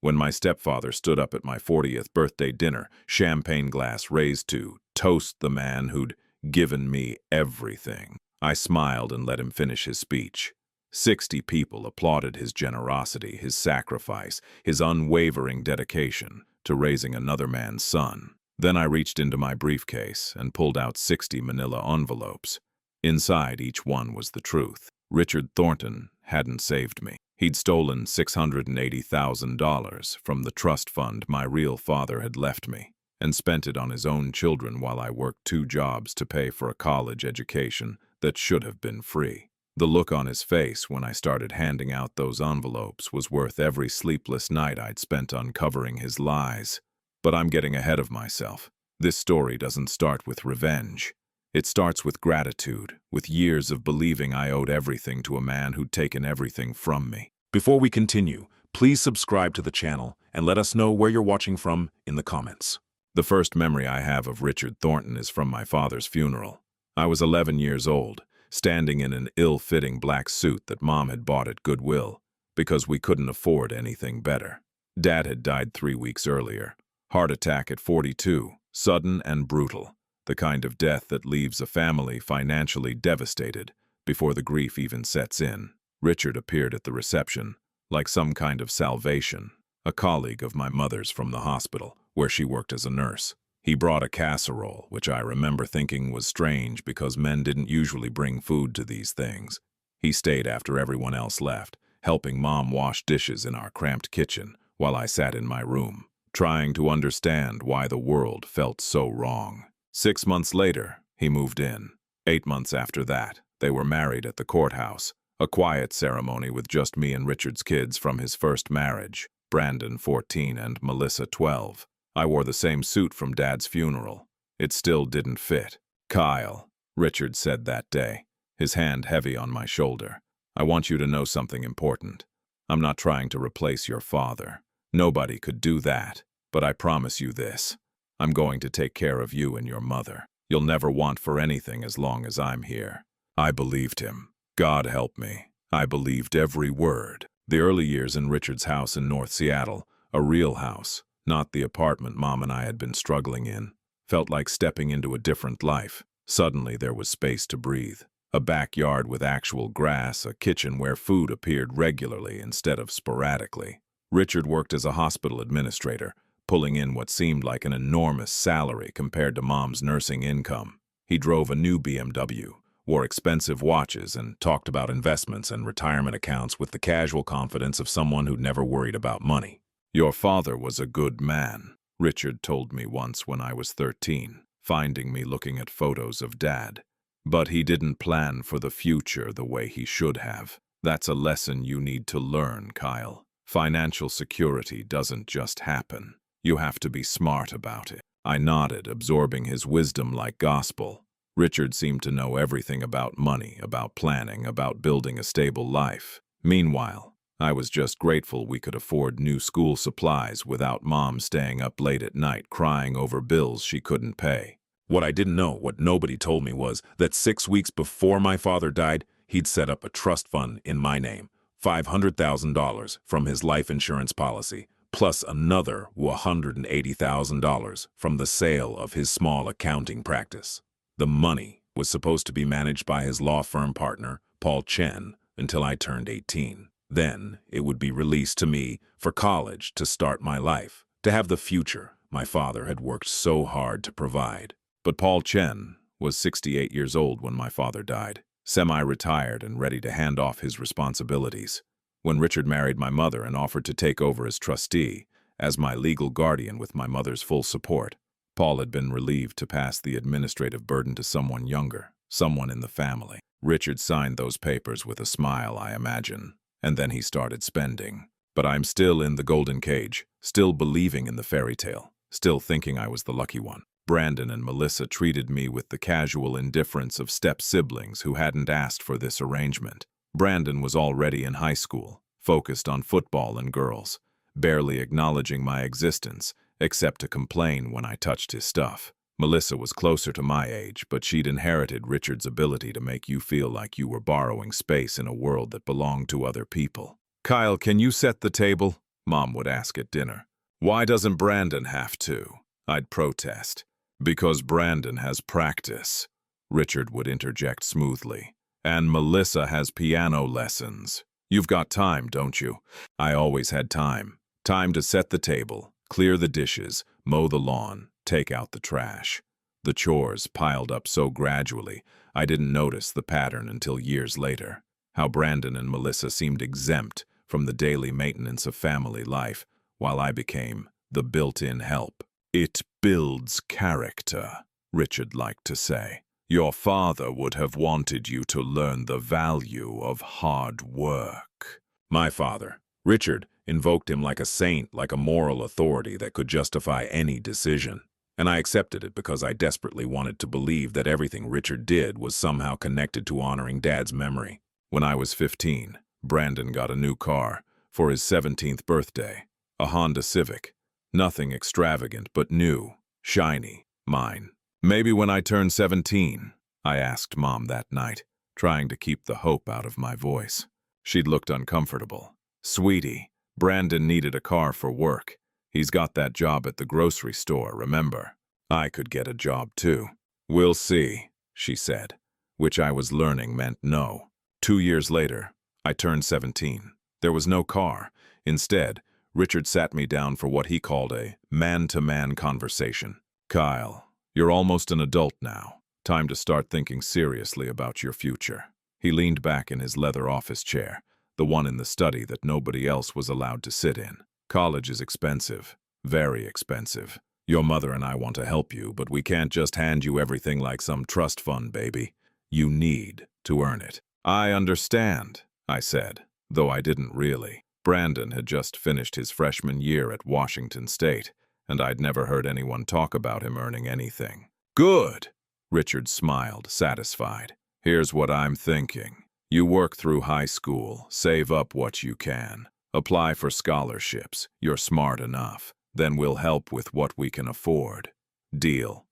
When my stepfather stood up at my 40th birthday dinner, champagne glass raised to toast the man who'd given me everything, I smiled and let him finish his speech. 60 people applauded his generosity, his sacrifice, his unwavering dedication to raising another man's son. Then I reached into my briefcase and pulled out 60 manila envelopes. Inside each one was the truth. Richard Thornton hadn't saved me. He'd stolen $680,000 from the trust fund my real father had left me and spent it on his own children while I worked 2 jobs to pay for a college education that should have been free. The look on his face when I started handing out those envelopes was worth every sleepless night I'd spent uncovering his lies. But I'm getting ahead of myself. This story doesn't start with revenge. It starts with gratitude, with years of believing I owed everything to a man who'd taken everything from me. Before we continue, please subscribe to the channel and let us know where you're watching from in the comments. The first memory I have of Richard Thornton is from my father's funeral. I was 11 years old, standing in an ill-fitting black suit that Mom had bought at Goodwill because we couldn't afford anything better. Dad had died 3 weeks earlier. Heart attack at 42, sudden and brutal. The kind of death that leaves a family financially devastated before the grief even sets in. Richard appeared at the reception, like some kind of salvation, a colleague of my mother's from the hospital, where she worked as a nurse. He brought a casserole, which I remember thinking was strange because men didn't usually bring food to these things. He stayed after everyone else left, helping Mom wash dishes in our cramped kitchen while I sat in my room, trying to understand why the world felt so wrong. 6 months later, he moved in. 8 months after that, they were married at the courthouse, a quiet ceremony with just me and Richard's kids from his first marriage, Brandon, 14, and Melissa, 12. I wore the same suit from Dad's funeral. It still didn't fit. "Kyle," Richard said that day, his hand heavy on my shoulder, "I want you to know something important. I'm not trying to replace your father. Nobody could do that, but I promise you this. I'm going to take care of you and your mother. You'll never want for anything as long as I'm here." I believed him. God help me. I believed every word. The early years in Richard's house in North Seattle, a real house, not the apartment Mom and I had been struggling in, felt like stepping into a different life. Suddenly there was space to breathe. A backyard with actual grass, a kitchen where food appeared regularly instead of sporadically. Richard worked as a hospital administrator, pulling in what seemed like an enormous salary compared to Mom's nursing income. He drove a new BMW, wore expensive watches, and talked about investments and retirement accounts with the casual confidence of someone who'd never worried about money. "Your father was a good man," Richard told me once when I was 13, finding me looking at photos of Dad. "But he didn't plan for the future the way he should have. That's a lesson you need to learn, Kyle. Financial security doesn't just happen. You have to be smart about it." I nodded, absorbing his wisdom like gospel. Richard seemed to know everything about money, about planning, about building a stable life. Meanwhile, I was just grateful we could afford new school supplies without Mom staying up late at night crying over bills she couldn't pay. What I didn't know, what nobody told me, was that 6 weeks before my father died, he'd set up a trust fund in my name, $500,000 from his life insurance policy, plus another $180,000 from the sale of his small accounting practice. The money was supposed to be managed by his law firm partner, Paul Chen, until I turned 18. Then it would be released to me for college to start my life, to have the future my father had worked so hard to provide. But Paul Chen was 68 years old when my father died, semi-retired and ready to hand off his responsibilities. When Richard married my mother and offered to take over as trustee, as my legal guardian with my mother's full support, Paul had been relieved to pass the administrative burden to someone younger, someone in the family. Richard signed those papers with a smile, I imagine, and then he started spending. But I'm still in the golden cage, still believing in the fairy tale, still thinking I was the lucky one. Brandon and Melissa treated me with the casual indifference of step-siblings who hadn't asked for this arrangement. Brandon was already in high school, focused on football and girls, barely acknowledging my existence, except to complain when I touched his stuff. Melissa was closer to my age, but she'd inherited Richard's ability to make you feel like you were borrowing space in a world that belonged to other people. "Kyle, can you set the table?" Mom would ask at dinner. Why doesn't Brandon have to? I'd protest. Because Brandon has practice, Richard would interject smoothly. And Melissa has piano lessons. You've got time, don't you? I always had time. Time to set the table, clear the dishes, mow the lawn, take out the trash. The chores piled up so gradually, I didn't notice the pattern until years later. How Brandon and Melissa seemed exempt from the daily maintenance of family life, while I became the built-in help. It builds character, Richard liked to say. Your father would have wanted you to learn the value of hard work. My father, Richard, invoked him like a saint, like a moral authority that could justify any decision. And I accepted it because I desperately wanted to believe that everything Richard did was somehow connected to honoring Dad's memory. When I was 15, Brandon got a new car for his 17th birthday, a Honda Civic. Nothing extravagant, but new, shiny, mine. Maybe when I turn 17, I asked Mom that night, trying to keep the hope out of my voice. She'd looked uncomfortable. Sweetie, Brandon needed a car for work. He's got that job at the grocery store, remember? I could get a job too. We'll see, she said, which I was learning meant no. 2 years later, I turned 17. There was no car. Instead, Richard sat me down for what he called a man-to-man conversation. Kyle, you're almost an adult now. Time to start thinking seriously about your future. He leaned back in his leather office chair, the one in the study that nobody else was allowed to sit in. College is expensive, very expensive. Your mother and I want to help you, but we can't just hand you everything like some trust fund, baby. You need to earn it. I understand, I said, though I didn't really. Brandon had just finished his freshman year at Washington State, and I'd never heard anyone talk about him earning anything. Good, Richard smiled, satisfied. Here's what I'm thinking. You work through high school, save up what you can. Apply for scholarships. You're smart enough. Then we'll help with what we can afford. Deal.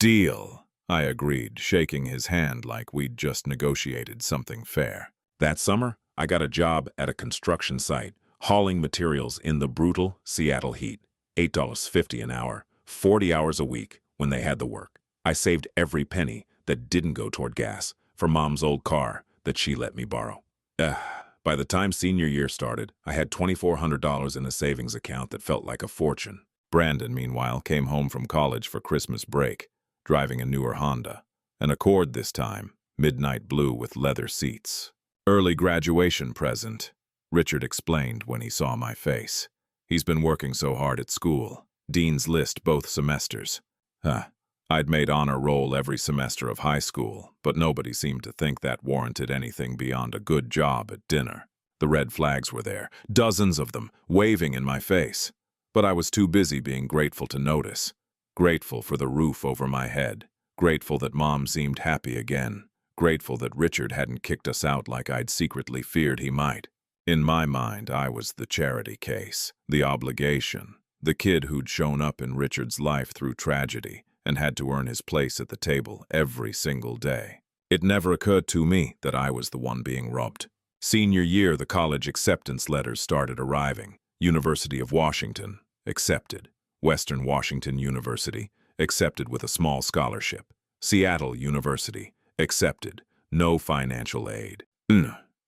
Deal, I agreed, shaking his hand like we'd just negotiated something fair. That summer, I got a job at a construction site, hauling materials in the brutal Seattle heat. $8.50 an hour, 40 hours a week when they had the work. I saved every penny that didn't go toward gas for Mom's old car that she let me borrow. By the time senior year started, I had $2,400 in a savings account that felt like a fortune. Brandon, meanwhile, came home from college for Christmas break, driving a newer Honda. An Accord this time, midnight blue with leather seats. Early graduation present, Richard explained when he saw my face. He's been working so hard at school. Dean's List both semesters. I'd made honor roll every semester of high school, but nobody seemed to think that warranted anything beyond a good job at dinner. The red flags were there, dozens of them, waving in my face. But I was too busy being grateful to notice. Grateful for the roof over my head. Grateful that Mom seemed happy again. Grateful that Richard hadn't kicked us out like I'd secretly feared he might. In my mind, I was the charity case, the obligation, the kid who'd shown up in Richard's life through tragedy and had to earn his place at the table every single day. It never occurred to me that I was the one being robbed. Senior year, the college acceptance letters started arriving. University of Washington, accepted. Western Washington University, accepted with a small scholarship. Seattle University, accepted. No financial aid.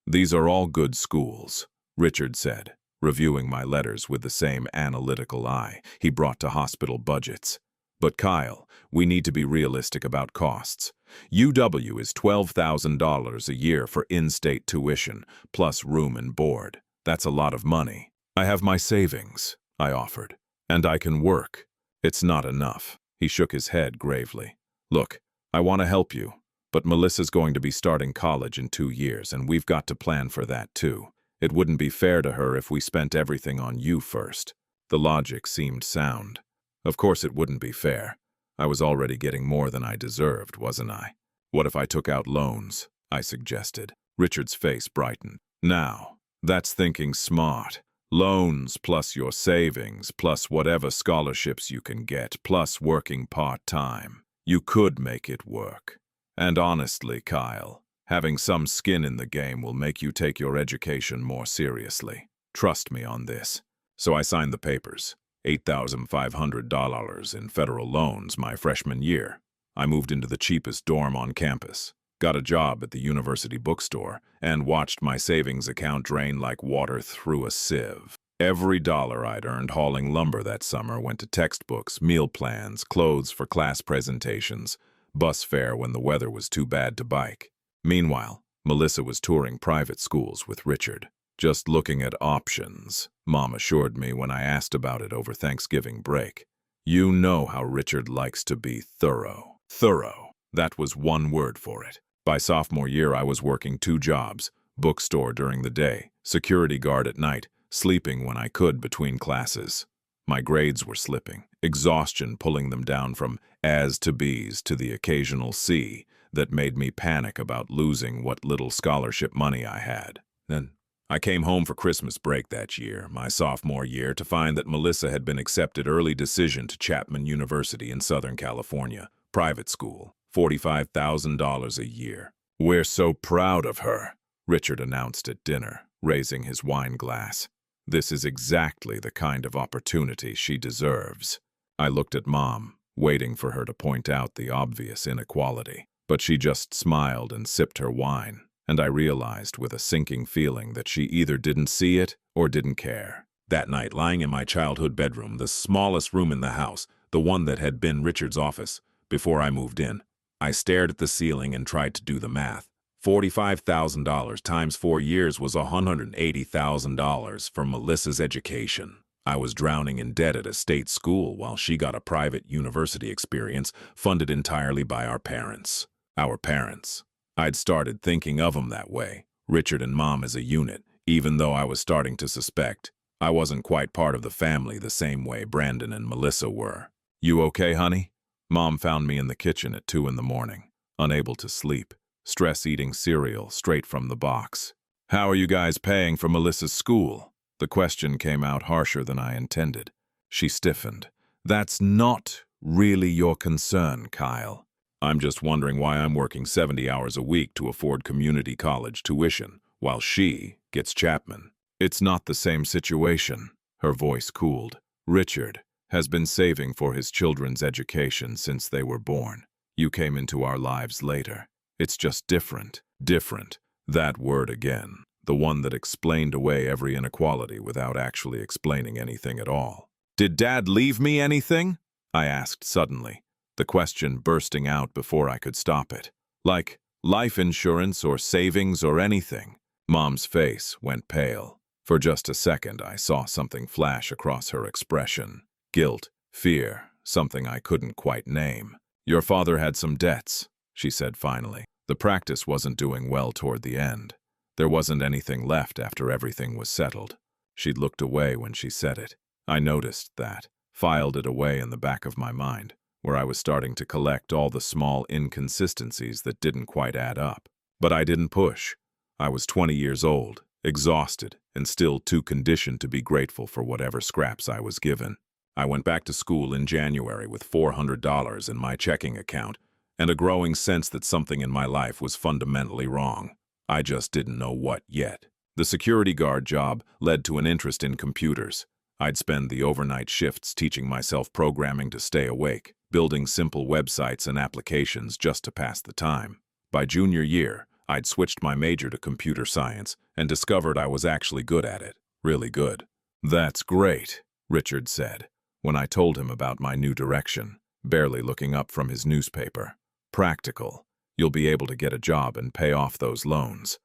These are all good schools, Richard said, reviewing my letters with the same analytical eye he brought to hospital budgets. But Kyle, we need to be realistic about costs. UW is $12,000 a year for in-state tuition, plus room and board. That's a lot of money. I have my savings, I offered, and I can work. It's not enough. He shook his head gravely. Look, I want to help you, but Melissa's going to be starting college in 2 years, and we've got to plan for that too. It wouldn't be fair to her if we spent everything on you first. The logic seemed sound. Of course it wouldn't be fair. I was already getting more than I deserved, wasn't I? What if I took out loans? I suggested. Richard's face brightened. Now, that's thinking smart. Loans plus your savings, plus whatever scholarships you can get, plus working part-time. You could make it work. And honestly, Kyle, having some skin in the game will make you take your education more seriously. Trust me on this. So I signed the papers. $8,500 in federal loans my freshman year. I moved into the cheapest dorm on campus, got a job at the university bookstore, and watched my savings account drain like water through a sieve. Every dollar I'd earned hauling lumber that summer went to textbooks, meal plans, clothes for class presentations, bus fare when the weather was too bad to bike. Meanwhile, Melissa was touring private schools with Richard. Just looking at options, Mom assured me when I asked about it over Thanksgiving break. You know how Richard likes to be thorough. Thorough. That was one word for it. By sophomore year, I was working 2 jobs, bookstore during the day, security guard at night, sleeping when I could between classes. My grades were slipping, exhaustion pulling them down from A's to B's to the occasional C that made me panic about losing what little scholarship money I had. Then I came home for Christmas break that year, my sophomore year, to find that Melissa had been accepted early decision to Chapman University in Southern California, private school, $45,000 a year. We're so proud of her, Richard announced at dinner, raising his wine glass. This is exactly the kind of opportunity she deserves. I looked at Mom, waiting for her to point out the obvious inequality, but she just smiled and sipped her wine. And I realized with a sinking feeling that she either didn't see it or didn't care. That night, lying in my childhood bedroom, the smallest room in the house, the one that had been Richard's office, before I moved in, I stared at the ceiling and tried to do the math. $45,000 times 4 years was $180,000 for Melissa's education. I was drowning in debt at a state school while she got a private university experience funded entirely by our parents. Our parents. I'd started thinking of them that way, Richard and Mom as a unit, even though I was starting to suspect I wasn't quite part of the family the same way Brandon and Melissa were. You okay, honey? Mom found me in the kitchen at 2 in the morning, unable to sleep, stress eating cereal straight from the box. How are you guys paying for Melissa's school? The question came out harsher than I intended. She stiffened. That's not really your concern, Kyle. I'm just wondering why I'm working 70 hours a week to afford community college tuition, while she gets Chapman. It's not the same situation. Her voice cooled. Richard has been saving for his children's education since they were born. You came into our lives later. It's just different. Different. That word again. The one that explained away every inequality without actually explaining anything at all. Did Dad leave me anything? I asked suddenly, the question bursting out before I could stop it. Like life insurance or savings or anything. Mom's face went pale. For just a second, I saw something flash across her expression. Guilt, fear, something I couldn't quite name. Your father had some debts, she said finally. The practice wasn't doing well toward the end. There wasn't anything left after everything was settled. She'd looked away when she said it. I noticed that, filed it away in the back of my mind, where I was starting to collect all the small inconsistencies that didn't quite add up. But I didn't push. I was 20 years old, exhausted, and still too conditioned to be grateful for whatever scraps I was given. I went back to school in January with $400 in my checking account and a growing sense that something in my life was fundamentally wrong. I just didn't know what yet. The security guard job led to an interest in computers. I'd spend the overnight shifts teaching myself programming to stay awake, building simple websites and applications just to pass the time. By junior year, I'd switched my major to computer science and discovered I was actually good at it. Really good. That's great, Richard said, when I told him about my new direction, barely looking up from his newspaper. Practical. You'll be able to get a job and pay off those loans.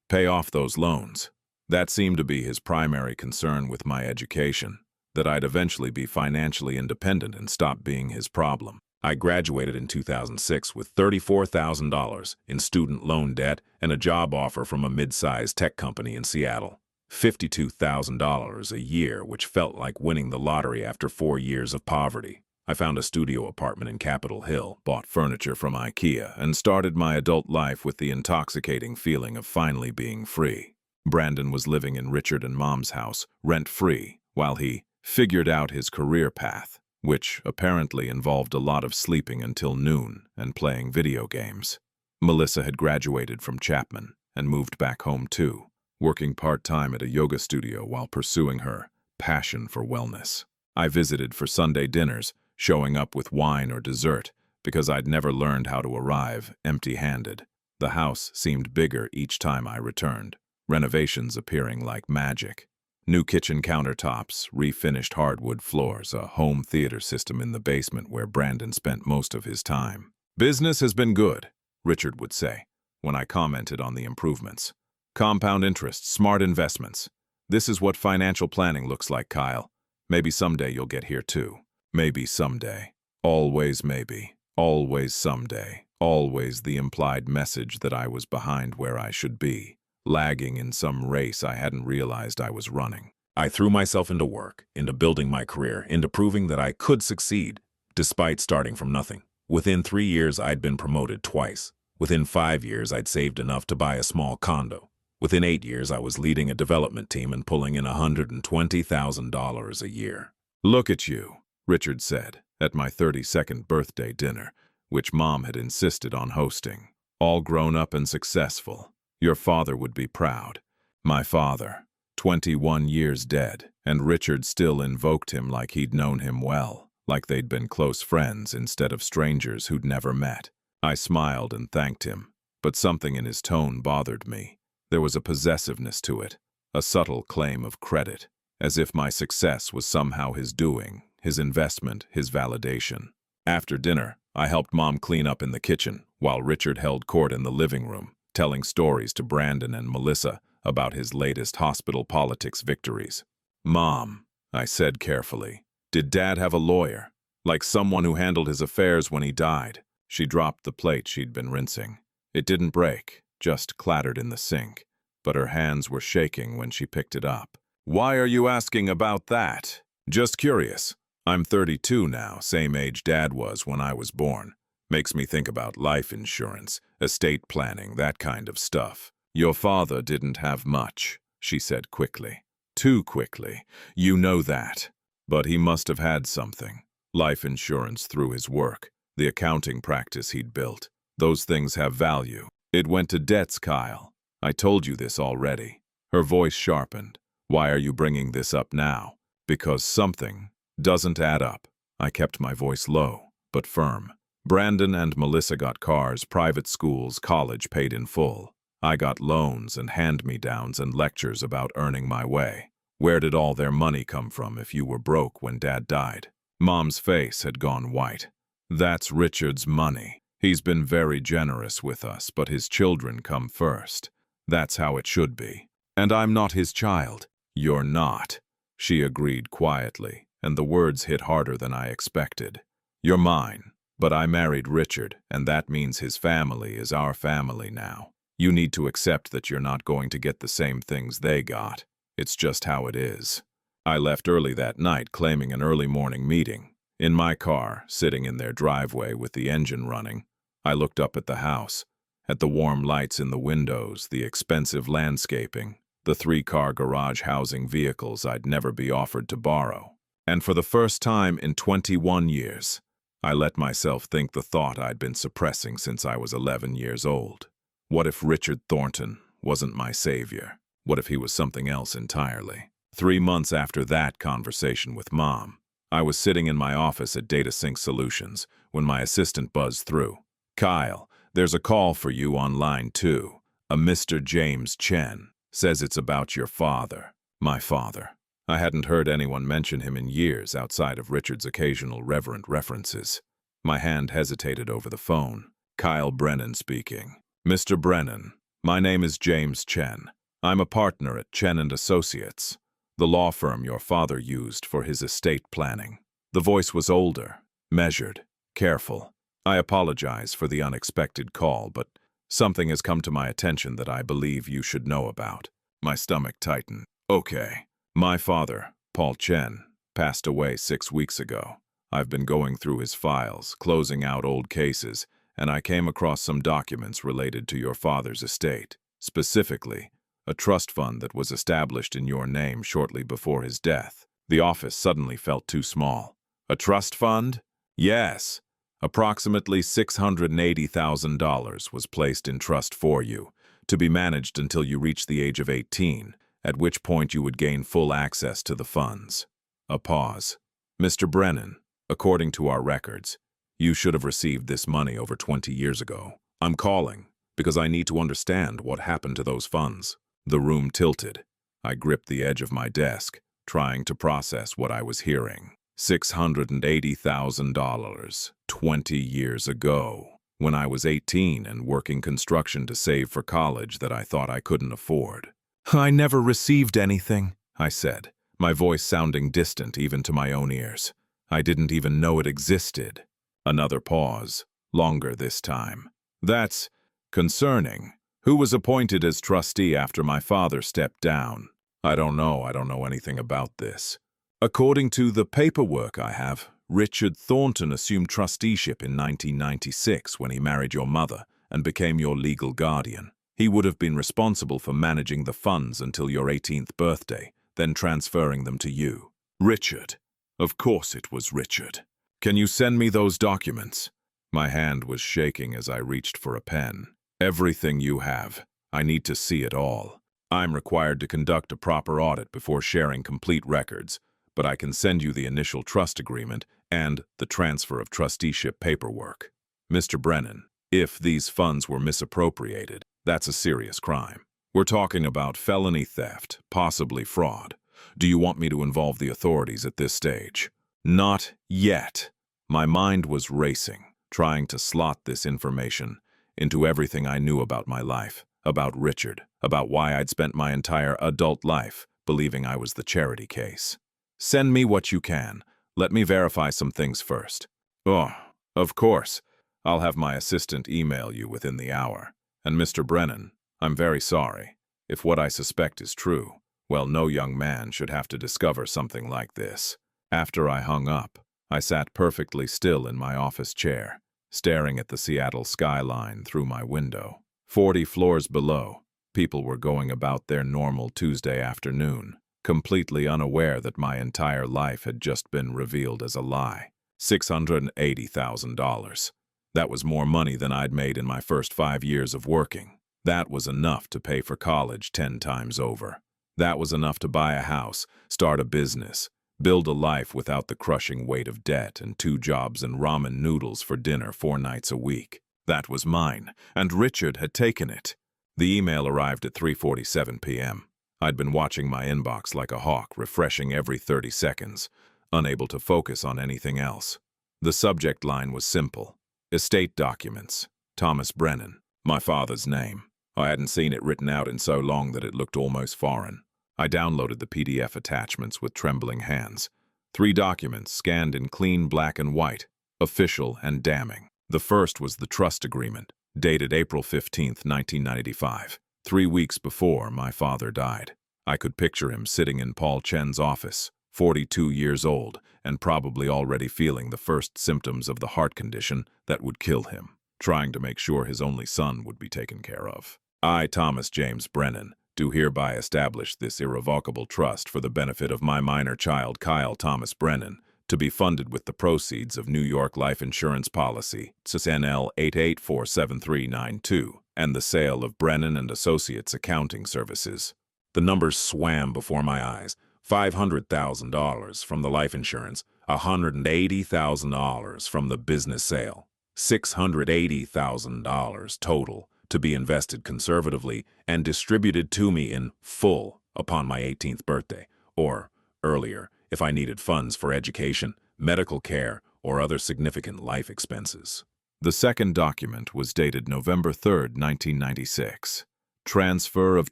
Pay off those loans. That seemed to be his primary concern with my education, that I'd eventually be financially independent and stop being his problem. I graduated in 2006 with $34,000 in student loan debt and a job offer from a mid-sized tech company in Seattle. $52,000 a year, which felt like winning the lottery after 4 years of poverty. I found a studio apartment in Capitol Hill, bought furniture from IKEA, and started my adult life with the intoxicating feeling of finally being free. Brandon was living in Richard and Mom's house, rent-free, while he figured out his career path, which apparently involved a lot of sleeping until noon and playing video games. Melissa had graduated from Chapman and moved back home too, working part-time at a yoga studio while pursuing her passion for wellness. I visited for Sunday dinners, showing up with wine or dessert, because I'd never learned how to arrive empty-handed. The house seemed bigger each time I returned, renovations appearing like magic. New kitchen countertops, refinished hardwood floors, a home theater system in the basement where Brandon spent most of his time. "Business has been good," Richard would say, when I commented on the improvements. "Compound interest, smart investments. This is what financial planning looks like, Kyle. Maybe someday you'll get here too. Maybe someday. Always maybe. Always someday. Always the implied message that I was behind where I should be, lagging in some race I hadn't realized I was running. I threw myself into work, into building my career, into proving that I could succeed, despite starting from nothing. Within 3 years, I'd been promoted twice. Within 5 years, I'd saved enough to buy a small condo. Within 8 years, I was leading a development team and pulling in $120,000 a year. "Look at you," Richard said at my 32nd birthday dinner, which Mom had insisted on hosting. "All grown up and successful. Your father would be proud." My father, 21 years dead, and Richard still invoked him like he'd known him well, like they'd been close friends instead of strangers who'd never met. I smiled and thanked him, but something in his tone bothered me. There was a possessiveness to it, a subtle claim of credit, as if my success was somehow his doing, his investment, his validation. After dinner, I helped Mom clean up in the kitchen, while Richard held court in the living room, telling stories to Brandon and Melissa about his latest hospital politics victories. "Mom," I said carefully, "did Dad have a lawyer? Like someone who handled his affairs when he died?" She dropped the plate she'd been rinsing. It didn't break, just clattered in the sink, but her hands were shaking when she picked it up. "Why are you asking about that?" "Just curious. I'm 32 now, same age Dad was when I was born. Makes me think about life insurance, estate planning, that kind of stuff." "Your father didn't have much," she said quickly. "Too quickly. You know that. But he must have had something. Life insurance through his work, the accounting practice he'd built. Those things have value. It went to debts, Kyle. I told you this already." Her voice sharpened. "Why are you bringing this up now?" "Because something doesn't add up." I kept my voice low, but firm. "Brandon and Melissa got cars, private schools, college paid in full. I got loans and hand-me-downs and lectures about earning my way. Where did all their money come from if you were broke when Dad died?" Mom's face had gone white. "That's Richard's money. He's been very generous with us, but his children come first. That's how it should be. And I'm not his child." "You're not," she agreed quietly, and the words hit harder than I expected. "You're mine, but I married Richard, and that means his family is our family now. You need to accept that you're not going to get the same things they got. It's just how it is." I left early that night, claiming an early morning meeting. In my car, sitting in their driveway with the engine running, I looked up at the house, at the warm lights in the windows, the expensive landscaping, the 3-car garage housing vehicles I'd never be offered to borrow. And for the first time in 21 years, I let myself think the thought I'd been suppressing since I was 11 years old. What if Richard Thornton wasn't my savior? What if he was something else entirely? 3 months after that conversation with Mom, I was sitting in my office at DataSync Solutions when my assistant buzzed through. "Kyle, there's a call for you on line 2. A Mr. James Chen. Says it's about your father." My father. I hadn't heard anyone mention him in years outside of Richard's occasional reverent references. My hand hesitated over the phone. "Kyle Brennan speaking." "Mr. Brennan, my name is James Chen. I'm a partner at Chen & Associates, the law firm your father used for his estate planning." The voice was older, measured, careful. "I apologize for the unexpected call, but something has come to my attention that I believe you should know about." My stomach tightened. "Okay. My father, Paul Chen, passed away 6 weeks ago. I've been going through his files, closing out old cases, and I came across some documents related to your father's estate, specifically a trust fund that was established in your name shortly before his death." The office suddenly felt too small. "A trust fund?" "Yes. Approximately $680,000 was placed in trust for you, to be managed until you reach the age of 18, at which point you would gain full access to the funds. A pause. Mr. Brennan, according to our records, you should have received this money over 20 years ago. I'm calling because I need to understand what happened to those funds. The room tilted. I gripped the edge of my desk, trying to process what I was hearing. $680,000, 20 years ago, when I was 18 and working construction to save for college that I thought I couldn't afford. I never received anything, I said, my voice sounding distant even to my own ears. I didn't even know it existed. Another pause, longer this time. That's concerning. Who was appointed as trustee after my father stepped down? I don't know anything about this. According to the paperwork I have, Richard Thornton assumed trusteeship in 1996 when he married your mother and became your legal guardian. He would have been responsible for managing the funds until your 18th birthday, then transferring them to you. Richard. Of course it was Richard. Can you send me those documents? My hand was shaking as I reached for a pen. Everything you have. I need to see it all. I'm required to conduct a proper audit before sharing complete records, but I can send you the initial trust agreement and the transfer of trusteeship paperwork. Mr. Brennan, if these funds were misappropriated, that's a serious crime. We're talking about felony theft, possibly fraud. Do you want me to involve the authorities at this stage? Not yet. My mind was racing, trying to slot this information into everything I knew about my life, about Richard, about why I'd spent my entire adult life believing I was the charity case. Send me what you can. Let me verify some things first. Oh, of course. I'll have my assistant email you within the hour. And Mr. Brennan, I'm very sorry. If what I suspect is true, well, no young man should have to discover something like this. After I hung up, I sat perfectly still in my office chair, staring at the Seattle skyline through my window. 40 floors below, people were going about their normal Tuesday afternoon, completely unaware that my entire life had just been revealed as a lie. $680,000. That was more money than I'd made in my first 5 years of working. That was enough to pay for college 10 times over. That was enough to buy a house, start a business, build a life without the crushing weight of debt and 2 jobs and ramen noodles for dinner 4 nights a week. That was mine, and Richard had taken it. The email arrived at 3:47 p.m. I'd been watching my inbox like a hawk, refreshing every 30 seconds, unable to focus on anything else. The subject line was simple. Estate documents. Thomas Brennan. My father's name. I hadn't seen it written out in so long that it looked almost foreign. I downloaded the PDF attachments with trembling hands. 3 documents scanned in clean black and white, official and damning. The first was the trust agreement, dated April 15, 1995, 3 weeks before my father died. I could picture him sitting in Paul Chen's office, 42 years old, and probably already feeling the first symptoms of the heart condition that would kill him, trying to make sure his only son would be taken care of. I, Thomas James Brennan, do hereby establish this irrevocable trust for the benefit of my minor child Kyle Thomas Brennan, to be funded with the proceeds of New York life insurance policy NL 8847392 and the sale of Brennan and Associates accounting services. The numbers swam before my eyes. $500,000 from the life insurance, $180,000 from the business sale, $680,000 total to be invested conservatively and distributed to me in full upon my 18th birthday, or earlier if I needed funds for education, medical care, or other significant life expenses. The second document was dated November 3, 1996. Transfer of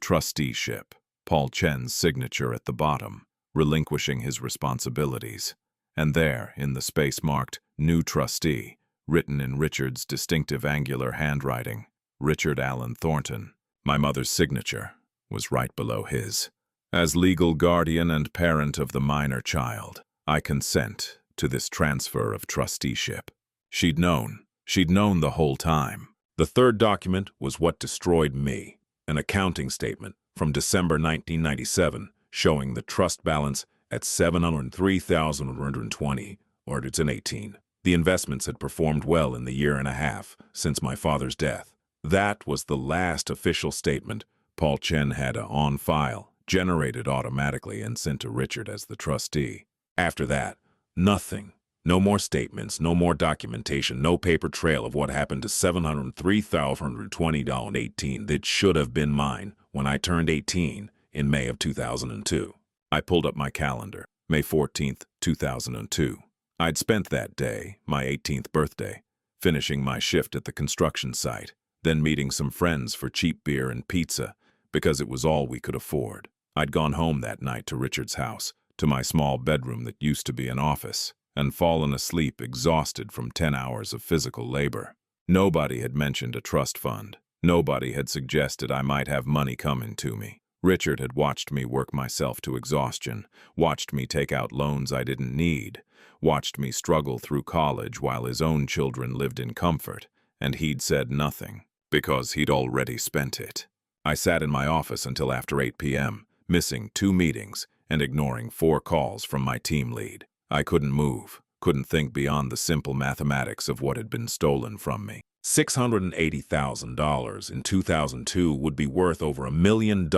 trusteeship. Paul Chen's signature at the bottom, relinquishing his responsibilities. And there, in the space marked New Trustee, written in Richard's distinctive angular handwriting, Richard Allen Thornton. My mother's signature was right below his. As legal guardian and parent of the minor child, I consent to this transfer of trusteeship. She'd known the whole time. The third document was what destroyed me, an accounting statement from December 1997 showing the trust balance at $703,120, or it's an 18. The investments had performed well in the year and a half since my father's death. That was the last official statement Paul Chen had on file, generated automatically and sent to Richard as the trustee. After that, nothing. No more statements, no more documentation, no paper trail of what happened to $703,120.18 that should have been mine when I turned 18 in May of 2002. I pulled up my calendar, May 14th, 2002. I'd spent that day, my 18th birthday, finishing my shift at the construction site, then meeting some friends for cheap beer and pizza because it was all we could afford. I'd gone home that night to Richard's house, to my small bedroom that used to be an office, and fallen asleep exhausted from 10 hours of physical labor. Nobody had mentioned a trust fund. Nobody had suggested I might have money coming to me. Richard had watched me work myself to exhaustion, watched me take out loans I didn't need, watched me struggle through college while his own children lived in comfort, and he'd said nothing, because he'd already spent it. I sat in my office until after 8 p.m., missing 2 meetings and ignoring 4 calls from my team lead. I couldn't move, couldn't think beyond the simple mathematics of what had been stolen from me. $680,000 in 2002 would be worth over $1 million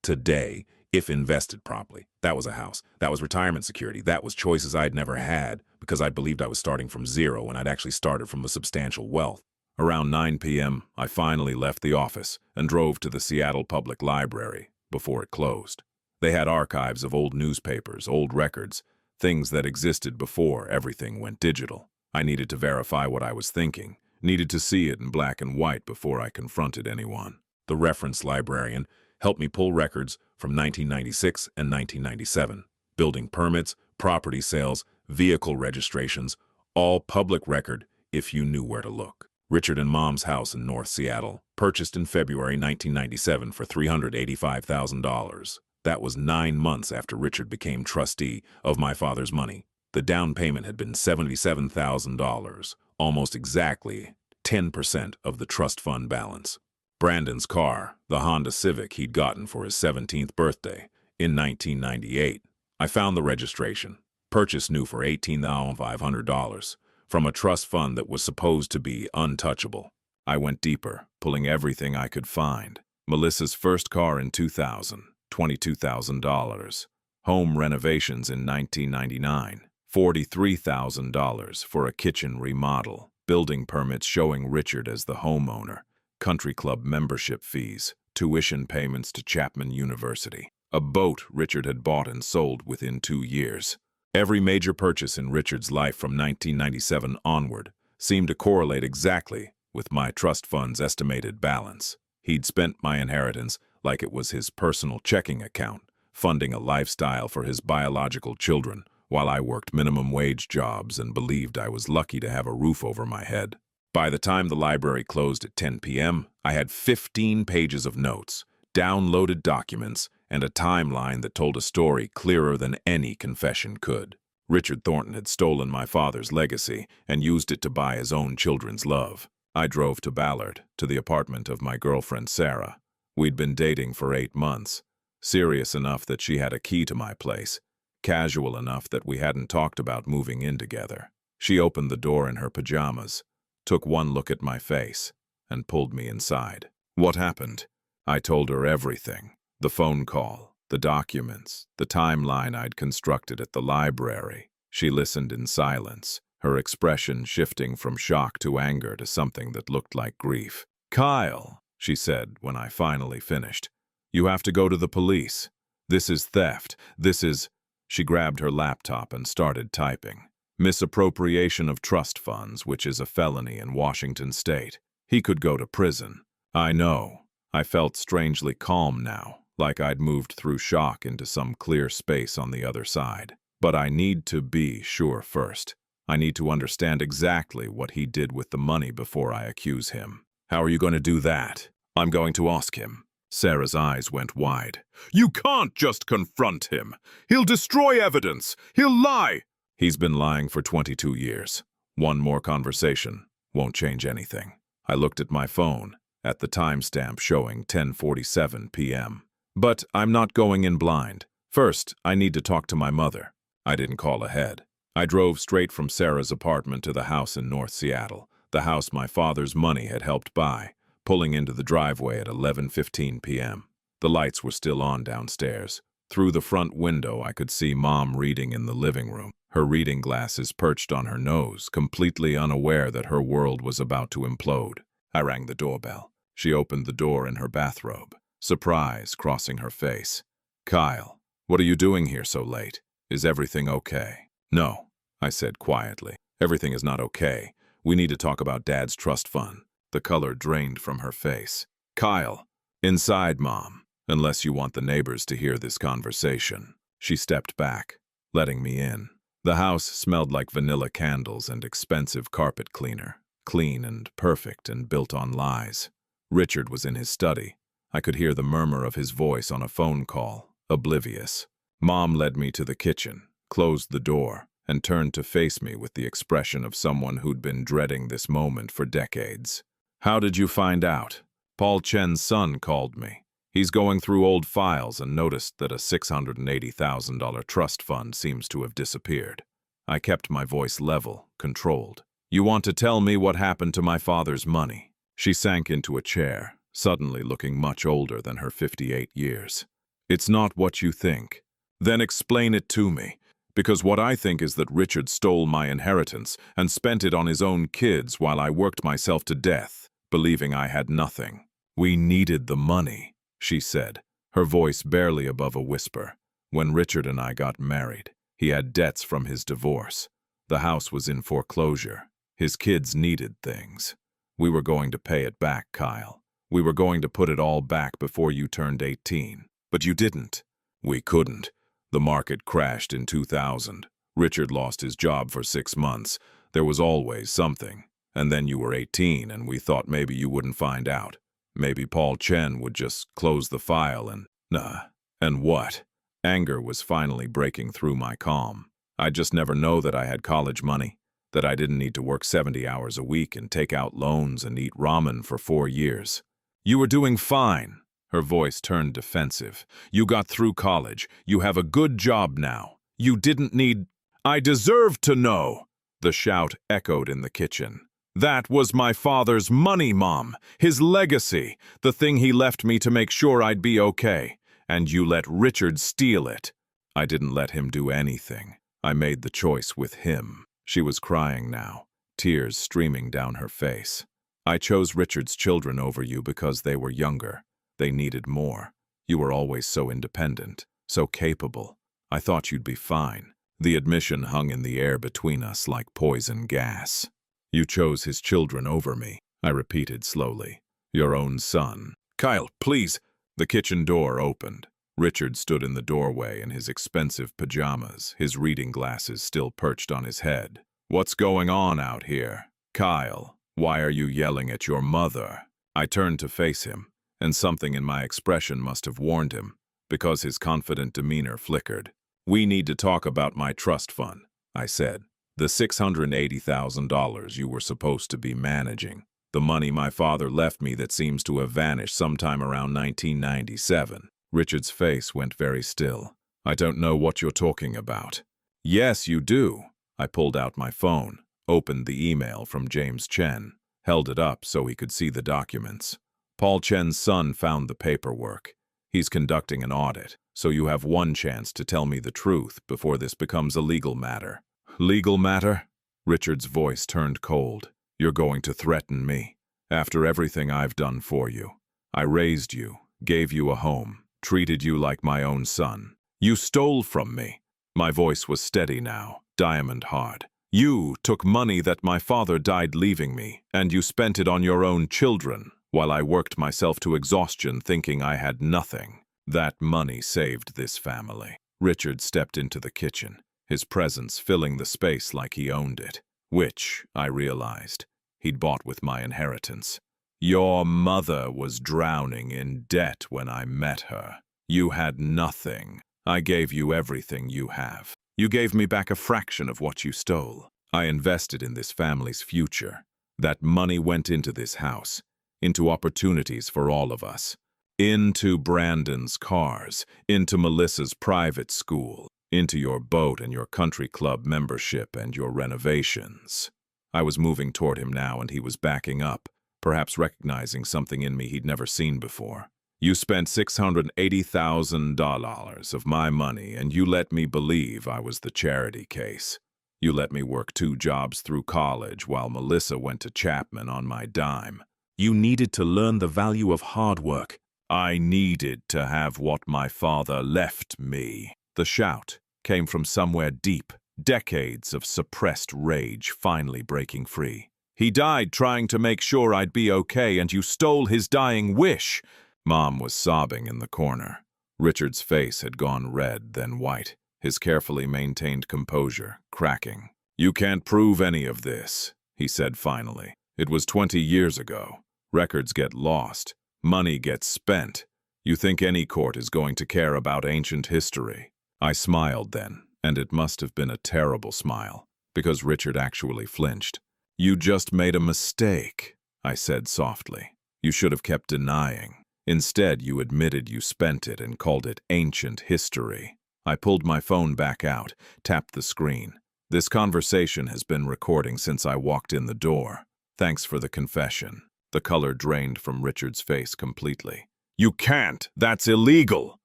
today if invested properly. That was a house. That was retirement security. That was choices I'd never had because I believed I was starting from zero when I'd actually started from a substantial wealth. Around 9 p.m., I finally left the office and drove to the Seattle Public Library before it closed. They had archives of old newspapers, old records, things that existed before everything went digital. I needed to verify what I was thinking, needed to see it in black and white before I confronted anyone. The reference librarian helped me pull records from 1996 and 1997. Building permits, property sales, vehicle registrations, all public record if you knew where to look. Richard and Mom's house in North Seattle, purchased in February 1997 for $385,000. That was 9 months after Richard became trustee of my father's money. The down payment had been $77,000, almost exactly 10% of the trust fund balance. Brandon's car, the Honda Civic he'd gotten for his 17th birthday in 1998. I found the registration, purchased new for $18,500, from a trust fund that was supposed to be untouchable. I went deeper, pulling everything I could find. Melissa's first car in 2000. $22,000. Home renovations in 1999. $43,000 for a kitchen remodel. Building permits showing Richard as the homeowner. Country club membership fees. Tuition payments to Chapman University. A boat Richard had bought and sold within 2 years. Every major purchase in Richard's life from 1997 onward seemed to correlate exactly with my trust fund's estimated balance. He'd spent my inheritance like it was his personal checking account, funding a lifestyle for his biological children, while I worked minimum wage jobs and believed I was lucky to have a roof over my head. By the time the library closed at 10 p.m., I had 15 pages of notes, downloaded documents, and a timeline that told a story clearer than any confession could. Richard Thornton had stolen my father's legacy and used it to buy his own children's love. I drove to Ballard, to the apartment of my girlfriend Sarah. We'd been dating for 8 months, serious enough that she had a key to my place, casual enough that we hadn't talked about moving in together. She opened the door in her pajamas, took one look at my face, and pulled me inside. What happened? I told her everything. The phone call, the documents, the timeline I'd constructed at the library. She listened in silence, her expression shifting from shock to anger to something that looked like grief. "Kyle," she said when I finally finished, "you have to go to the police. This is theft. This is—" She grabbed her laptop and started typing. "Misappropriation of trust funds, which is a felony in Washington state. He could go to prison." I know. I felt strangely calm now, like I'd moved through shock into some clear space on the other side. But I need to be sure first. I need to understand exactly what he did with the money before I accuse him. "How are you going to do that?" "I'm going to ask him." Sarah's eyes went wide. "You can't just confront him. He'll destroy evidence. He'll lie." "He's been lying for 22 years. One more conversation won't change anything." I looked at my phone, at the timestamp showing 10:47 p.m. But I'm not going in blind. First, I need to talk to my mother. I didn't call ahead. I drove straight from Sarah's apartment to the house in North Seattle, the house my father's money had helped buy, pulling into the driveway at 11:15 p.m. The lights were still on downstairs. Through the front window, I could see Mom reading in the living room, her reading glasses perched on her nose, completely unaware that her world was about to implode. I rang the doorbell. She opened the door in her bathrobe, surprise crossing her face. "Kyle, what are you doing here so late? Is everything okay?" "No," I said quietly. "Everything is not okay. We need to talk about Dad's trust fund." The color drained from her face. "Kyle, inside, Mom, unless you want the neighbors to hear this conversation." She stepped back, letting me in. The house smelled like vanilla candles and expensive carpet cleaner, clean and perfect and built on lies. Richard was in his study. I could hear the murmur of his voice on a phone call, oblivious. Mom led me to the kitchen, closed the door, and turned to face me with the expression of someone who'd been dreading this moment for decades. "How did you find out?" "Paul Chen's son called me. He's going through old files and noticed that a $680,000 trust fund seems to have disappeared." I kept my voice level, controlled. "You want to tell me what happened to my father's money?" She sank into a chair, suddenly looking much older than her 58 years. "It's not what you think." "Then explain it to me. Because what I think is that Richard stole my inheritance and spent it on his own kids while I worked myself to death, believing I had nothing." "We needed the money," she said, her voice barely above a whisper. "When Richard and I got married, he had debts from his divorce. The house was in foreclosure. His kids needed things. We were going to pay it back, Kyle. We were going to put it all back before you turned 18. But you didn't." "We couldn't. The market crashed in 2000. Richard lost his job for 6 months. There was always something. And then you were 18 and we thought maybe you wouldn't find out. Maybe Paul Chen would just close the file and..." "Nah. And what?" Anger was finally breaking through my calm. "I'd just never know that I had college money, that I didn't need to work 70 hours a week and take out loans and eat ramen for 4 years. You were doing fine." Her voice turned defensive. "You got through college. You have a good job now. You didn't need..." "I deserve to know!" The shout echoed in the kitchen. "That was my father's money, Mom. His legacy. The thing he left me to make sure I'd be okay. And you let Richard steal it." "I didn't let him do anything. I made the choice with him." She was crying now, tears streaming down her face. "I chose Richard's children over you because they were younger. They needed more. You were always so independent, so capable. I thought you'd be fine." The admission hung in the air between us like poison gas. "You chose his children over me," I repeated slowly. "Your own son." "Kyle, please." The kitchen door opened. Richard stood in the doorway in his expensive pajamas, his reading glasses still perched on his head. "What's going on out here? Kyle, why are you yelling at your mother?" I turned to face him, and something in my expression must have warned him, because his confident demeanor flickered. "We need to talk about my trust fund," I said. "The $680,000 you were supposed to be managing. The money my father left me that seems to have vanished sometime around 1997. Richard's face went very still. "I don't know what you're talking about." "Yes, you do." I pulled out my phone, opened the email from James Chen, held it up so he could see the documents. "Paul Chen's son found the paperwork. He's conducting an audit, so you have one chance to tell me the truth before this becomes a legal matter." "Legal matter?" Richard's voice turned cold. "You're going to threaten me? After everything I've done for you. I raised you, gave you a home, treated you like my own son. You stole from me." My voice was steady now, diamond hard. "You took money that my father died leaving me, and you spent it on your own children, while I worked myself to exhaustion thinking I had nothing. That money saved this family." Richard stepped into the kitchen, his presence filling the space like he owned it, which, I realized, he'd bought with my inheritance. "Your mother was drowning in debt when I met her. You had nothing. I gave you everything you have. You gave me back a fraction of what you stole. I invested in this family's future. That money went into this house, into opportunities for all of us, into Brandon's cars, into Melissa's private school, into your boat and your country club membership and your renovations." I was moving toward him now and he was backing up, perhaps recognizing something in me he'd never seen before. You spent $680,000 of my money, and you let me believe I was the charity case. You let me work 2 jobs through college while Melissa went to Chapman on my dime. You needed to learn the value of hard work. I needed to have what my father left me. The shout came from somewhere deep, decades of suppressed rage finally breaking free. He died trying to make sure I'd be okay, and you stole his dying wish. Mom was sobbing in the corner. Richard's face had gone red, then white, his carefully maintained composure cracking. You can't prove any of this, he said finally. It was 20 years ago. Records get lost. Money gets spent. You think any court is going to care about ancient history? I smiled then, and it must have been a terrible smile, because Richard actually flinched. You just made a mistake, I said softly. You should have kept denying. Instead, you admitted you spent it and called it ancient history. I pulled my phone back out, tapped the screen. This conversation has been recording since I walked in the door. Thanks for the confession. The color drained from Richard's face completely. You can't! That's illegal!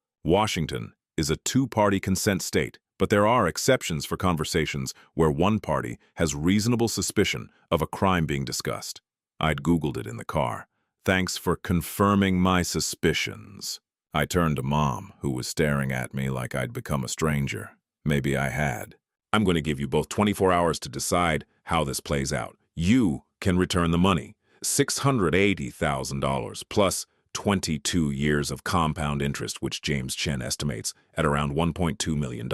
Washington is a 2-party consent state, but there are exceptions for conversations where one party has reasonable suspicion of a crime being discussed. I'd Googled it in the car. Thanks for confirming my suspicions. I turned to Mom, who was staring at me like I'd become a stranger. Maybe I had. I'm going to give you both 24 hours to decide how this plays out. You can return the money, $680,000 plus 22 years of compound interest, which James Chen estimates at around $1.2 million.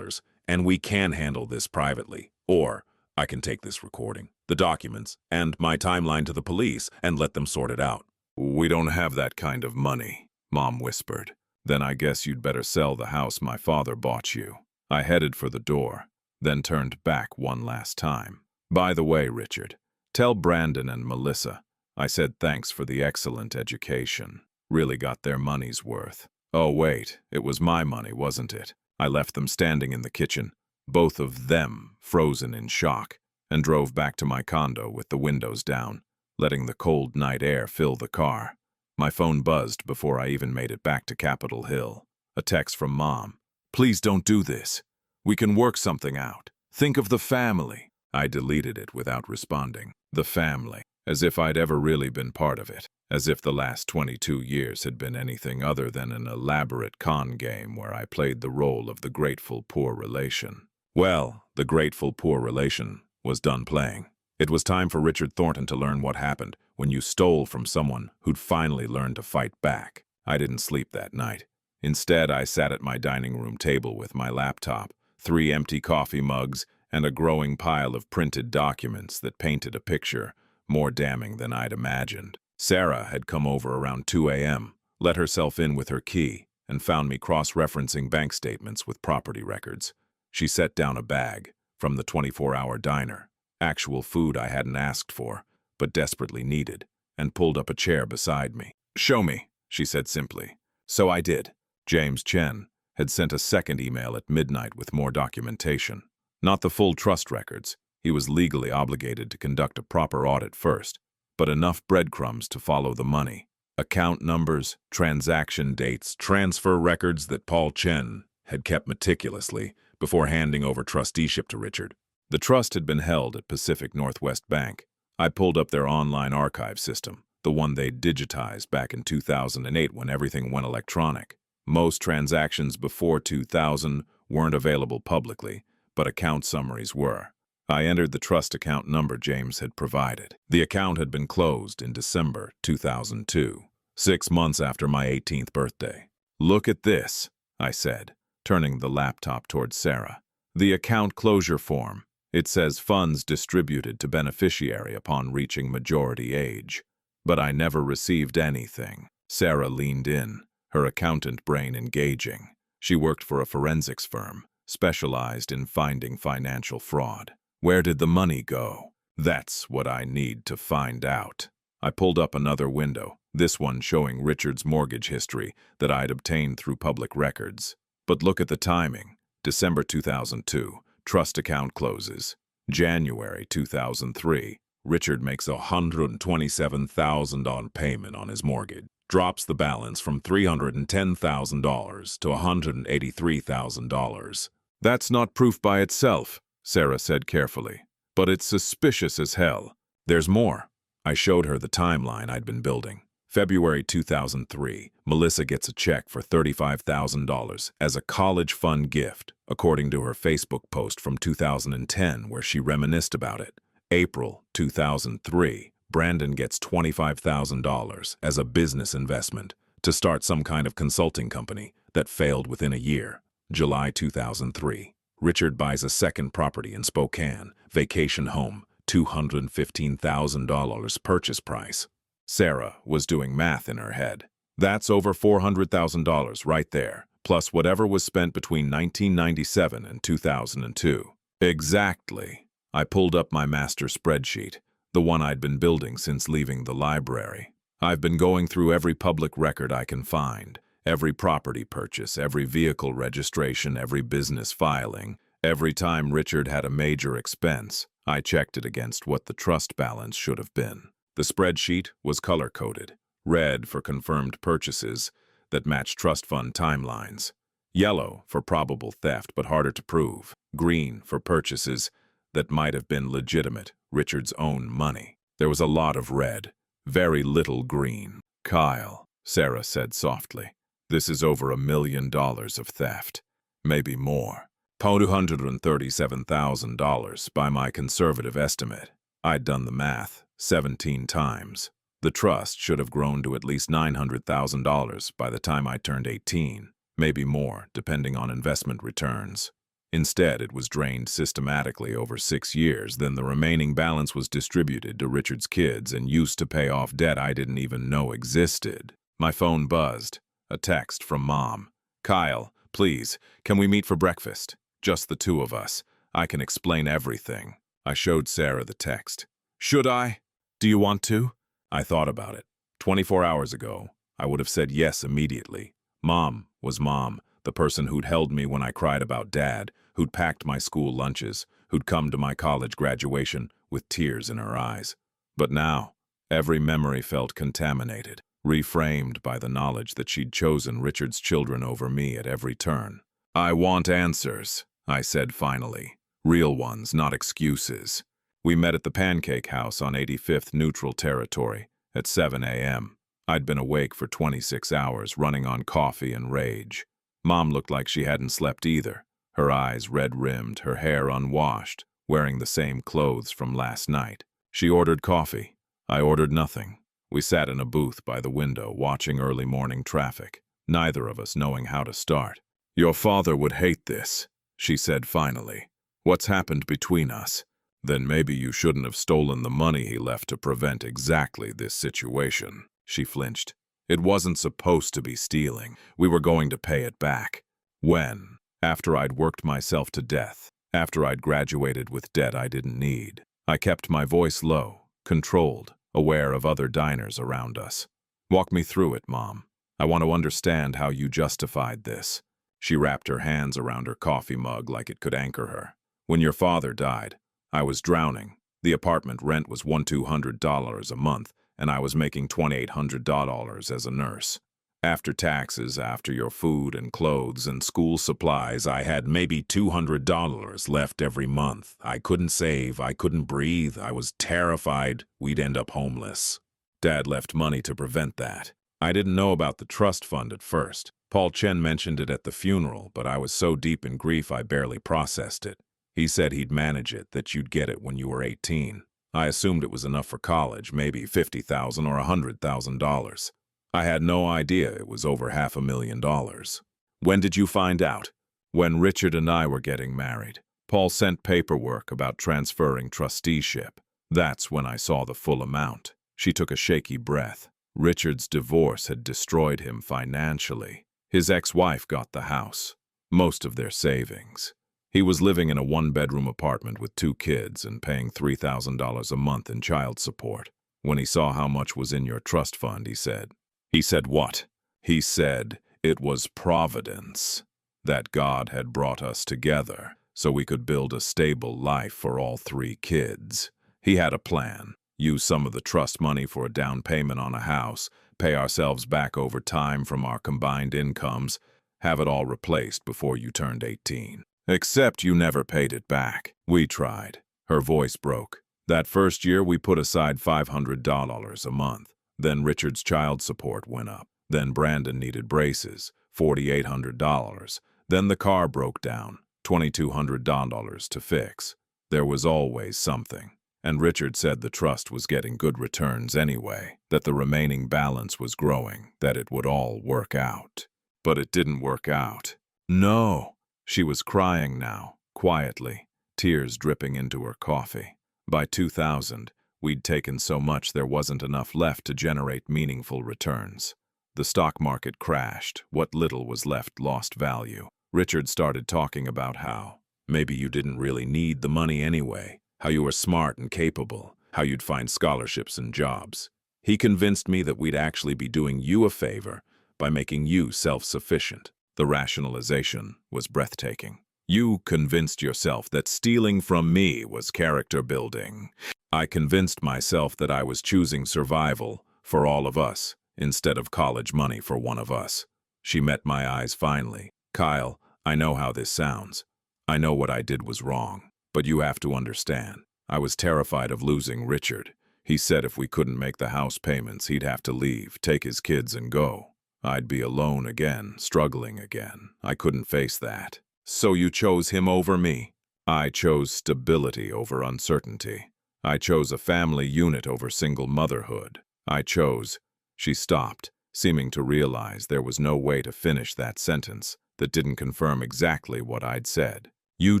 And we can handle this privately. Or I can take this recording, the documents, and my timeline to the police and let them sort it out. We don't have that kind of money, Mom whispered. Then I guess you'd better sell the house my father bought you. I headed for the door, then turned back one last time. By the way, Richard, tell Brandon and Melissa I said thanks for the excellent education. Really got their money's worth. Oh wait, it was my money, wasn't it? I left them standing in the kitchen, both of them frozen in shock, and drove back to my condo with the windows down, letting the cold night air fill the car. My phone buzzed before I even made it back to Capitol Hill. A text from Mom. Please don't do this. We can work something out. Think of the family. I deleted it without responding. The family. As if I'd ever really been part of it. As if the last 22 years had been anything other than an elaborate con game where I played the role of the grateful poor relation. Well, the grateful poor relation was done playing. It was time for Richard Thornton to learn what happened when you stole from someone who'd finally learned to fight back. I didn't sleep that night. Instead, I sat at my dining room table with my laptop, 3 empty coffee mugs, and a growing pile of printed documents that painted a picture more damning than I'd imagined. Sarah had come over around 2 a.m., let herself in with her key, and found me cross-referencing bank statements with property records. She set down a bag from the 24-hour diner, actual food I hadn't asked for, but desperately needed, and pulled up a chair beside me. Show me, she said simply. So I did. James Chen had sent a second email at midnight with more documentation. Not the full trust records. He was legally obligated to conduct a proper audit first, but enough breadcrumbs to follow the money. Account numbers, transaction dates, transfer records that Paul Chen had kept meticulously before handing over trusteeship to Richard. The trust had been held at Pacific Northwest Bank. I pulled up their online archive system, the one they'd digitized back in 2008 when everything went electronic. Most transactions before 2000 weren't available publicly, but account summaries were. I entered the trust account number James had provided. The account had been closed in December 2002, 6 months after my 18th birthday. Look at this, I said, turning the laptop towards Sarah. The account closure form. It says funds distributed to beneficiary upon reaching majority age. But I never received anything. Sarah leaned in, her accountant brain engaging. She worked for a forensics firm, specialized in finding financial fraud. Where did the money go? That's what I need to find out. I pulled up another window, this one showing Richard's mortgage history that I'd obtained through public records. But look at the timing. December 2002, trust account closes. January 2003, Richard makes a $127,000 payment on his mortgage. drops the balance from $310,000 to $183,000. That's not proof by itself, Sarah said carefully. But it's suspicious as hell. There's more. I showed her the timeline I'd been building. February 2003, Melissa gets a check for $35,000 as a college fund gift, according to her Facebook post from 2010 where she reminisced about it. April 2003, Brandon gets $25,000 as a business investment to start some kind of consulting company that failed within a year. July 2003, Richard buys a second property in Spokane, vacation home, $215,000 purchase price. Sarah was doing math in her head. That's over $400,000 right there, plus whatever was spent between 1997 and 2002. Exactly. I pulled up my master spreadsheet, the one I'd been building since leaving the library. I've been going through every public record I can find, every property purchase, every vehicle registration, every business filing. Every time Richard had a major expense, I checked it against what the trust balance should have been. The spreadsheet was color-coded, red for confirmed purchases that matched trust fund timelines, yellow for probable theft but harder to prove, green for purchases that might have been legitimate, Richard's own money. There was a lot of red, very little green. Kyle, Sarah said softly, this is over $1 million of theft, maybe more. $237,000 by my conservative estimate. I'd done the math 17 times. The trust should have grown to at least $900,000 by the time I turned 18, maybe more, depending on investment returns. Instead, it was drained systematically over 6 years, then the remaining balance was distributed to Richard's kids and used to pay off debt I didn't even know existed. My phone buzzed. A text from Mom. Kyle, please, can we meet for breakfast? Just the two of us. I can explain everything. I showed Sarah the text. Should I? Do you want to? I thought about it. 24 hours ago, I would have said yes immediately. Mom was Mom, the person who'd held me when I cried about Dad, who'd packed my school lunches, who'd come to my college graduation with tears in her eyes. But now, every memory felt contaminated, reframed by the knowledge that she'd chosen Richard's children over me at every turn. I want answers, I said finally. Real ones, not excuses. We met at the Pancake House on 85th Neutral Territory at 7 a.m. I'd been awake for 26 hours, running on coffee and rage. Mom looked like she hadn't slept either, her eyes red-rimmed, her hair unwashed, wearing the same clothes from last night. She ordered coffee. I ordered nothing. We sat in a booth by the window, watching early morning traffic, neither of us knowing how to start. Your father would hate this, she said finally. What's happened between us? Then maybe you shouldn't have stolen the money he left to prevent exactly this situation. She flinched. It wasn't supposed to be stealing. We were going to pay it back. When? After I'd worked myself to death. After I'd graduated with debt I didn't need. I kept my voice low, controlled, aware of other diners around us. Walk me through it, Mom. I want to understand how you justified this. She wrapped her hands around her coffee mug like it could anchor her. When your father died, I was drowning. The apartment rent was $1,200 a month, and I was making $2,800 as a nurse. After taxes, after your food and clothes and school supplies, I had maybe $200 left every month. I couldn't save, I couldn't breathe, I was terrified we'd end up homeless. Dad left money to prevent that. I didn't know about the trust fund at first. Paul Chen mentioned it at the funeral, but I was so deep in grief I barely processed it. He said he'd manage it, that you'd get it when you were 18. I assumed it was enough for college, maybe $50,000 or $100,000. I had no idea it was over $500,000. When did you find out? When Richard and I were getting married. Paul sent paperwork about transferring trusteeship. That's when I saw the full amount. She took a shaky breath. Richard's divorce had destroyed him financially. His ex-wife got the house, most of their savings. He was living in a one-bedroom apartment with 2 kids and paying $3,000 a month in child support. When he saw how much was in your trust fund, he said. He said what? He said it was providence, that God had brought us together so we could build a stable life for all 3 kids. He had a plan. Use some of the trust money for a down payment on a house, pay ourselves back over time from our combined incomes, have it all replaced before you turned 18. Except you never paid it back. We tried. Her voice broke. That first year, we put aside $500 a month. Then Richard's child support went up. Then Brandon needed braces, $4,800. Then the car broke down, $2,200 to fix. There was always something. And Richard said the trust was getting good returns anyway, that the remaining balance was growing, that it would all work out. But it didn't work out. No. She was crying now, quietly, tears dripping into her coffee. By 2000, we'd taken so much there wasn't enough left to generate meaningful returns. The stock market crashed. What little was left lost value. Richard started talking about how maybe you didn't really need the money anyway, how you were smart and capable, how you'd find scholarships and jobs. He convinced me that we'd actually be doing you a favor by making you self-sufficient. The rationalization was breathtaking. You convinced yourself that stealing from me was character building. I convinced myself that I was choosing survival for all of us instead of college money for one of us. She met my eyes finally. Kyle, I know how this sounds. I know what I did was wrong. But you have to understand. I was terrified of losing Richard. He said if we couldn't make the house payments, he'd have to leave, take his kids and go. I'd be alone again, struggling again. I couldn't face that. So you chose him over me. I chose stability over uncertainty. I chose a family unit over single motherhood. I chose. She stopped, seeming to realize there was no way to finish that sentence that didn't confirm exactly what I'd said. You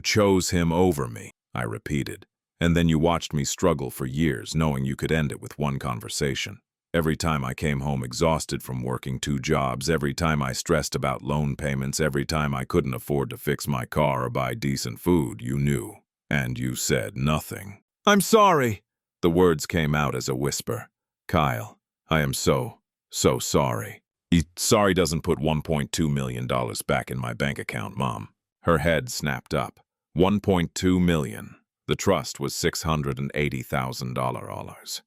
chose him over me, I repeated. And then you watched me struggle for years, knowing you could end it with one conversation. Every time I came home exhausted from working 2 jobs, every time I stressed about loan payments, every time I couldn't afford to fix my car or buy decent food, you knew. And you said nothing. I'm sorry. The words came out as a whisper. Kyle, I am so sorry. Sorry doesn't put $1.2 million back in my bank account, Mom. Her head snapped up. $1.2 million. The trust was $680,000.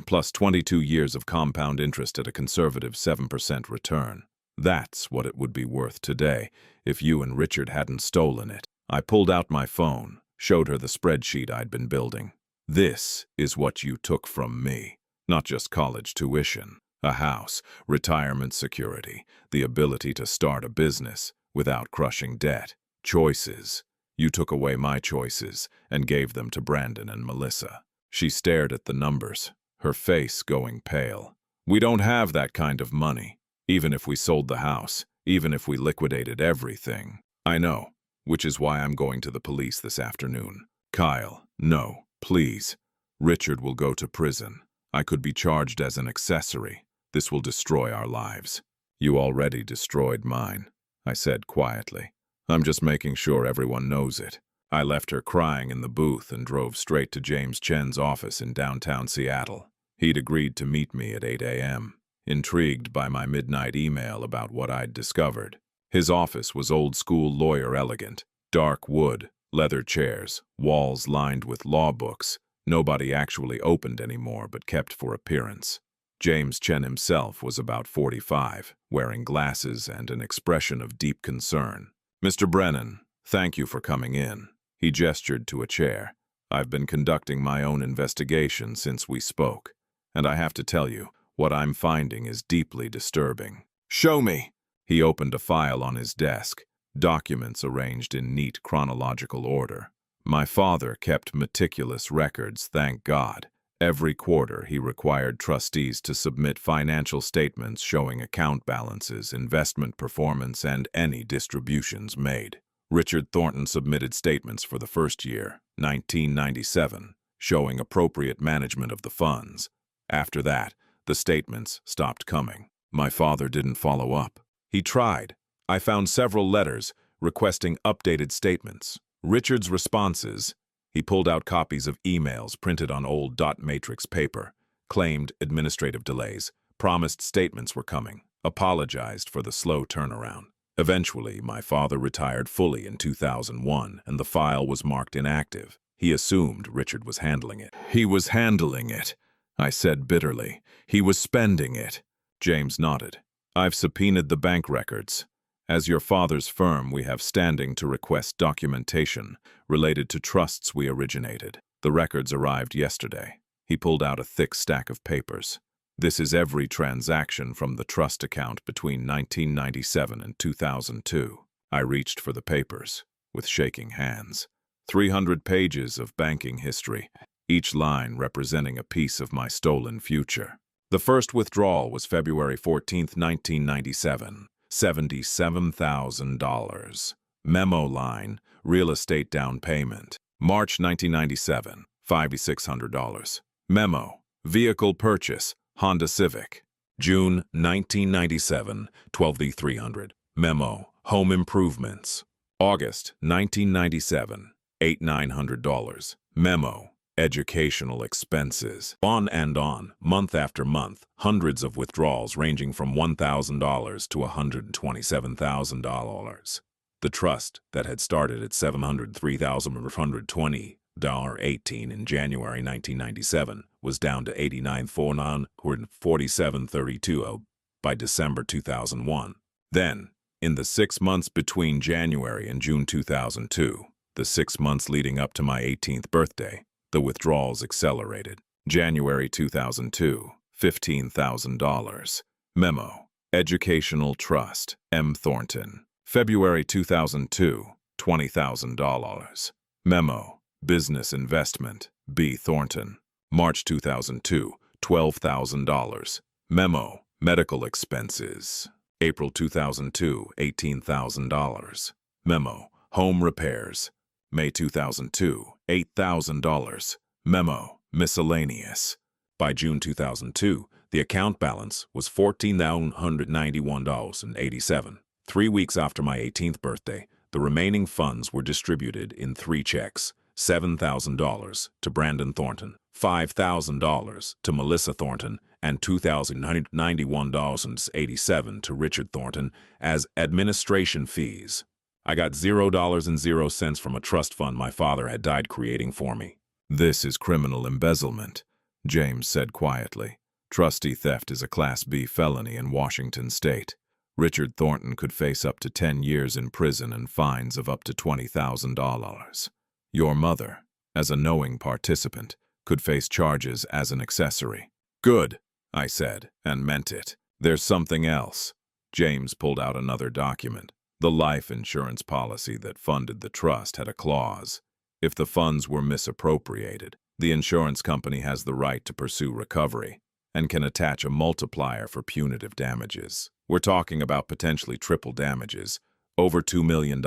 Plus 22 years of compound interest at a conservative 7% return. That's what it would be worth today if you and Richard hadn't stolen it. I pulled out my phone, showed her the spreadsheet I'd been building. This is what you took from me. Not just college tuition, a house, retirement security, the ability to start a business without crushing debt. Choices. You took away my choices and gave them to Brandon and Melissa. She stared at the numbers, her face going pale. We don't have that kind of money, even if we sold the house, even if we liquidated everything. I know, which is why I'm going to the police this afternoon. Kyle, no, please. Richard will go to prison. I could be charged as an accessory. This will destroy our lives. You already destroyed mine, I said quietly. I'm just making sure everyone knows it. I left her crying in the booth and drove straight to James Chen's office in downtown Seattle. He'd agreed to meet me at 8 a.m., intrigued by my midnight email about what I'd discovered. His office was old-school lawyer elegant. Dark wood, leather chairs, walls lined with law books. Nobody actually opened anymore but kept for appearance. James Chen himself was about 45, wearing glasses and an expression of deep concern. Mr. Brennan, thank you for coming in. He gestured to a chair. I've been conducting my own investigation since we spoke, and I have to tell you, what I'm finding is deeply disturbing. Show me! He opened a file on his desk, documents arranged in neat chronological order. My father kept meticulous records, thank God. Every quarter, he required trustees to submit financial statements showing account balances, investment performance, and any distributions made. Richard Thornton submitted statements for the first year, 1997, showing appropriate management of the funds. After that, the statements stopped coming. My father didn't follow up. He tried. I found several letters requesting updated statements. Richard's responses: he pulled out copies of emails printed on old dot matrix paper, claimed administrative delays, promised statements were coming, apologized for the slow turnaround. Eventually, my father retired fully in 2001, and the file was marked inactive. He assumed Richard was handling it. He was handling it, I said bitterly. He was spending it. James nodded. I've subpoenaed the bank records. As your father's firm, we have standing to request documentation related to trusts we originated. The records arrived yesterday. He pulled out a thick stack of papers. This is every transaction from the trust account between 1997 and 2002. I reached for the papers, with shaking hands. 300 pages of banking history, each line representing a piece of my stolen future. The first withdrawal was February 14, 1997, $77,000. Memo line, real estate down payment. March 1997, $5,600. Memo, vehicle purchase, Honda Civic. June 1997, $12,300. Memo, home improvements. August 1997, $8,900. Memo, educational expenses. On and on, month after month, hundreds of withdrawals ranging from $1,000 to $127,000. The trust that had started at $703,120.18 in January 1997 was down to $89,447.32 by December 2001. Then, in the 6 months between January and June 2002, the 6 months leading up to my 18th birthday, the withdrawals accelerated. January 2002, $15,000. Memo, educational trust, M. Thornton. February 2002, $20,000. Memo, business investment, B. Thornton. March 2002, $12,000. Memo, medical expenses. April 2002, $18,000. Memo, home repairs. May 2002, $8,000. Memo, miscellaneous. By June 2002, the account balance was $14,191.87. 3 weeks after my 18th birthday, the remaining funds were distributed in 3 checks: $7,000 to Brandon Thornton, $5,000 to Melissa Thornton, and $2,991.87 to Richard Thornton as administration fees. I got $0.00 from a trust fund my father had died creating for me. This is criminal embezzlement, James said quietly. Trustee theft is a Class B felony in Washington state. Richard Thornton could face up to 10 years in prison and fines of up to $20,000. Your mother, as a knowing participant, could face charges as an accessory. Good, I said, and meant it. There's something else. James pulled out another document. The life insurance policy that funded the trust had a clause. If the funds were misappropriated, the insurance company has the right to pursue recovery and can attach a multiplier for punitive damages. We're talking about potentially triple damages, over $2 million.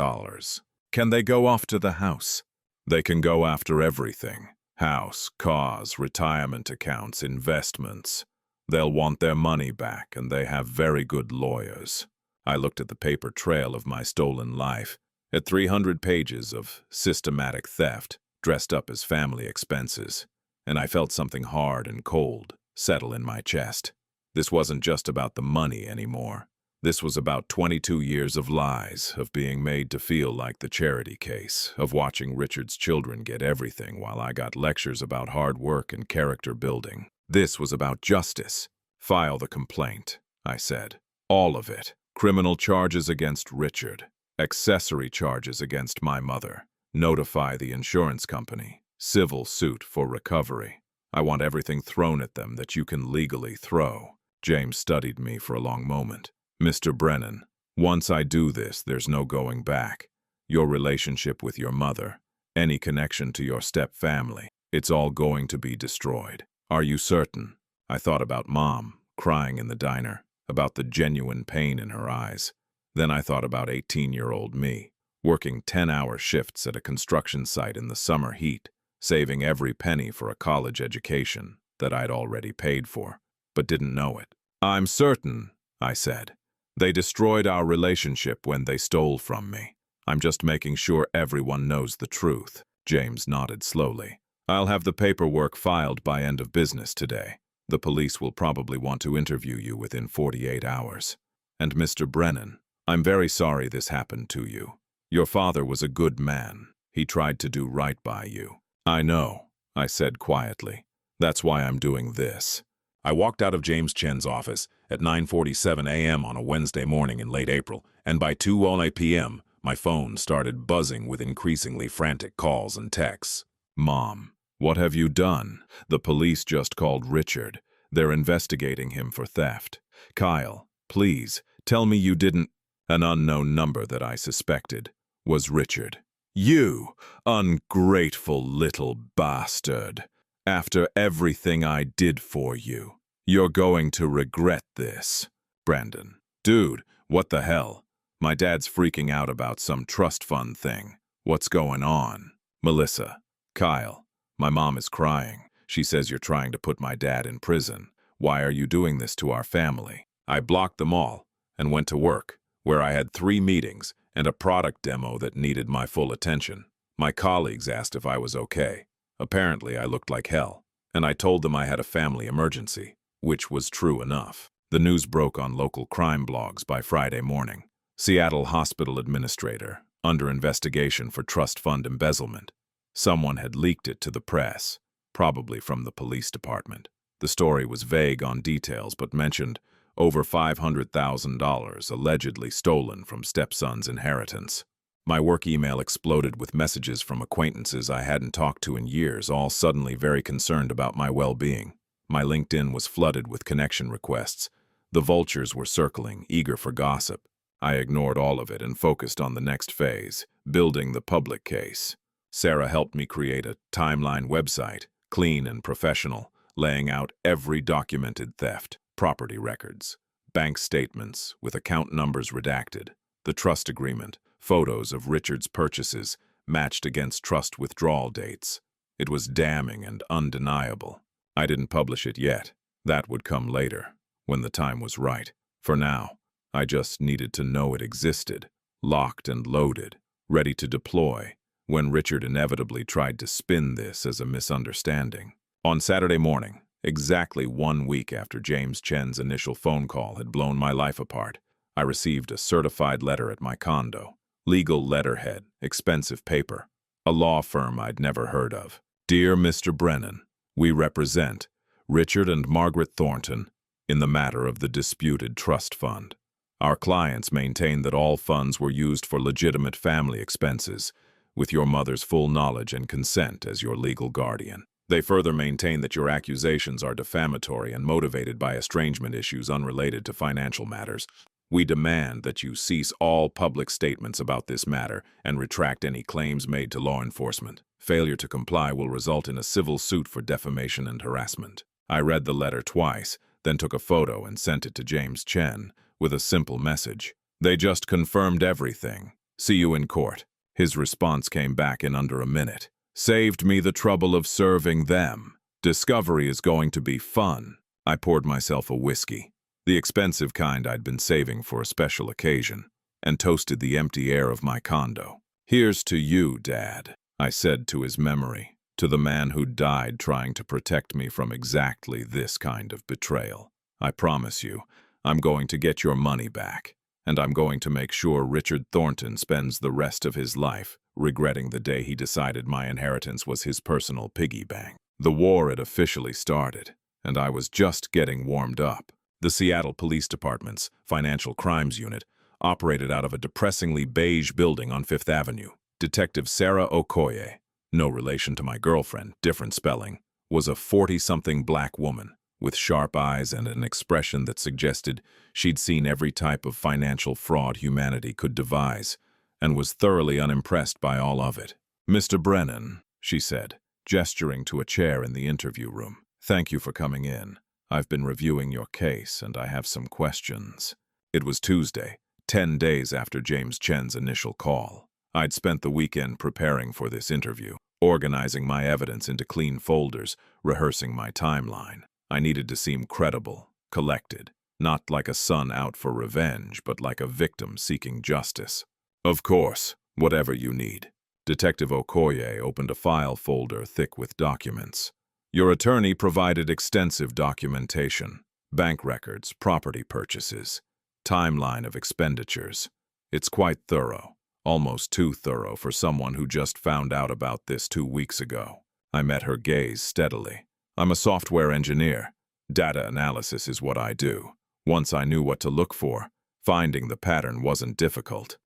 Can they go after the house? They can go after everything. House, cars, retirement accounts, investments. They'll want their money back, and they have very good lawyers. I looked at the paper trail of my stolen life, at 300 pages of systematic theft, dressed up as family expenses, and I felt something hard and cold settle in my chest. This wasn't just about the money anymore. This was about 22 years of lies, of being made to feel like the charity case, of watching Richard's children get everything while I got lectures about hard work and character building. This was about justice. File the complaint, I said. All of it. Criminal charges against Richard. Accessory charges against my mother. Notify the insurance company. Civil suit for recovery. I want everything thrown at them that you can legally throw. James studied me for a long moment. Mr. Brennan, once I do this, there's no going back. Your relationship with your mother, any connection to your step-family, it's all going to be destroyed. Are you certain? I thought about Mom, crying in the diner, about the genuine pain in her eyes. Then I thought about 18-year-old me, working 10-hour shifts at a construction site in the summer heat, saving every penny for a college education that I'd already paid for, but didn't know it. I'm certain, I said. They destroyed our relationship when they stole from me. I'm just making sure everyone knows the truth. James nodded slowly. I'll have the paperwork filed by end of business today. The police will probably want to interview you within 48 hours. And Mr. Brennan, I'm very sorry this happened to you. Your father was a good man. He tried to do right by you. I know, I said quietly. That's why I'm doing this. I walked out of James Chen's office at 9:47 a.m. on a Wednesday morning in late April, and by 2:08 p.m., my phone started buzzing with increasingly frantic calls and texts. Mom, what have you done? The police just called Richard. They're investigating him for theft. Kyle, please, tell me you didn't— An unknown number that I suspected was Richard. You ungrateful little bastard. After everything I did for you, you're going to regret this. Brandon. Dude, what the hell? My dad's freaking out about some trust fund thing. What's going on? Melissa. Kyle. My mom is crying. She says you're trying to put my dad in prison. Why are you doing this to our family? I blocked them all and went to work, where I had 3 meetings and a product demo that needed my full attention. My colleagues asked if I was okay. Apparently, I looked like hell, and I told them I had a family emergency, which was true enough. The news broke on local crime blogs by Friday morning. Seattle hospital administrator, under investigation for trust fund embezzlement. Someone had leaked it to the press, probably from the police department. The story was vague on details, but mentioned over $500,000 allegedly stolen from stepson's inheritance. My work email exploded with messages from acquaintances I hadn't talked to in years, all suddenly very concerned about my well-being. My LinkedIn was flooded with connection requests. The vultures were circling, eager for gossip. I ignored all of it and focused on the next phase, building the public case. Sarah helped me create a timeline website, clean and professional, laying out every documented theft, property records, bank statements with account numbers redacted, the trust agreement, photos of Richard's purchases matched against trust withdrawal dates. It was damning and undeniable. I didn't publish it yet. That would come later, when the time was right. For now, I just needed to know it existed, locked and loaded, ready to deploy, when Richard inevitably tried to spin this as a misunderstanding. On Saturday morning, exactly 1 week after James Chen's initial phone call had blown my life apart, I received a certified letter at my condo. Legal letterhead, expensive paper, a law firm I'd never heard of. Dear Mr. Brennan, we represent Richard and Margaret Thornton in the matter of the disputed trust fund. Our clients maintain that all funds were used for legitimate family expenses, with your mother's full knowledge and consent as your legal guardian. They further maintain that your accusations are defamatory and motivated by estrangement issues unrelated to financial matters. We demand that you cease all public statements about this matter and retract any claims made to law enforcement. Failure to comply will result in a civil suit for defamation and harassment. I read the letter twice, then took a photo and sent it to James Chen with a simple message. They just confirmed everything. See you in court. His response came back in under a minute. Saved me the trouble of serving them. Discovery is going to be fun. I poured myself a whiskey, the expensive kind I'd been saving for a special occasion, and toasted the empty air of my condo. Here's to you, Dad, I said to his memory, to the man who died trying to protect me from exactly this kind of betrayal. I promise you, I'm going to get your money back, and I'm going to make sure Richard Thornton spends the rest of his life regretting the day he decided my inheritance was his personal piggy bank. The war had officially started, and I was just getting warmed up. The Seattle Police Department's Financial Crimes Unit operated out of a depressingly beige building on Fifth Avenue. Detective Sarah Okoye, no relation to my girlfriend, different spelling, was a 40-something black woman with sharp eyes and an expression that suggested she'd seen every type of financial fraud humanity could devise, and was thoroughly unimpressed by all of it. Mr. Brennan, she said, gesturing to a chair in the interview room, thank you for coming in. I've been reviewing your case, and I have some questions. It was Tuesday, 10 days after James Chen's initial call. I'd spent the weekend preparing for this interview, organizing my evidence into clean folders, rehearsing my timeline. I needed to seem credible, collected, not like a son out for revenge, but like a victim seeking justice. Of course, whatever you need. Detective Okoye opened a file folder thick with documents. Your attorney provided extensive documentation, bank records, property purchases, timeline of expenditures. It's quite thorough, almost too thorough for someone who just found out about this 2 weeks ago. I met her gaze steadily. I'm a software engineer, Data analysis is what I do. Once I knew what to look for, finding the pattern wasn't difficult.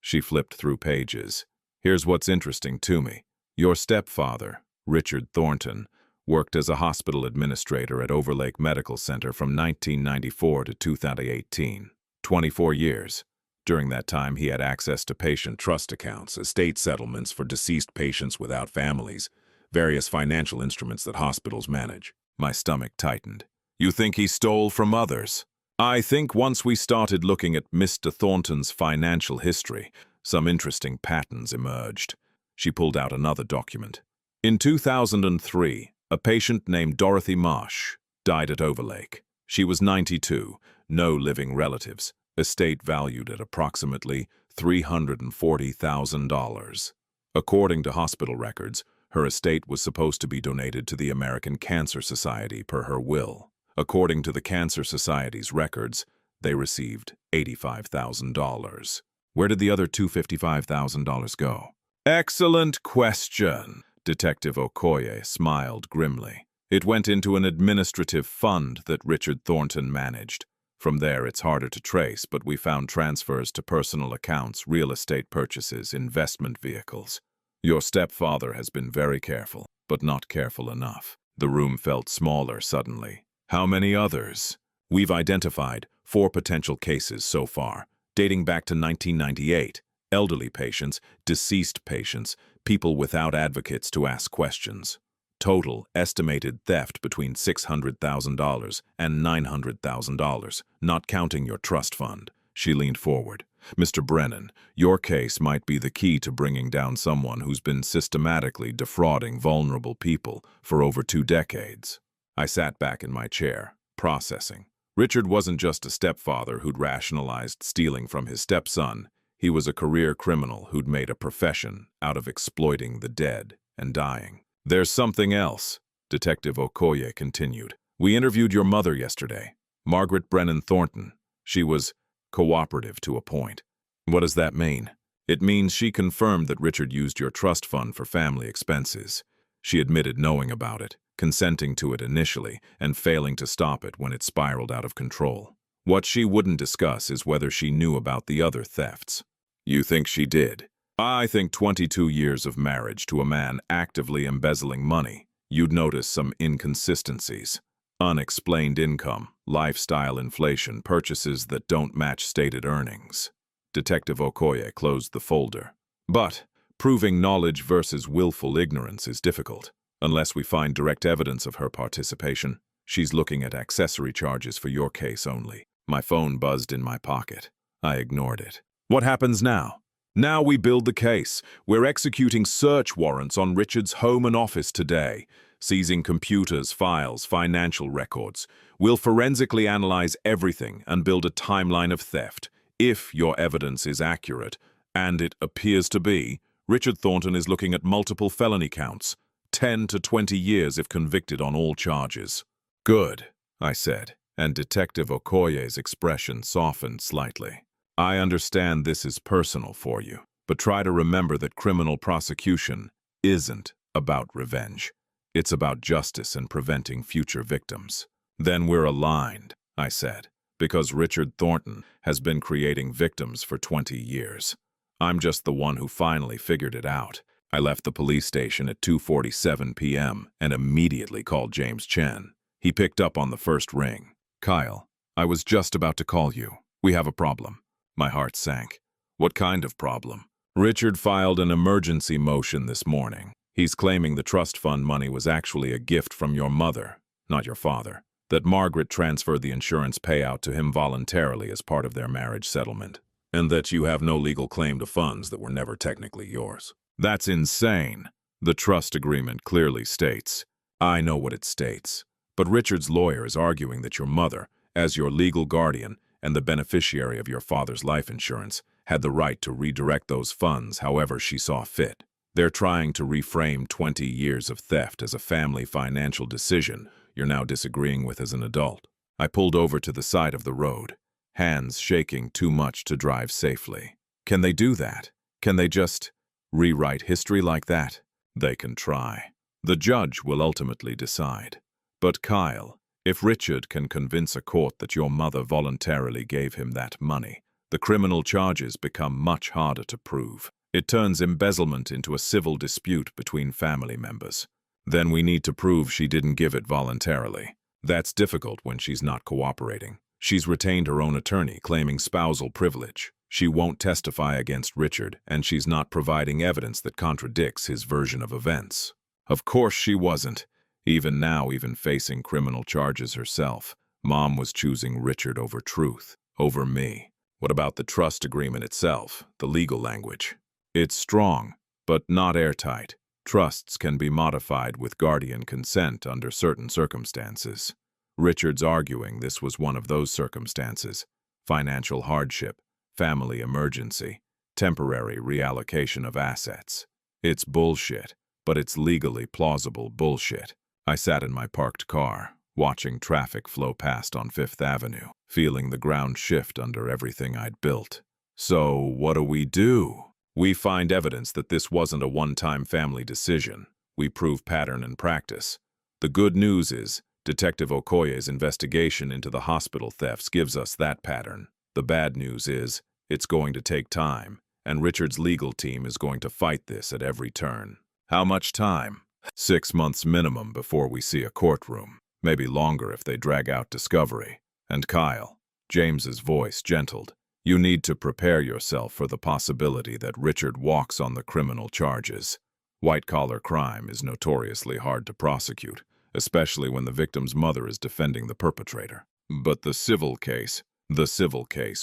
She flipped through pages. Here's what's interesting to me. Your stepfather, Richard Thornton, worked as a hospital administrator at Overlake Medical Center from 1994 to 2018. 24 years. During that time, he had access to patient trust accounts, estate settlements for deceased patients without families, various financial instruments that hospitals manage. My stomach tightened. You think he stole from others? I think once we started looking at Mr. Thornton's financial history, some interesting patterns emerged. She pulled out another document. In 2003, a patient named Dorothy Marsh died at Overlake. She was 92, no living relatives, estate valued at approximately $340,000. According to hospital records, her estate was supposed to be donated to the American Cancer Society per her will. According to the Cancer Society's records, they received $85,000. Where did the other $255,000 go? Excellent question. Detective Okoye smiled grimly. It went into an administrative fund that Richard Thornton managed. From there, it's harder to trace, but we found transfers to personal accounts, real estate purchases, investment vehicles. Your stepfather has been very careful, but not careful enough. The room felt smaller suddenly. How many others? We've identified 4 potential cases so far, dating back to 1998. Elderly patients, deceased patients, people without advocates to ask questions. Total estimated theft between $600,000 and $900,000, not counting your trust fund. She leaned forward. Mr. Brennan, your case might be the key to bringing down someone who's been systematically defrauding vulnerable people for over 2 decades. I sat back in my chair, processing. Richard wasn't just a stepfather who'd rationalized stealing from his stepson. He was a career criminal who'd made a profession out of exploiting the dead and dying. There's something else, Detective Okoye continued. We interviewed your mother yesterday, Margaret Brennan Thornton. She was cooperative to a point. What does that mean? It means she confirmed that Richard used your trust fund for family expenses. She admitted knowing about it, consenting to it initially, and failing to stop it when it spiraled out of control. What she wouldn't discuss is whether she knew about the other thefts. You think she did? I think 22 years of marriage to a man actively embezzling money, you'd notice some inconsistencies. Unexplained income, lifestyle inflation, purchases that don't match stated earnings. Detective Okoye closed the folder. But proving knowledge versus willful ignorance is difficult. Unless we find direct evidence of her participation, she's looking at accessory charges for your case only. My phone buzzed in my pocket. I ignored it. What happens now? Now we build the case. We're executing search warrants on Richard's home and office today, seizing computers, files, financial records. We'll forensically analyze everything and build a timeline of theft. If your evidence is accurate, and it appears to be, Richard Thornton is looking at multiple felony counts. 10 to 20 years if convicted on all charges. Good, I said, and Detective Okoye's expression softened slightly. I understand this is personal for you, but try to remember that criminal prosecution isn't about revenge. It's about justice and preventing future victims. Then we're aligned, I said, because Richard Thornton has been creating victims for 20 years. I'm just the one who finally figured it out. I left the police station at 2:47 p.m. and immediately called James Chen. He picked up on the first ring. Kyle, I was just about to call you. We have a problem. My heart sank. What kind of problem? Richard filed an emergency motion this morning. He's claiming the trust fund money was actually a gift from your mother, not your father. That Margaret transferred the insurance payout to him voluntarily as part of their marriage settlement. And that you have no legal claim to funds that were never technically yours. That's insane. The trust agreement clearly states. I know what it states. But Richard's lawyer is arguing that your mother, as your legal guardian and the beneficiary of your father's life insurance, had the right to redirect those funds however she saw fit. They're trying to reframe 20 years of theft as a family financial decision you're now disagreeing with as an adult. I pulled over to the side of the road, hands shaking too much to drive safely. Can they do that? Can they just rewrite history like that? They can try. The judge will ultimately decide. But Kyle, if Richard can convince a court that your mother voluntarily gave him that money, the criminal charges become much harder to prove. It turns embezzlement into a civil dispute between family members. Then we need to prove she didn't give it voluntarily. That's difficult when she's not cooperating. She's retained her own attorney, claiming spousal privilege. She won't testify against Richard, and she's not providing evidence that contradicts his version of events. Of course she wasn't. Even now, even facing criminal charges herself, Mom was choosing Richard over truth, over me. What about the trust agreement itself, the legal language? It's strong, but not airtight. Trusts can be modified with guardian consent under certain circumstances. Richard's arguing this was one of those circumstances: financial hardship, family emergency, temporary reallocation of assets. It's bullshit, but it's legally plausible bullshit. I sat in my parked car, watching traffic flow past on Fifth Avenue, feeling the ground shift under everything I'd built. So, what do? We find evidence that this wasn't a one-time family decision. We prove pattern and practice. The good news is, Detective Okoye's investigation into the hospital thefts gives us that pattern. The bad news is, it's going to take time, and Richard's legal team is going to fight this at every turn. How much time? 6 months minimum before we see a courtroom. Maybe longer if they drag out discovery. And Kyle, James's voice gentled, you need to prepare yourself for the possibility that Richard walks on the criminal charges. White-collar crime is notoriously hard to prosecute, especially when the victim's mother is defending the perpetrator. But the civil case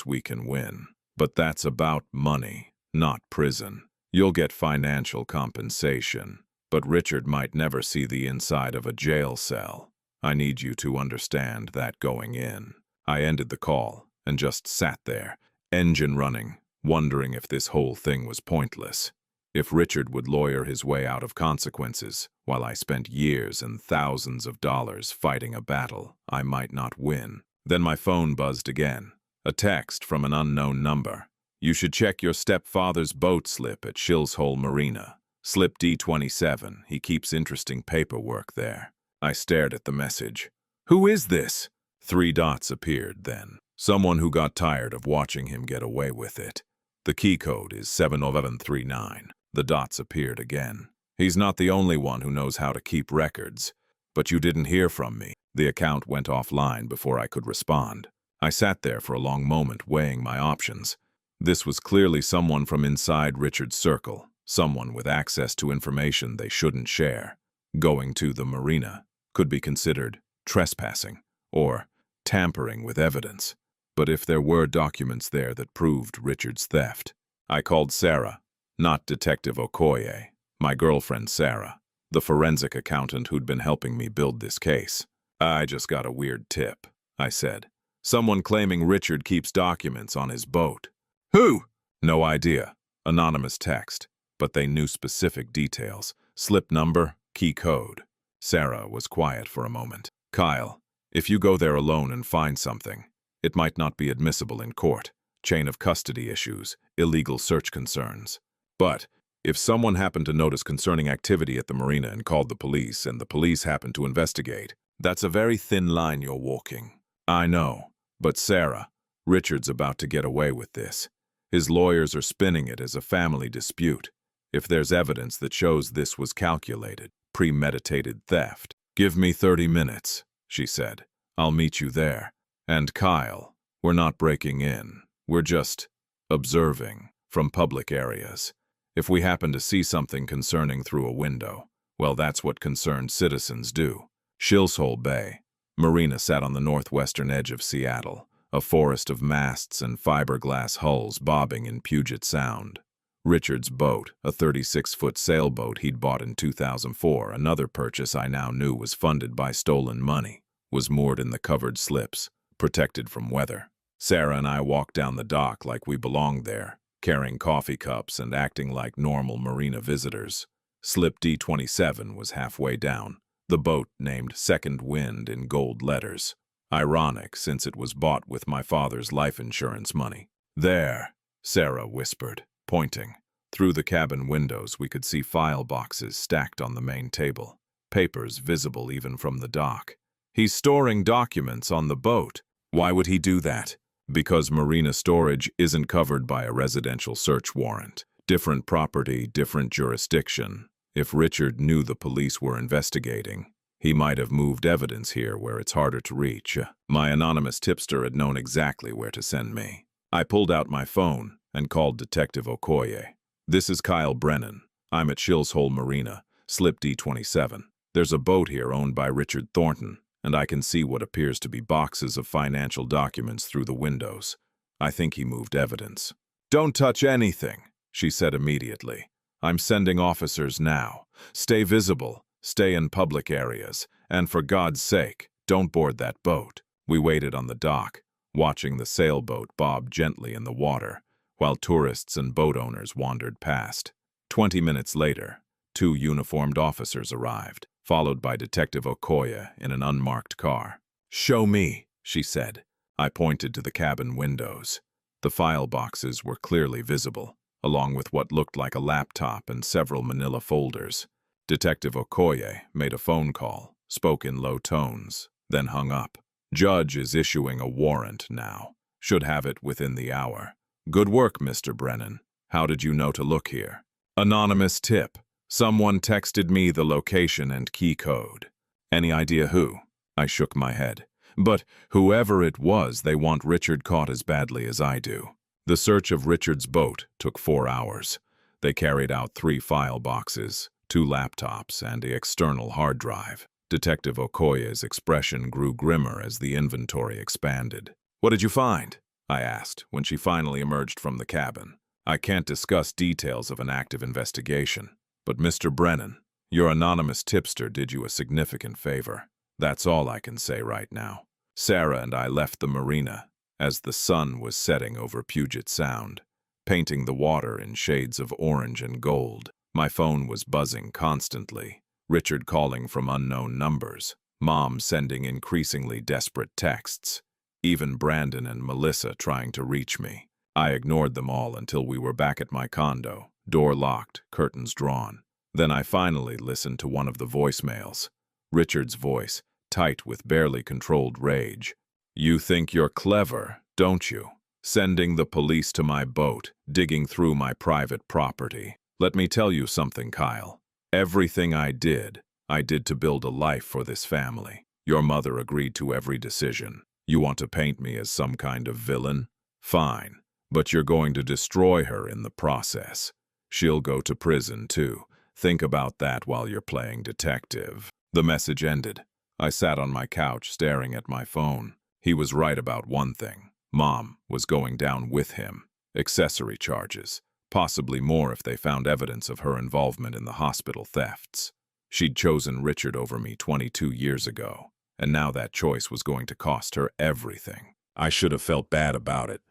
we can win. But that's about money, not prison. You'll get financial compensation, but Richard might never see the inside of a jail cell. I need you to understand that going in. I ended the call and just sat there, engine running, wondering if this whole thing was pointless. If Richard would lawyer his way out of consequences, while I spent years and thousands of dollars fighting a battle I might not win. Then my phone buzzed again. A text from an unknown number. You should check your stepfather's boat slip at Shilshole Marina. Slip D27. He keeps interesting paperwork there. I stared at the message. Who is this? 3 dots appeared then. Someone who got tired of watching him get away with it. The key code is 71139. The dots appeared again. He's not the only one who knows how to keep records. But you didn't hear from me. The account went offline before I could respond. I sat there for a long moment weighing my options. This was clearly someone from inside Richard's circle, someone with access to information they shouldn't share. Going to the marina could be considered trespassing or tampering with evidence. But if there were documents there that proved Richard's theft, I called Sarah, not Detective Okoye, my girlfriend Sarah, the forensic accountant who'd been helping me build this case. I just got a weird tip, I said. Someone claiming Richard keeps documents on his boat. Who? No idea. Anonymous text. But they knew specific details. Slip number, key code. Sarah was quiet for a moment. Kyle, if you go there alone and find something, it might not be admissible in court. Chain of custody issues, illegal search concerns. But if someone happened to notice concerning activity at the marina and called the police, and the police happened to investigate, that's a very thin line you're walking. I know, but Sarah, Richard's about to get away with this. His lawyers are spinning it as a family dispute. If there's evidence that shows this was calculated, premeditated theft. Give me 30 minutes, she said. I'll meet you there. And Kyle, we're not breaking in. We're just observing from public areas. If we happen to see something concerning through a window, well, that's what concerned citizens do. Shilshole Bay. Marina sat on the northwestern edge of Seattle, a forest of masts and fiberglass hulls bobbing in Puget Sound. Richard's boat, a 36-foot sailboat he'd bought in 2004, another purchase I now knew was funded by stolen money, was moored in the covered slips, protected from weather. Sarah and I walked down the dock like we belonged there, carrying coffee cups and acting like normal marina visitors. Slip D27 was halfway down, the boat named Second Wind in gold letters. Ironic, since it was bought with my father's life insurance money. There, Sarah whispered, pointing. Through the cabin windows we could see file boxes stacked on the main table, papers visible even from the dock. He's storing documents on the boat. Why would he do that? Because marina storage isn't covered by a residential search warrant. Different property, different jurisdiction. If Richard knew the police were investigating, he might have moved evidence here where it's harder to reach. My anonymous tipster had known exactly where to send me. I pulled out my phone and called Detective Okoye. "This is Kyle Brennan. I'm at Shills Hole Marina, slip D27. There's a boat here owned by Richard Thornton, and I can see what appears to be boxes of financial documents through the windows. I think he moved evidence." "Don't touch anything," she said immediately. "I'm sending officers now. Stay visible, stay in public areas, and for God's sake, don't board that boat." We waited on the dock, watching the sailboat bob gently in the water, while tourists and boat owners wandered past. 20 minutes later, 2 uniformed officers arrived, followed by Detective Okoye in an unmarked car. "Show me," she said. I pointed to the cabin windows. The file boxes were clearly visible, along with what looked like a laptop and several manila folders. Detective Okoye made a phone call, spoke in low tones, then hung up. "Judge is issuing a warrant now. Should have it within the hour." "Good work, Mr. Brennan. How did you know to look here?" "Anonymous tip. Someone texted me the location and key code." "Any idea who?" I shook my head. "But whoever it was, they want Richard caught as badly as I do." The search of Richard's boat took 4 hours. They carried out 3 file boxes, 2 laptops, and the external hard drive. Detective Okoye's expression grew grimmer as the inventory expanded. "What did you find?" I asked when she finally emerged from the cabin. "I can't discuss details of an active investigation. But Mr. Brennan, your anonymous tipster did you a significant favor. That's all I can say right now." Sarah and I left the marina as the sun was setting over Puget Sound, painting the water in shades of orange and gold. My phone was buzzing constantly, Richard calling from unknown numbers, Mom sending increasingly desperate texts, even Brandon and Melissa trying to reach me. I ignored them all until we were back at my condo, door locked, curtains drawn. Then I finally listened to one of the voicemails. Richard's voice, tight with barely controlled rage. "You think you're clever, don't you? Sending the police to my boat, digging through my private property. Let me tell you something, Kyle. Everything I did to build a life for this family. Your mother agreed to every decision. You want to paint me as some kind of villain? Fine, but you're going to destroy her in the process. She'll go to prison, too. Think about that while you're playing detective." The message ended. I sat on my couch staring at my phone. He was right about one thing. Mom was going down with him. Accessory charges. Possibly more if they found evidence of her involvement in the hospital thefts. She'd chosen Richard over me 22 years ago, and now that choice was going to cost her everything. I should have felt bad about it.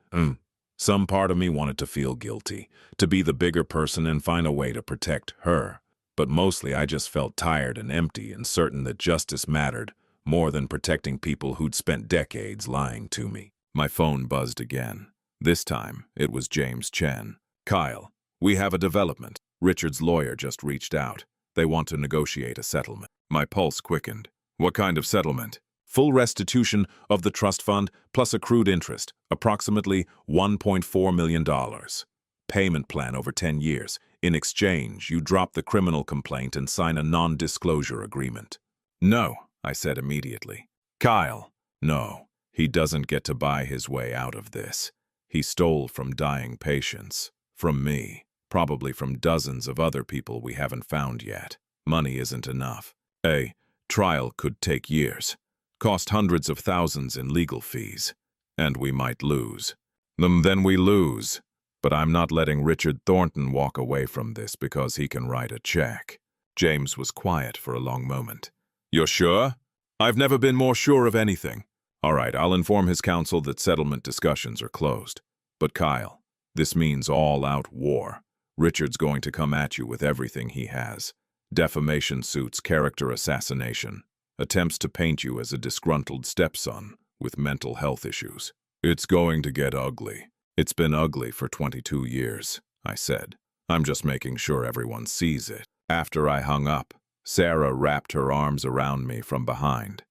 Some part of me wanted to feel guilty, to be the bigger person and find a way to protect her. But mostly I just felt tired and empty and certain that justice mattered more than protecting people who'd spent decades lying to me. My phone buzzed again. This time, it was James Chen. "Kyle, we have a development. Richard's lawyer just reached out. They want to negotiate a settlement." My pulse quickened. "What kind of settlement?" "Full restitution of the trust fund plus accrued interest, approximately $1.4 million. Payment plan over 10 years. In exchange, you drop the criminal complaint and sign a non-disclosure agreement." "No," I said immediately. "Kyle, no. He doesn't get to buy his way out of this. He stole from dying patients. From me. Probably from dozens of other people we haven't found yet. Money isn't enough. A trial could take years. Cost hundreds of thousands in legal fees. And we might lose. Then we lose. But I'm not letting Richard Thornton walk away from this because he can write a check." James was quiet for a long moment. "You're sure?" "I've never been more sure of anything." "All right, I'll inform his counsel that settlement discussions are closed. But Kyle, this means all-out war. Richard's going to come at you with everything he has. Defamation suits, character assassination. Attempts to paint you as a disgruntled stepson with mental health issues. It's going to get ugly. It's been ugly for 22 years, I said. I'm just making sure everyone sees it." After I hung up, Sarah wrapped her arms around me from behind.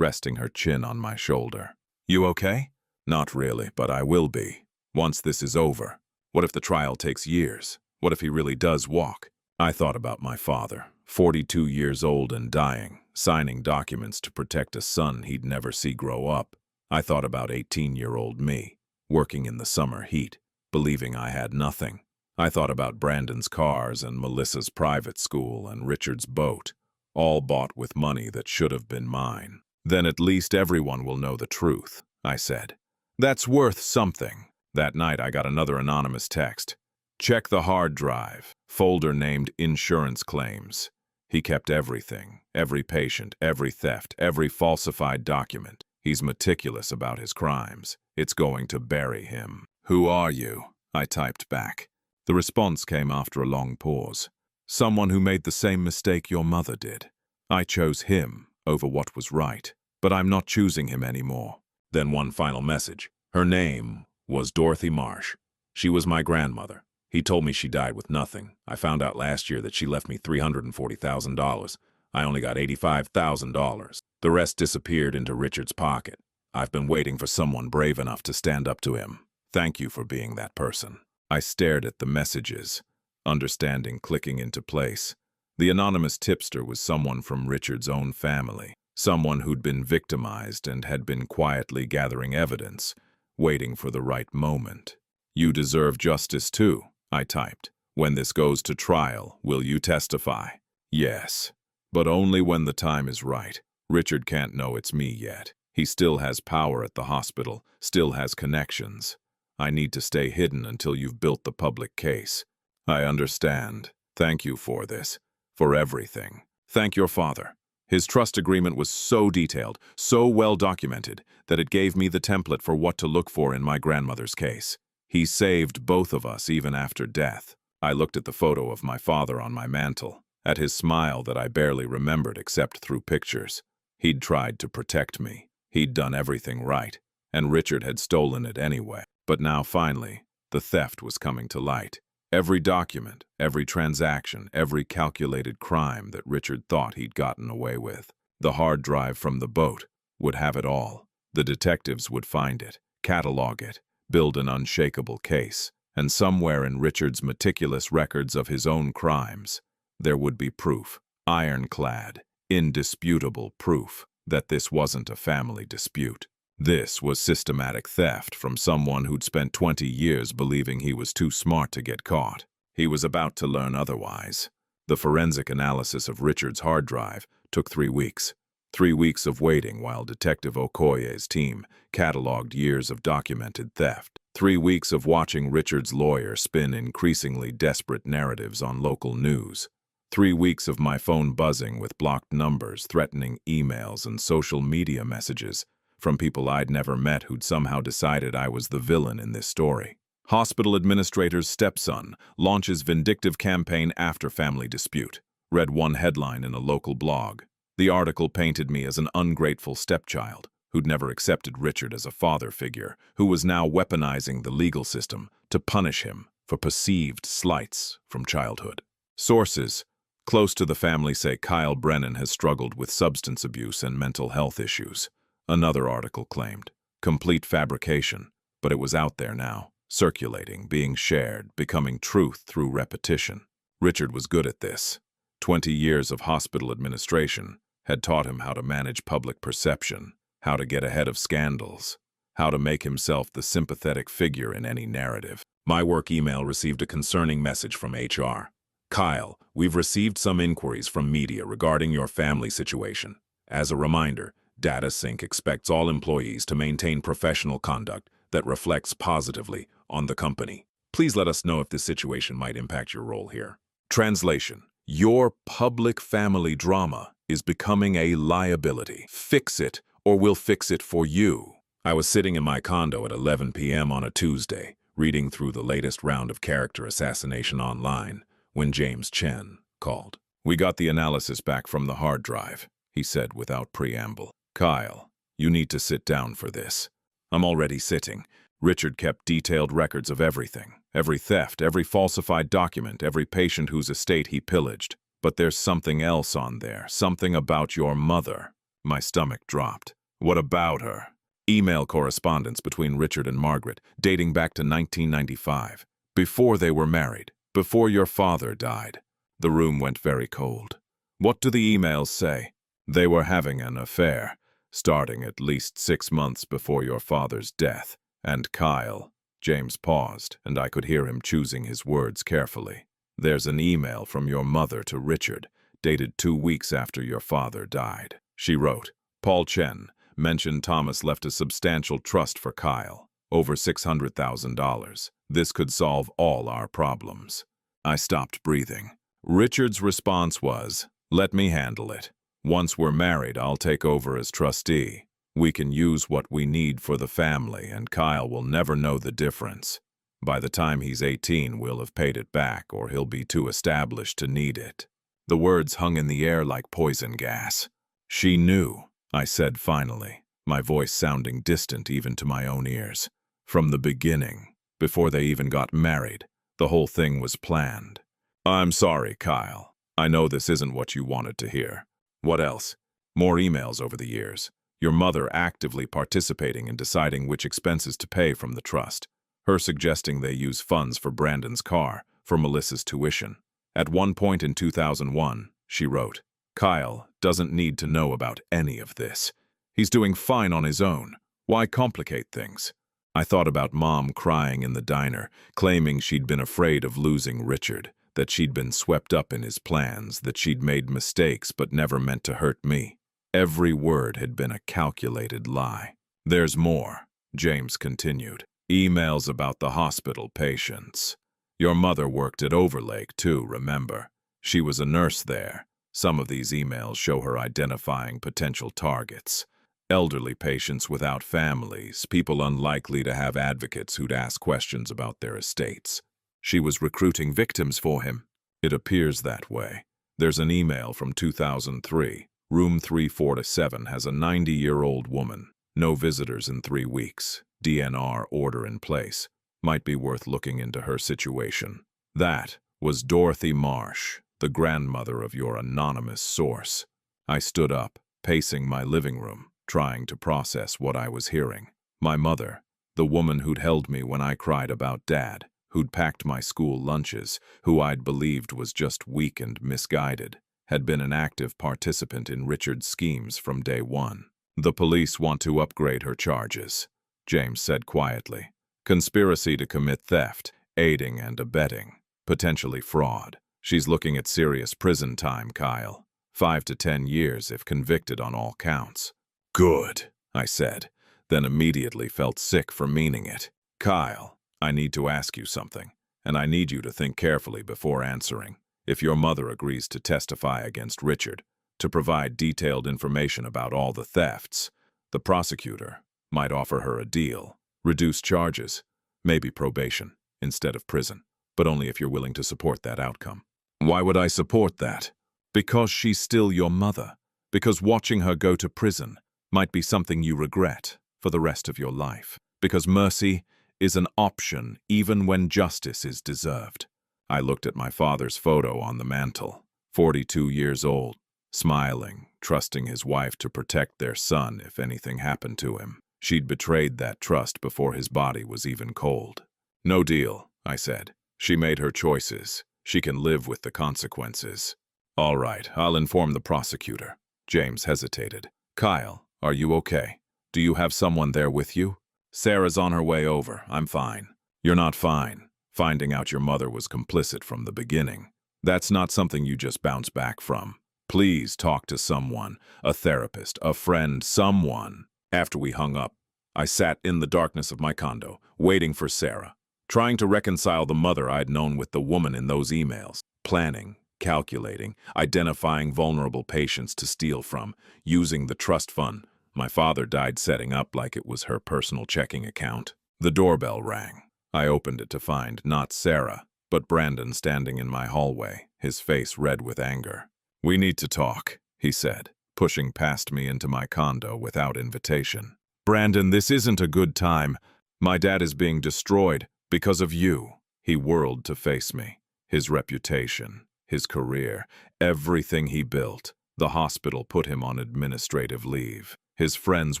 resting her chin on my shoulder. "You okay?" "Not really, but I will be. Once this is over. What if the trial takes years? What if he really does walk?" I thought about my father, 42 years old and dying, signing documents to protect a son he'd never see grow up. I thought about 18-year-old me, working in the summer heat, believing I had nothing. I thought about Brandon's cars and Melissa's private school and Richard's boat, all bought with money that should have been mine. "Then at least everyone will know the truth," I said. "That's worth something." That night I got another anonymous text. "Check the hard drive, folder named Insurance Claims." He kept everything, every patient, every theft, every falsified document. He's meticulous about his crimes. It's going to bury him. "Who are you?" I typed back. The response came after a long pause. "Someone who made the same mistake your mother did. I chose him over what was right, but I'm not choosing him anymore." Then one final message. Her name was Dorothy Marsh. She was my grandmother. He told me she died with nothing. I found out last year that she left me $340,000. I only got $85,000. The rest disappeared into Richard's pocket. I've been waiting for someone brave enough to stand up to him. Thank you for being that person. I stared at the messages, understanding clicking into place. The anonymous tipster was someone from Richard's own family, someone who'd been victimized and had been quietly gathering evidence, waiting for the right moment. "You deserve justice too," I typed. "When this goes to trial, will you testify?" "Yes, but only when the time is right. Richard can't know it's me yet. He still has power at the hospital, still has connections. I need to stay hidden until you've built the public case." "I understand. Thank you for this, for everything. Thank your father. His trust agreement was so detailed, so well documented, that it gave me the template for what to look for in my grandmother's case. He saved both of us even after death." I looked at the photo of my father on my mantle, at his smile that I barely remembered except through pictures. He'd tried to protect me. He'd done everything right, and Richard had stolen it anyway. But now, finally, the theft was coming to light. Every document, every transaction, every calculated crime that Richard thought he'd gotten away with. The hard drive from the boat would have it all. The detectives would find it, catalog it, build an unshakable case, and somewhere in Richard's meticulous records of his own crimes, there would be proof, ironclad, indisputable proof, that this wasn't a family dispute. This was systematic theft from someone who'd spent 20 years believing he was too smart to get caught. He was about to learn otherwise. The forensic analysis of Richard's hard drive took 3 weeks. 3 weeks of waiting while Detective Okoye's team cataloged years of documented theft. 3 weeks of watching Richard's lawyer spin increasingly desperate narratives on local news. 3 weeks of my phone buzzing with blocked numbers, threatening emails, and social media messages from people I'd never met who'd somehow decided I was the villain in this story. Hospital administrator's stepson launches vindictive campaign after family dispute. Read one headline in a local blog. The article painted me as an ungrateful stepchild who'd never accepted Richard as a father figure, who was now weaponizing the legal system to punish him for perceived slights from childhood. Sources close to the family say Kyle Brennan has struggled with substance abuse and mental health issues. Another article claimed, complete fabrication, but it was out there now, circulating, being shared, becoming truth through repetition. Richard was good at this. 20 years of hospital administration had taught him how to manage public perception, how to get ahead of scandals, how to make himself the sympathetic figure in any narrative. My work email received a concerning message from HR. "Kyle, we've received some inquiries from media regarding your family situation. As a reminder, DataSync expects all employees to maintain professional conduct that reflects positively on the company. Please let us know if this situation might impact your role here." Translation: your public family drama is becoming a liability. Fix it, or we'll fix it for you. I was sitting in my condo at 11 p.m. on a Tuesday, reading through the latest round of character assassination online, when James Chen called. "We got the analysis back from the hard drive," he said without preamble. "Kyle, you need to sit down for this." I'm already sitting. Richard kept detailed records of everything. Every theft, every falsified document, every patient whose estate he pillaged. But there's something else on there, something about your mother. My stomach dropped. What about her? Email correspondence between Richard and Margaret, dating back to 1995. Before they were married. Before your father died. The room went very cold. What do the emails say? They were having an affair, starting at least 6 months before your father's death. And Kyle. James paused, and I could hear him choosing his words carefully. There's an email from your mother to Richard, dated 2 weeks after your father died. She wrote, Paul Chen mentioned Thomas left a substantial trust for Kyle, over $600,000. This could solve all our problems. I stopped breathing. Richard's response was, let me handle it. Once we're married, I'll take over as trustee. We can use what we need for the family, and Kyle will never know the difference. By the time he's 18, we'll have paid it back, or he'll be too established to need it. The words hung in the air like poison gas. She knew, I said finally, my voice sounding distant even to my own ears. From the beginning, before they even got married, the whole thing was planned. I'm sorry, Kyle. I know this isn't what you wanted to hear. What else? More emails over the years. Your mother actively participating in deciding which expenses to pay from the trust. Her suggesting they use funds for Brandon's car, for Melissa's tuition. At one point in 2001, she wrote, Kyle doesn't need to know about any of this. He's doing fine on his own. Why complicate things? I thought about Mom crying in the diner, claiming she'd been afraid of losing Richard, that she'd been swept up in his plans, that she'd made mistakes but never meant to hurt me. Every word had been a calculated lie. There's more, James continued. Emails about the hospital patients. Your mother worked at Overlake too, remember? She was a nurse there. Some of these emails show her identifying potential targets. Elderly patients without families, people unlikely to have advocates who'd ask questions about their estates. She was recruiting victims for him. It appears that way. There's an email from 2003. Room 347 has a 90-year-old woman. No visitors in 3 weeks. DNR order in place. Might be worth looking into her situation. That was Dorothy Marsh, the grandmother of your anonymous source. I stood up, pacing my living room, trying to process what I was hearing. My mother, the woman who'd held me when I cried about Dad, who'd packed my school lunches, who I'd believed was just weak and misguided, had been an active participant in Richard's schemes from day one. The police want to upgrade her charges, James said quietly. Conspiracy to commit theft, aiding and abetting, potentially fraud. She's looking at serious prison time, Kyle. 5 to 10 years if convicted on all counts. Good, I said, then immediately felt sick for meaning it. Kyle, I need to ask you something, and I need you to think carefully before answering. If your mother agrees to testify against Richard, to provide detailed information about all the thefts, the prosecutor might offer her a deal. Reduce charges, maybe probation, instead of prison, but only if you're willing to support that outcome. Why would I support that? Because she's still your mother. Because watching her go to prison might be something you regret for the rest of your life. Because mercy is an option even when justice is deserved. I looked at my father's photo on the mantel, 42 years old, smiling, trusting his wife to protect their son if anything happened to him. She'd betrayed that trust before his body was even cold. No deal, I said. She made her choices. She can live with the consequences. All right, I'll inform the prosecutor. James hesitated. Kyle, are you okay? Do you have someone there with you? Sarah's on her way over. I'm fine. You're not fine. Finding out your mother was complicit from the beginning. That's not something you just bounce back from. Please talk to someone, a therapist, a friend, someone. After we hung up, I sat in the darkness of my condo, waiting for Sarah, trying to reconcile the mother I'd known with the woman in those emails, planning, calculating, identifying vulnerable patients to steal from, using the trust fund my father died setting up like it was her personal checking account. The doorbell rang. I opened it to find not Sarah, but Brandon standing in my hallway, his face red with anger. We need to talk, he said, pushing past me into my condo without invitation. Brandon, this isn't a good time. My dad is being destroyed because of you. He whirled to face me. His reputation, his career, everything he built. The hospital put him on administrative leave. His friends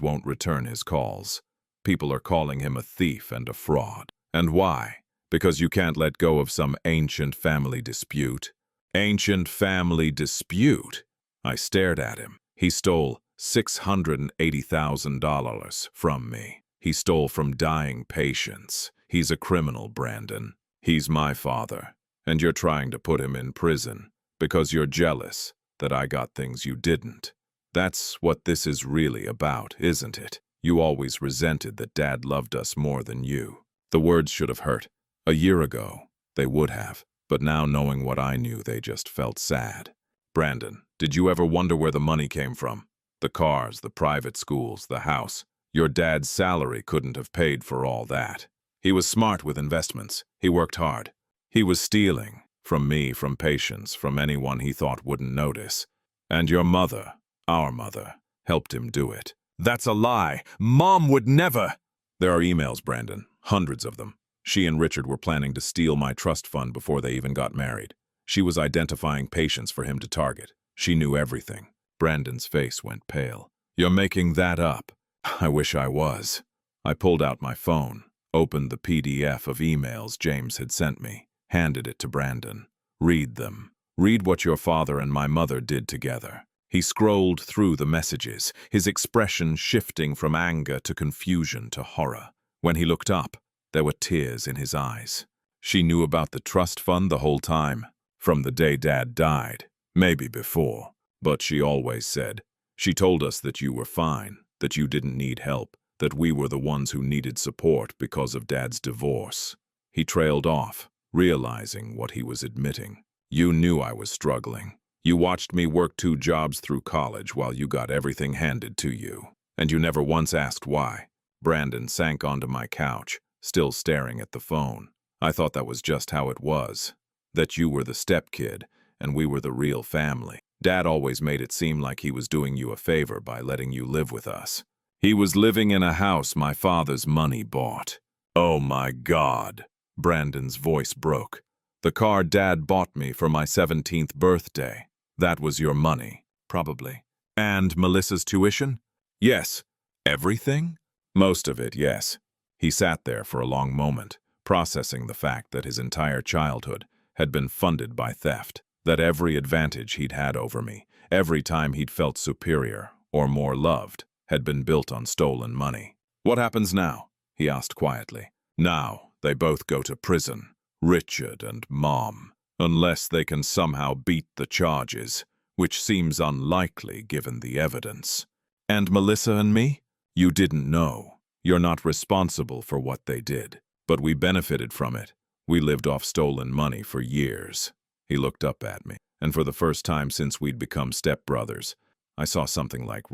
won't return his calls. People are calling him a thief and a fraud. And why? Because you can't let go of some ancient family dispute. Ancient family dispute? I stared at him. He stole $680,000 from me. He stole from dying patients. He's a criminal, Brandon. He's my father. And you're trying to put him in prison because you're jealous that I got things you didn't. That's what this is really about, isn't it? You always resented that Dad loved us more than you. The words should have hurt. A year ago, they would have. But now, knowing what I knew, they just felt sad. Brandon, did you ever wonder where the money came from? The cars, the private schools, the house. Your dad's salary couldn't have paid for all that. He was smart with investments. He worked hard. He was stealing. From me, from patients, from anyone he thought wouldn't notice. And your mother, our mother, helped him do it. That's a lie. Mom would never. There are emails, Brandon. Hundreds of them. She and Richard were planning to steal my trust fund before they even got married. She was identifying patients for him to target. She knew everything. Brandon's face went pale. You're making that up. I wish I was. I pulled out my phone, opened the PDF of emails James had sent me, handed it to Brandon. Read them. Read what your father and my mother did together. He scrolled through the messages, his expression shifting from anger to confusion to horror. When he looked up, there were tears in his eyes. She knew about the trust fund the whole time, from the day Dad died, maybe before. But she always said, she told us that you were fine, that you didn't need help, that we were the ones who needed support because of Dad's divorce. He trailed off, realizing what he was admitting. You knew I was struggling. You watched me work 2 jobs through college while you got everything handed to you. And you never once asked why. Brandon sank onto my couch, still staring at the phone. I thought that was just how it was. That you were the stepkid, and we were the real family. Dad always made it seem like he was doing you a favor by letting you live with us. He was living in a house my father's money bought. Oh my God. Brandon's voice broke. The car Dad bought me for my 17th birthday. That was your money, probably. And Melissa's tuition? Yes. Everything? Most of it, yes. He sat there for a long moment, processing the fact that his entire childhood had been funded by theft, that every advantage he'd had over me, every time he'd felt superior or more loved, had been built on stolen money. What happens now? He asked quietly. Now, they both go to prison, Richard and Mom, unless they can somehow beat the charges, which seems unlikely given the evidence. And Melissa and me? You didn't know. You're not responsible for what they did, but we benefited from it. We lived off stolen money for years. He looked up at me, and for the first time since we'd become stepbrothers, I saw something like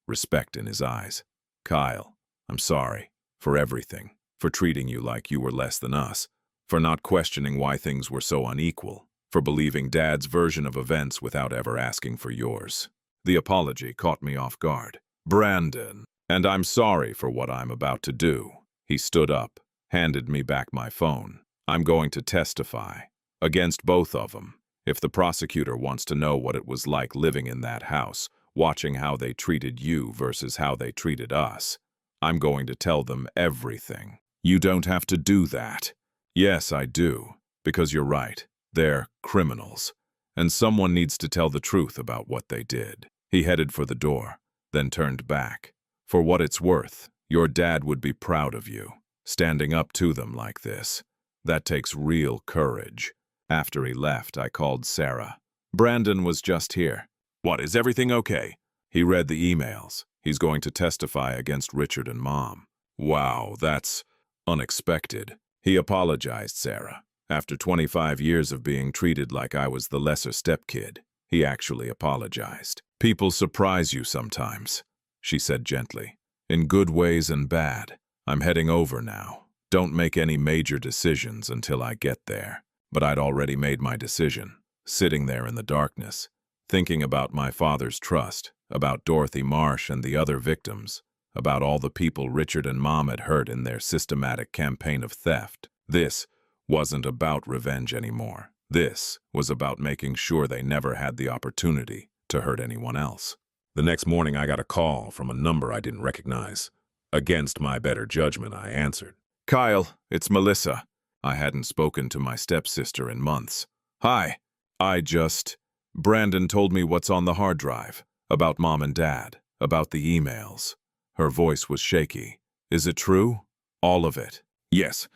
respect in his eyes. Kyle, I'm sorry for everything, for treating you like you were less than us, for not questioning why things were so unequal, for believing Dad's version of events without ever asking for yours. The apology caught me off guard. Brandon, and I'm sorry for what I'm about to do. He stood up, handed me back my phone. I'm going to testify. Against both of them. If the prosecutor wants to know what it was like living in that house, watching how they treated you versus how they treated us, I'm going to tell them everything. You don't have to do that. Yes, I do. Because you're right. They're criminals. And someone needs to tell the truth about what they did. He headed for the door, then turned back. For what it's worth, your dad would be proud of you, standing up to them like this. That takes real courage. After he left, I called Sarah. Brandon was just here. What, is everything okay? He read the emails. He's going to testify against Richard and Mom. Wow, that's unexpected. He apologized, Sarah. After 25 years of being treated like I was the lesser stepkid, he actually apologized. People surprise you sometimes, she said gently. In good ways and bad. I'm heading over now. Don't make any major decisions until I get there. But I'd already made my decision, sitting there in the darkness, thinking about my father's trust, about Dorothy Marsh and the other victims, about all the people Richard and Mom had hurt in their systematic campaign of theft. This wasn't about revenge anymore. This was about making sure they never had the opportunity to hurt anyone else. The next morning, I got a call from a number I didn't recognize. Against my better judgment, I answered. Kyle, it's Melissa. I hadn't spoken to my stepsister in months. Hi. Brandon told me what's on the hard drive. About Mom and Dad. About the emails. Her voice was shaky. Is it true? All of it. Yes.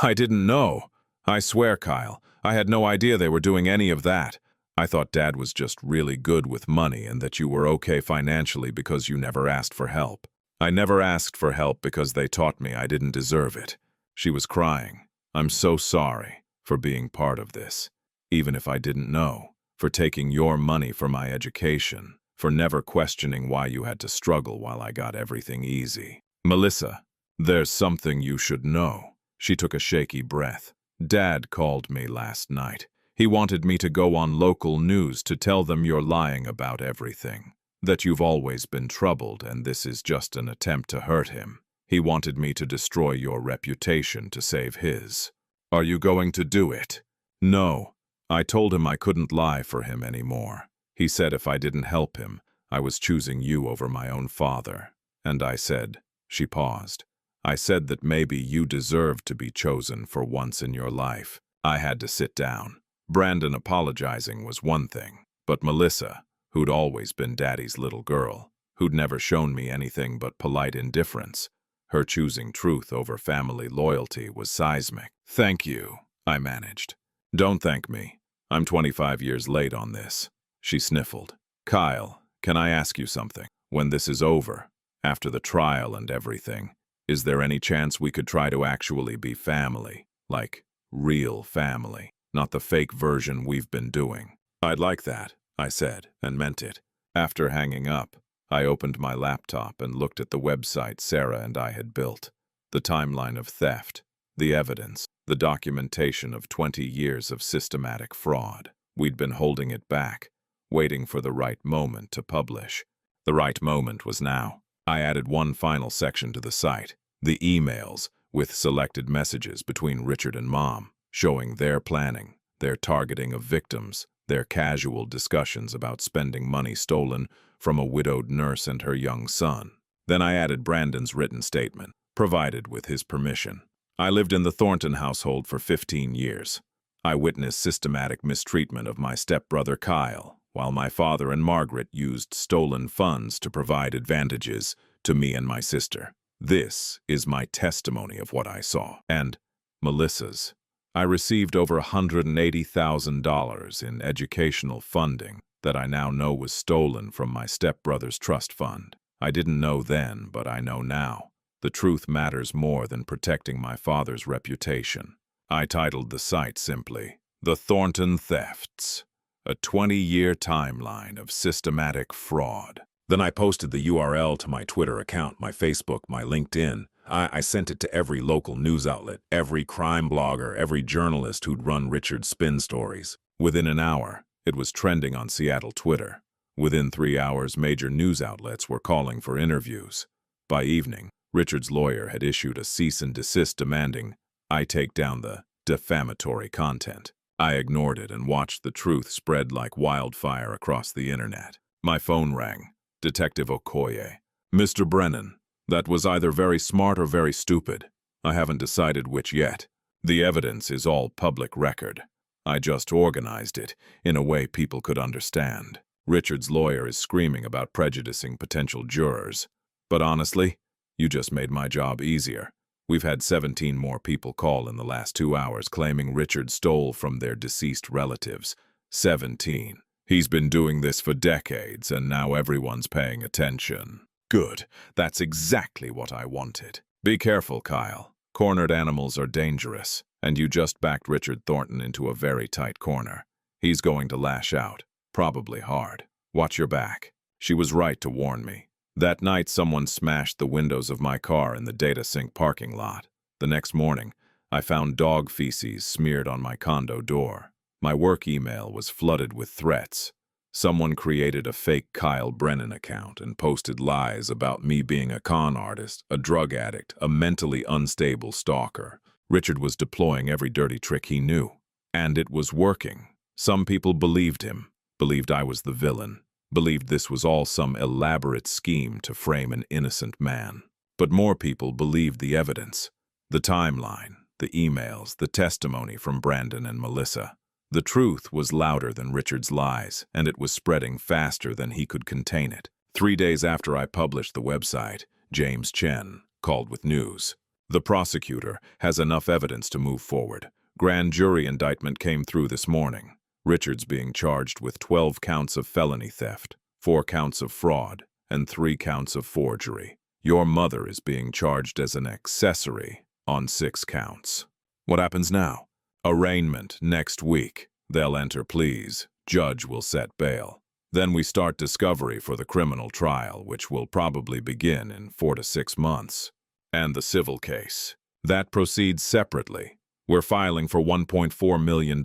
I didn't know. I swear, Kyle, I had no idea they were doing any of that. I thought Dad was just really good with money and that you were okay financially because you never asked for help. I never asked for help because they taught me I didn't deserve it. She was crying. I'm so sorry for being part of this. Even if I didn't know. For taking your money for my education. For never questioning why you had to struggle while I got everything easy. Melissa, there's something you should know. She took a shaky breath. Dad called me last night. He wanted me to go on local news to tell them you're lying about everything. That you've always been troubled and this is just an attempt to hurt him. He wanted me to destroy your reputation to save his. Are you going to do it? No. I told him I couldn't lie for him anymore. He said if I didn't help him, I was choosing you over my own father. And I said, she paused. I said that maybe you deserved to be chosen for once in your life. I had to sit down. Brandon apologizing was one thing, but Melissa, who'd always been Daddy's little girl, who'd never shown me anything but polite indifference, her choosing truth over family loyalty was seismic. Thank you, I managed. Don't thank me. I'm 25 years late on this. She sniffled. Kyle, can I ask you something? When this is over, after the trial and everything, is there any chance we could try to actually be family? Like, real family, not the fake version we've been doing. I'd like that, I said, and meant it. After hanging up, I opened my laptop and looked at the website Sarah and I had built. The timeline of theft, the evidence, the documentation of 20 years of systematic fraud. We'd been holding it back, waiting for the right moment to publish. The right moment was now. I added one final section to the site, the emails, with selected messages between Richard and Mom, showing their planning, their targeting of victims, their casual discussions about spending money stolen from a widowed nurse and her young son. Then I added Brandon's written statement, provided with his permission. I lived in the Thornton household for 15 years. I witnessed systematic mistreatment of my stepbrother Kyle, while my father and Margaret used stolen funds to provide advantages to me and my sister. This is my testimony of what I saw. And Melissa's. I received over $180,000 in educational funding that I now know was stolen from my stepbrother's trust fund. I didn't know then, but I know now. The truth matters more than protecting my father's reputation. I titled the site simply, The Thornton Thefts, a 20-year timeline of systematic fraud. Then I posted the URL to my Twitter account, my Facebook, my LinkedIn. I sent it to every local news outlet, every crime blogger, every journalist who'd run Richard's spin stories. Within an hour, it was trending on Seattle Twitter. Within 3 hours, major news outlets were calling for interviews. By evening, Richard's lawyer had issued a cease and desist demanding I take down the defamatory content. I ignored it and watched the truth spread like wildfire across the internet. My phone rang. Detective Okoye. Mr. Brennan, that was either very smart or very stupid. I haven't decided which yet. The evidence is all public record. I just organized it in a way people could understand. Richard's lawyer is screaming about prejudicing potential jurors. But honestly, you just made my job easier. We've had 17 more people call in the last 2 hours claiming Richard stole from their deceased relatives. 17. He's been doing this for decades, and now everyone's paying attention. Good. That's exactly what I wanted. Be careful, Kyle. Cornered animals are dangerous, and you just backed Richard Thornton into a very tight corner. He's going to lash out, probably hard. Watch your back. She was right to warn me. That night, someone smashed the windows of my car in the data sync parking lot. The next morning, I found dog feces smeared on my condo door. My work email was flooded with threats. Someone created a fake Kyle Brennan account and posted lies about me being a con artist, a drug addict, a mentally unstable stalker. Richard was deploying every dirty trick he knew. And it was working. Some people believed him, believed I was the villain. believed this was all some elaborate scheme to frame an innocent man. But more people believed the evidence, the timeline, the emails, the testimony from Brandon and Melissa. The truth was louder than Richard's lies, and it was spreading faster than he could contain it. 3 days after I published the website, James Chen called with news. The prosecutor has enough evidence to move forward. Grand jury indictment came through this morning. Richard's being charged with 12 counts of felony theft, 4 counts of fraud, and 3 counts of forgery. Your mother is being charged as an accessory on 6 counts. What happens now? Arraignment next week. They'll enter pleas. Judge will set bail. Then we start discovery for the criminal trial, which will probably begin in 4 to 6 months. And the civil case. That proceeds separately. We're filing for $1.4 million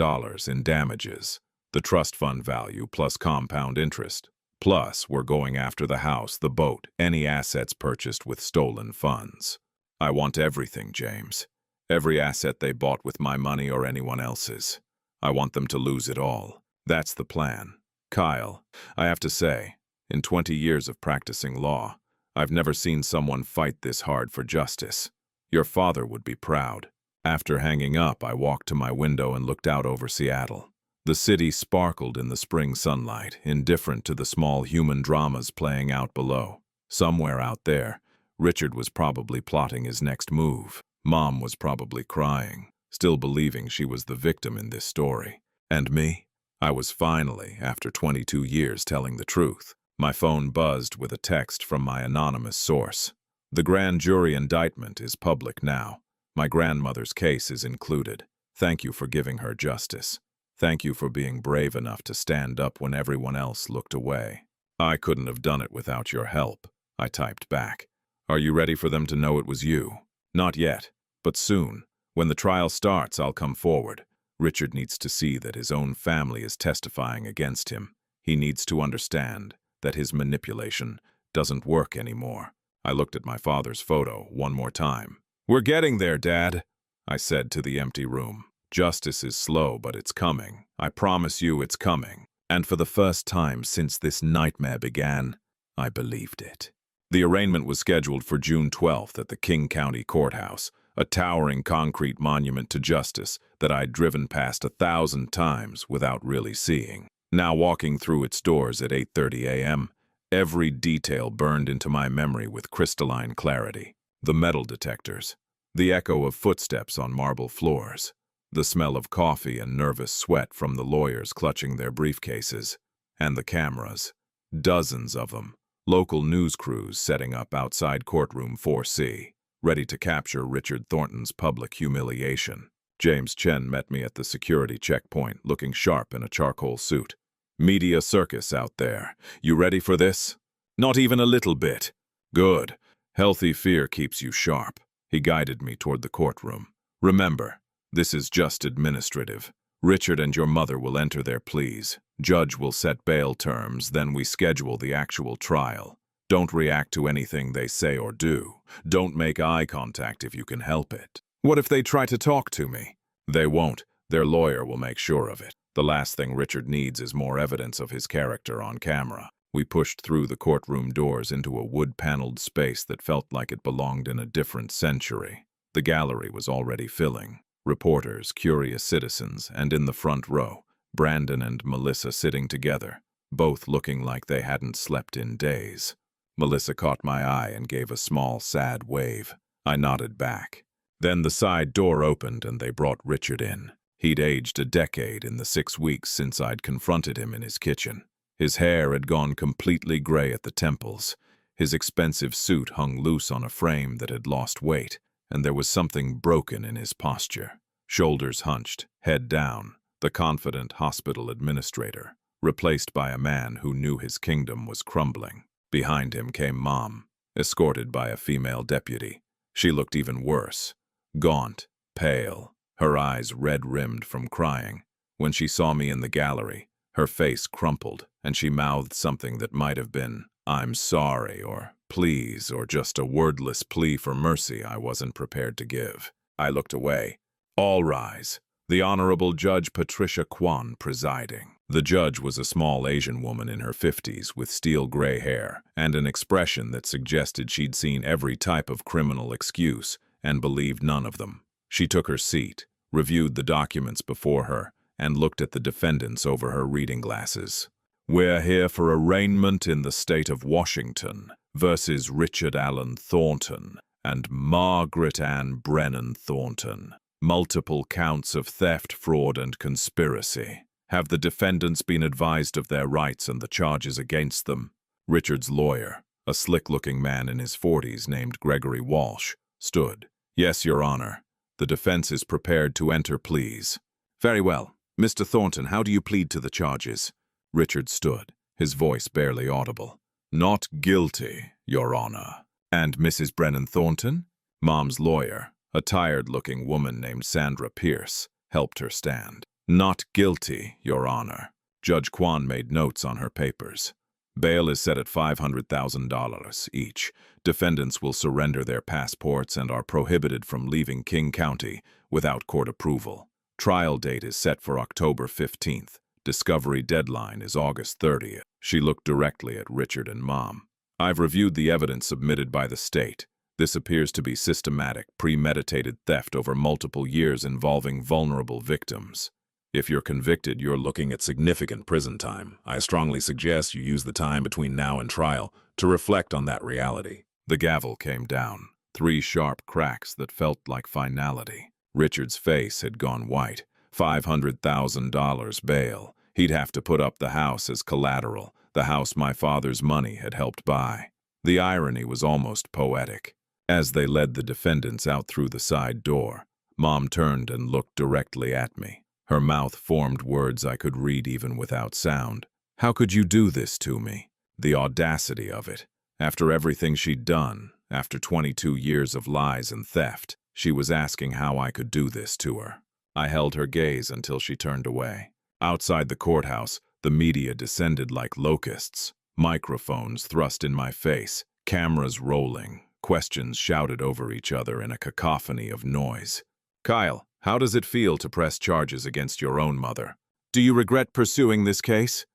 in damages, the trust fund value plus compound interest. Plus, we're going after the house, the boat, any assets purchased with stolen funds. I want everything, James. Every asset they bought with my money or anyone else's. I want them to lose it all. That's the plan. Kyle, I have to say, in 20 years of practicing law, I've never seen someone fight this hard for justice. Your father would be proud. After hanging up, I walked to my window and looked out over Seattle. The city sparkled in the spring sunlight, indifferent to the small human dramas playing out below. Somewhere out there, Richard was probably plotting his next move. Mom was probably crying, still believing she was the victim in this story. And me? I was finally, after 22 years, telling the truth. My phone buzzed with a text from my anonymous source. The grand jury indictment is public now. My grandmother's case is included. Thank you for giving her justice. Thank you for being brave enough to stand up when everyone else looked away. I couldn't have done it without your help, I typed back. Are you ready for them to know it was you? Not yet, but soon. When the trial starts, I'll come forward. Richard needs to see that his own family is testifying against him. He needs to understand that his manipulation doesn't work anymore. I looked at my father's photo one more time. We're getting there, Dad, I said to the empty room. Justice is slow, but it's coming. I promise you it's coming. And for the first time since this nightmare began, I believed it. The arraignment was scheduled for June 12th at the King County Courthouse, a towering concrete monument to justice that I'd driven past 1,000 times without really seeing. Now walking through its doors at 8:30 a.m., every detail burned into my memory with crystalline clarity. The metal detectors, the echo of footsteps on marble floors, the smell of coffee and nervous sweat from the lawyers clutching their briefcases, and the cameras, dozens of them, local news crews setting up outside courtroom 4C, ready to capture Richard Thornton's public humiliation. James Chen met me at the security checkpoint, looking sharp in a charcoal suit. Media circus out there. You ready for this? Not even a little bit. Good. Healthy fear keeps you sharp. He guided me toward the courtroom. Remember, this is just administrative. Richard and your mother will enter their pleas. Judge will set bail terms, then we schedule the actual trial. Don't react to anything they say or do. Don't make eye contact if you can help it. What if they try to talk to me? They won't. Their lawyer will make sure of it. The last thing Richard needs is more evidence of his character on camera. We pushed through the courtroom doors into a wood-paneled space that felt like it belonged in a different century. The gallery was already filling. Reporters, curious citizens, and in the front row, Brandon and Melissa sitting together, both looking like they hadn't slept in days. Melissa caught my eye and gave a small, sad wave. I nodded back. Then the side door opened and they brought Richard in. He'd aged a decade in the 6 weeks since I'd confronted him in his kitchen. His hair had gone completely gray at the temples. His expensive suit hung loose on a frame that had lost weight, and there was something broken in his posture. Shoulders hunched, head down, the confident hospital administrator, replaced by a man who knew his kingdom was crumbling. Behind him came Mom, escorted by a female deputy. She looked even worse, gaunt, pale, her eyes red-rimmed from crying. When she saw me in the gallery, her face crumpled, and she mouthed something that might have been, "I'm sorry," or "please," or just a wordless plea for mercy I wasn't prepared to give. I looked away. All rise. The Honorable Judge Patricia Kwan presiding. The judge was a small Asian woman in her 50s with steel gray hair and an expression that suggested she'd seen every type of criminal excuse and believed none of them. She took her seat, reviewed the documents before her, and looked at the defendants over her reading glasses. "We're here for arraignment in the state of Washington versus Richard Allen Thornton and Margaret Ann Brennan Thornton. Multiple counts of theft, fraud, and conspiracy. Have the defendants been advised of their rights and the charges against them?" Richard's lawyer, a slick-looking man in his 40s named Gregory Walsh, stood. "Yes, Your Honor. The defense is prepared to enter pleas." "Very well. Mr. Thornton, how do you plead to the charges?" Richard stood, his voice barely audible. "Not guilty, Your Honor." "And Mrs. Brennan Thornton?" Mom's lawyer, a tired-looking woman named Sandra Pierce, helped her stand. "Not guilty, Your Honor." Judge Kwan made notes on her papers. "Bail is set at $500,000 each. Defendants will surrender their passports and are prohibited from leaving King County without court approval. Trial date is set for October 15th. Discovery deadline is August 30th. She looked directly at Richard and Mom. "I've reviewed the evidence submitted by the state. This appears to be systematic, premeditated theft over multiple years involving vulnerable victims. If you're convicted, you're looking at significant prison time. I strongly suggest you use the time between now and trial to reflect on that reality." The gavel came down, 3 sharp cracks that felt like finality. Richard's face had gone white. $500,000 bail. He'd have to put up the house as collateral, the house my father's money had helped buy. The irony was almost poetic. As they led the defendants out through the side door, Mom turned and looked directly at me. Her mouth formed words I could read even without sound. "How could you do this to me?" The audacity of it. After everything she'd done, after 22 years of lies and theft, she was asking how I could do this to her. I held her gaze until she turned away. Outside the courthouse, the media descended like locusts. Microphones thrust in my face, cameras rolling, questions shouted over each other in a cacophony of noise. "Kyle, how does it feel to press charges against your own mother? Do you regret pursuing this case?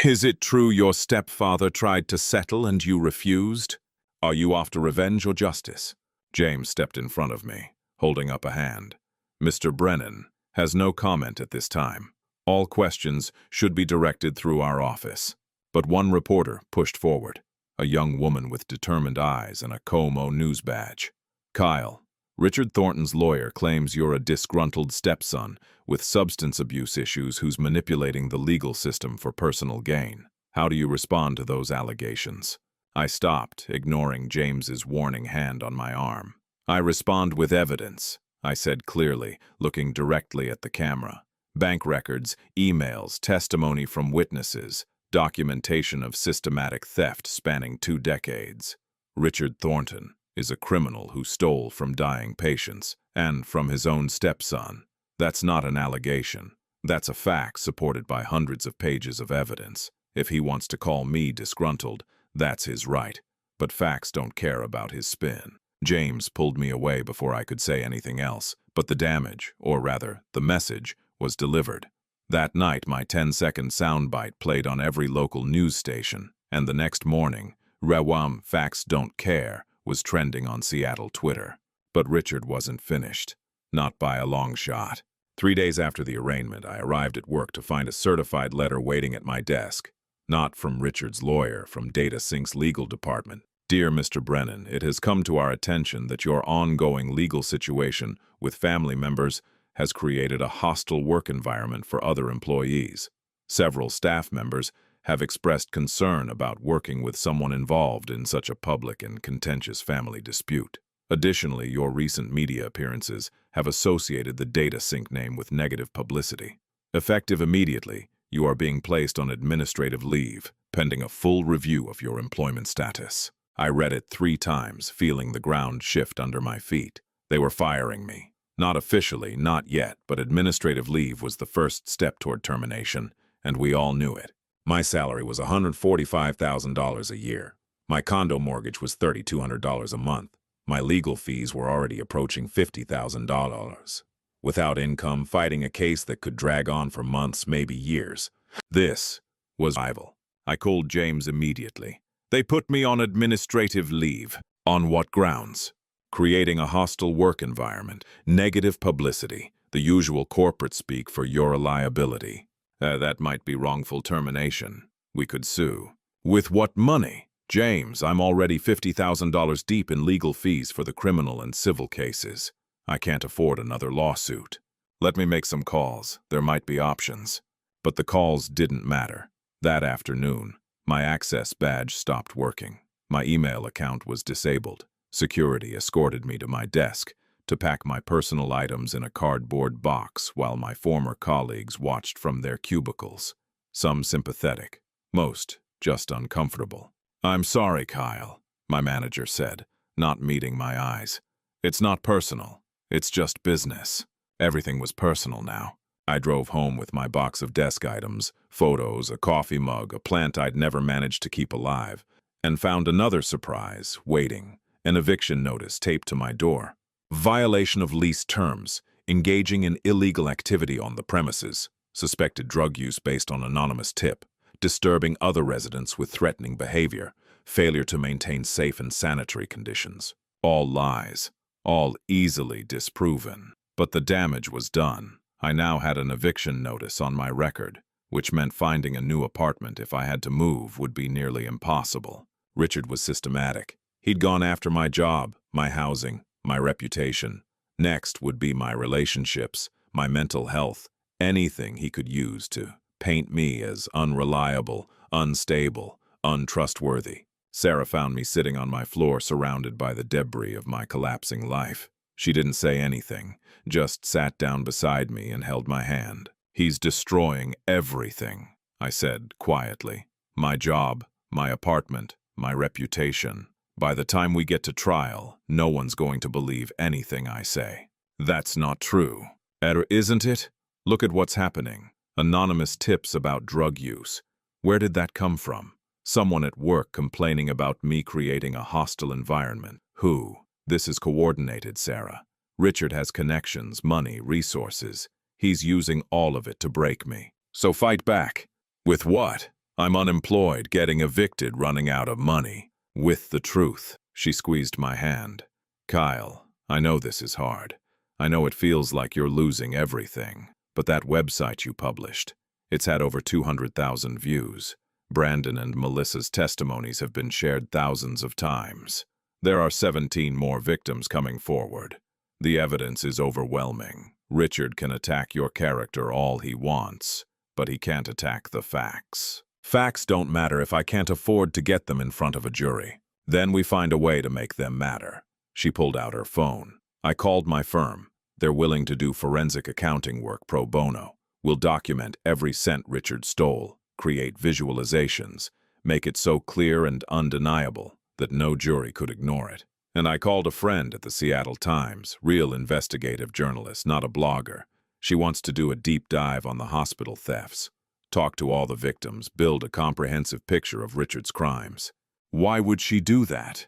Is it true your stepfather tried to settle and you refused? Are you after revenge or justice?" James stepped in front of me, holding up a hand. "Mr. Brennan has no comment at this time. All questions should be directed through our office." But one reporter pushed forward, a young woman with determined eyes and a Como News badge. "Kyle, Richard Thornton's lawyer claims you're a disgruntled stepson with substance abuse issues who's manipulating the legal system for personal gain. How do you respond to those allegations?" I stopped, ignoring James's warning hand on my arm. "I respond with evidence," I said clearly, looking directly at the camera. "Bank records, emails, testimony from witnesses, documentation of systematic theft spanning 2 decades. Richard Thornton is a criminal who stole from dying patients and from his own stepson. That's not an allegation. That's a fact supported by hundreds of pages of evidence. If he wants to call me disgruntled, that's his right. But facts don't care about his spin." James pulled me away before I could say anything else, but the damage, or rather, the message, was delivered. That night, my 10-second soundbite played on every local news station, and the next morning, "Rewam, facts don't care," was trending on Seattle Twitter. But Richard wasn't finished. Not by a long shot. 3 days after the arraignment, I arrived at work to find a certified letter waiting at my desk. Not from Richard's lawyer, from Data Sync's legal department. "Dear Mr. Brennan, it has come to our attention that your ongoing legal situation with family members has created a hostile work environment for other employees. Several staff members have expressed concern about working with someone involved in such a public and contentious family dispute. Additionally, your recent media appearances have associated the Data Sync name with negative publicity. Effective immediately, you are being placed on administrative leave, pending a full review of your employment status." I read it 3 times, feeling the ground shift under my feet. They were firing me. Not officially, not yet, but administrative leave was the first step toward termination, and we all knew it. My salary was $145,000 a year. My condo mortgage was $3,200 a month. My legal fees were already approaching $50,000. Without income, fighting a case that could drag on for months, maybe years. This was rival. I called James immediately. They put me on administrative leave. On what grounds? Creating a hostile work environment, negative publicity, the usual corporate speak for you're a liability. That might be wrongful termination. We could sue. With what money? James, I'm already $50,000 deep in legal fees for the criminal and civil cases. I can't afford another lawsuit. Let me make some calls. There might be options. But the calls didn't matter. That afternoon, my access badge stopped working. My email account was disabled. Security escorted me to my desk to pack my personal items in a cardboard box while my former colleagues watched from their cubicles. Some sympathetic, most just uncomfortable. "I'm sorry, Kyle," my manager said, not meeting my eyes. "It's not personal. It's just business." Everything was personal now. I drove home with my box of desk items, photos, a coffee mug, a plant I'd never managed to keep alive, and found another surprise waiting, an eviction notice taped to my door. Violation of lease terms, engaging in illegal activity on the premises, suspected drug use based on anonymous tip, disturbing other residents with threatening behavior, failure to maintain safe and sanitary conditions. All lies, all easily disproven. But the damage was done. I now had an eviction notice on my record, which meant finding a new apartment if I had to move would be nearly impossible. Richard was systematic. He'd gone after my job, my housing, my reputation. Next would be my relationships, my mental health, anything he could use to paint me as unreliable, unstable, untrustworthy. Sarah found me sitting on my floor surrounded by the debris of my collapsing life. She didn't say anything, just sat down beside me and held my hand. "He's destroying everything," I said quietly. "My job, my apartment, my reputation. By the time we get to trial, no one's going to believe anything I say." "That's not true." "Isn't it? Look at what's happening. Anonymous tips about drug use. Where did that come from? Someone at work complaining about me creating a hostile environment. Who? This is coordinated, Sarah. Richard has connections, money, resources. He's using all of it to break me. So fight back." "With what? I'm unemployed, getting evicted, running out of money." "With the truth." She squeezed my hand. "Kyle, I know this is hard. I know it feels like you're losing everything. But that website you published, it's had over 200,000 views. Brandon and Melissa's testimonies have been shared thousands of times. There are 17 more victims coming forward. The evidence is overwhelming. Richard can attack your character all he wants, but he can't attack the facts. Facts don't matter if I can't afford to get them in front of a jury. Then we find a way to make them matter." She pulled out her phone. "I called my firm. They're willing to do forensic accounting work pro bono. We'll document every cent Richard stole, create visualizations, make it so clear and undeniable that no jury could ignore it. And I called a friend at the Seattle Times, real investigative journalist, not a blogger. She wants to do a deep dive on the hospital thefts, talk to all the victims, build a comprehensive picture of Richard's crimes." "Why would she do that?"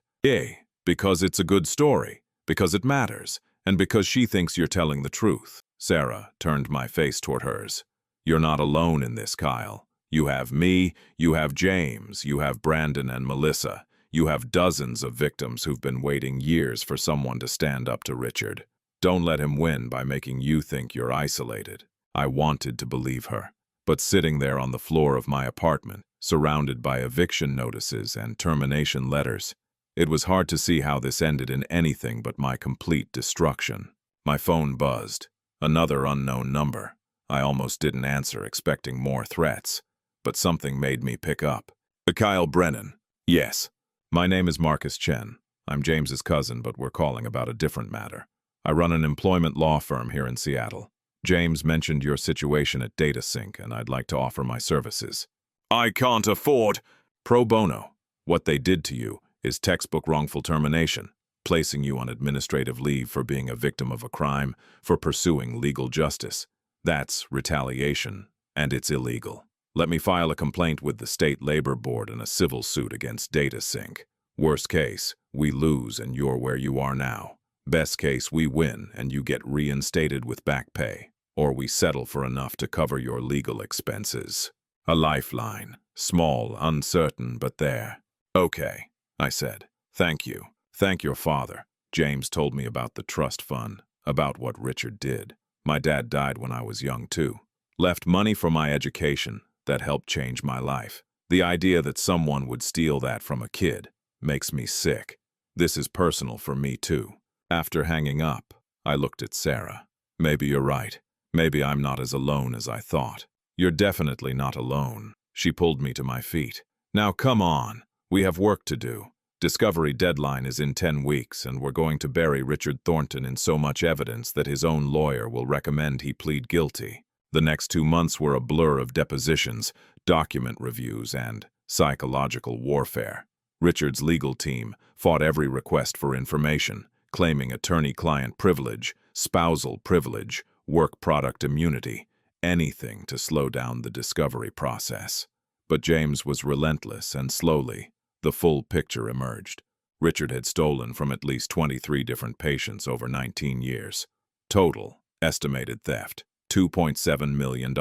Because it's a good story, because it matters, and because she thinks you're telling the truth." Sarah turned my face toward hers. "You're not alone in this, Kyle. You have me, you have James, you have Brandon and Melissa. You have dozens of victims who've been waiting years for someone to stand up to Richard. Don't let him win by making you think you're isolated." I wanted to believe her. But sitting there on the floor of my apartment, surrounded by eviction notices and termination letters, it was hard to see how this ended in anything but my complete destruction. My phone buzzed. Another unknown number. I almost didn't answer, expecting more threats. But something made me pick up. "Kyle Brennan." "Yes." "My name is Marcus Chen. I'm James's cousin, but we're calling about a different matter. I run an employment law firm here in Seattle. James mentioned your situation at DataSync, and I'd like to offer my services." "I can't afford." "Pro bono. What they did to you is textbook wrongful termination, placing you on administrative leave for being a victim of a crime, for pursuing legal justice. That's retaliation, and it's illegal. Let me file a complaint with the State Labor Board and a civil suit against DataSync. Worst case, we lose and you're where you are now. Best case, we win and you get reinstated with back pay, or we settle for enough to cover your legal expenses." A lifeline. Small, uncertain, but there. Okay, I said. Thank you. Thank your father. James told me about the trust fund, about what Richard did. My dad died when I was young, too. Left money for my education that helped change my life. The idea that someone would steal that from a kid makes me sick. This is personal for me, too. After hanging up, I looked at Sarah. Maybe you're right. Maybe I'm not as alone as I thought. You're definitely not alone. She pulled me to my feet. Now come on. We have work to do. Discovery deadline is in 10 weeks, and we're going to bury Richard Thornton in so much evidence that his own lawyer will recommend he plead guilty. The next 2 months were a blur of depositions, document reviews, and psychological warfare. Richard's legal team fought every request for information, claiming attorney-client privilege, spousal privilege, work product immunity, anything to slow down the discovery process. But James was relentless, and slowly, the full picture emerged. Richard had stolen from at least 23 different patients over 19 years. Total, estimated theft, $2.7 million.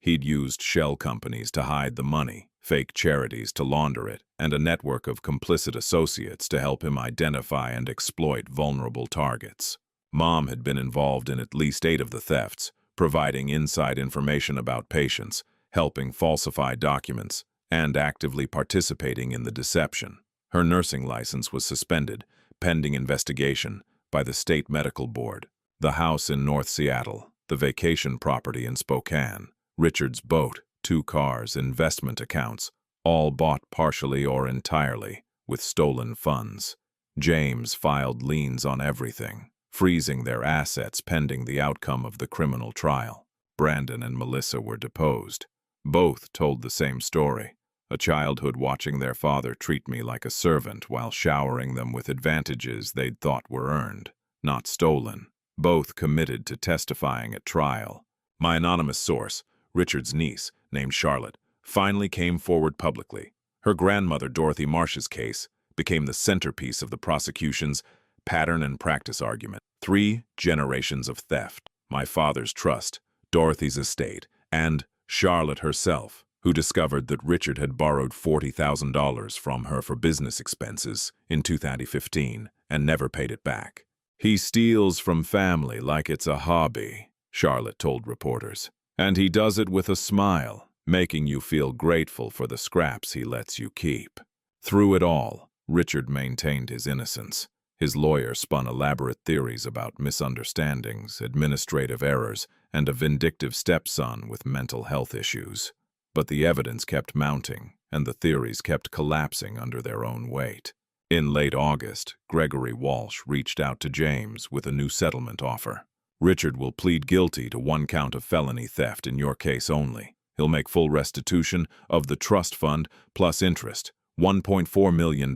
He'd used shell companies to hide the money, fake charities to launder it, and a network of complicit associates to help him identify and exploit vulnerable targets. Mom had been involved in at least 8 of the thefts, providing inside information about patients, helping falsify documents, and actively participating in the deception. Her nursing license was suspended, pending investigation, by the State Medical Board. The house in North Seattle, the vacation property in Spokane, Richard's boat, 2 cars, investment accounts, all bought partially or entirely with stolen funds. James filed liens on everything, freezing their assets pending the outcome of the criminal trial. Brandon and Melissa were deposed. Both told the same story. A childhood watching their father treat me like a servant while showering them with advantages they'd thought were earned, not stolen. Both committed to testifying at trial. My anonymous source, Richard's niece, named Charlotte, finally came forward publicly. Her grandmother, Dorothy Marsh's case, became the centerpiece of the prosecution's pattern and practice argument. 3 generations of theft, my father's trust, Dorothy's estate, and Charlotte herself, who discovered that Richard had borrowed $40,000 from her for business expenses in 2015 and never paid it back. He steals from family like it's a hobby, Charlotte told reporters. And he does it with a smile, making you feel grateful for the scraps he lets you keep. Through it all, Richard maintained his innocence. His lawyer spun elaborate theories about misunderstandings, administrative errors, and a vindictive stepson with mental health issues. But the evidence kept mounting, and the theories kept collapsing under their own weight. In late August, Gregory Walsh reached out to James with a new settlement offer. Richard will plead guilty to 1 count of felony theft in your case only. He'll make full restitution of the trust fund plus interest, $1.4 million.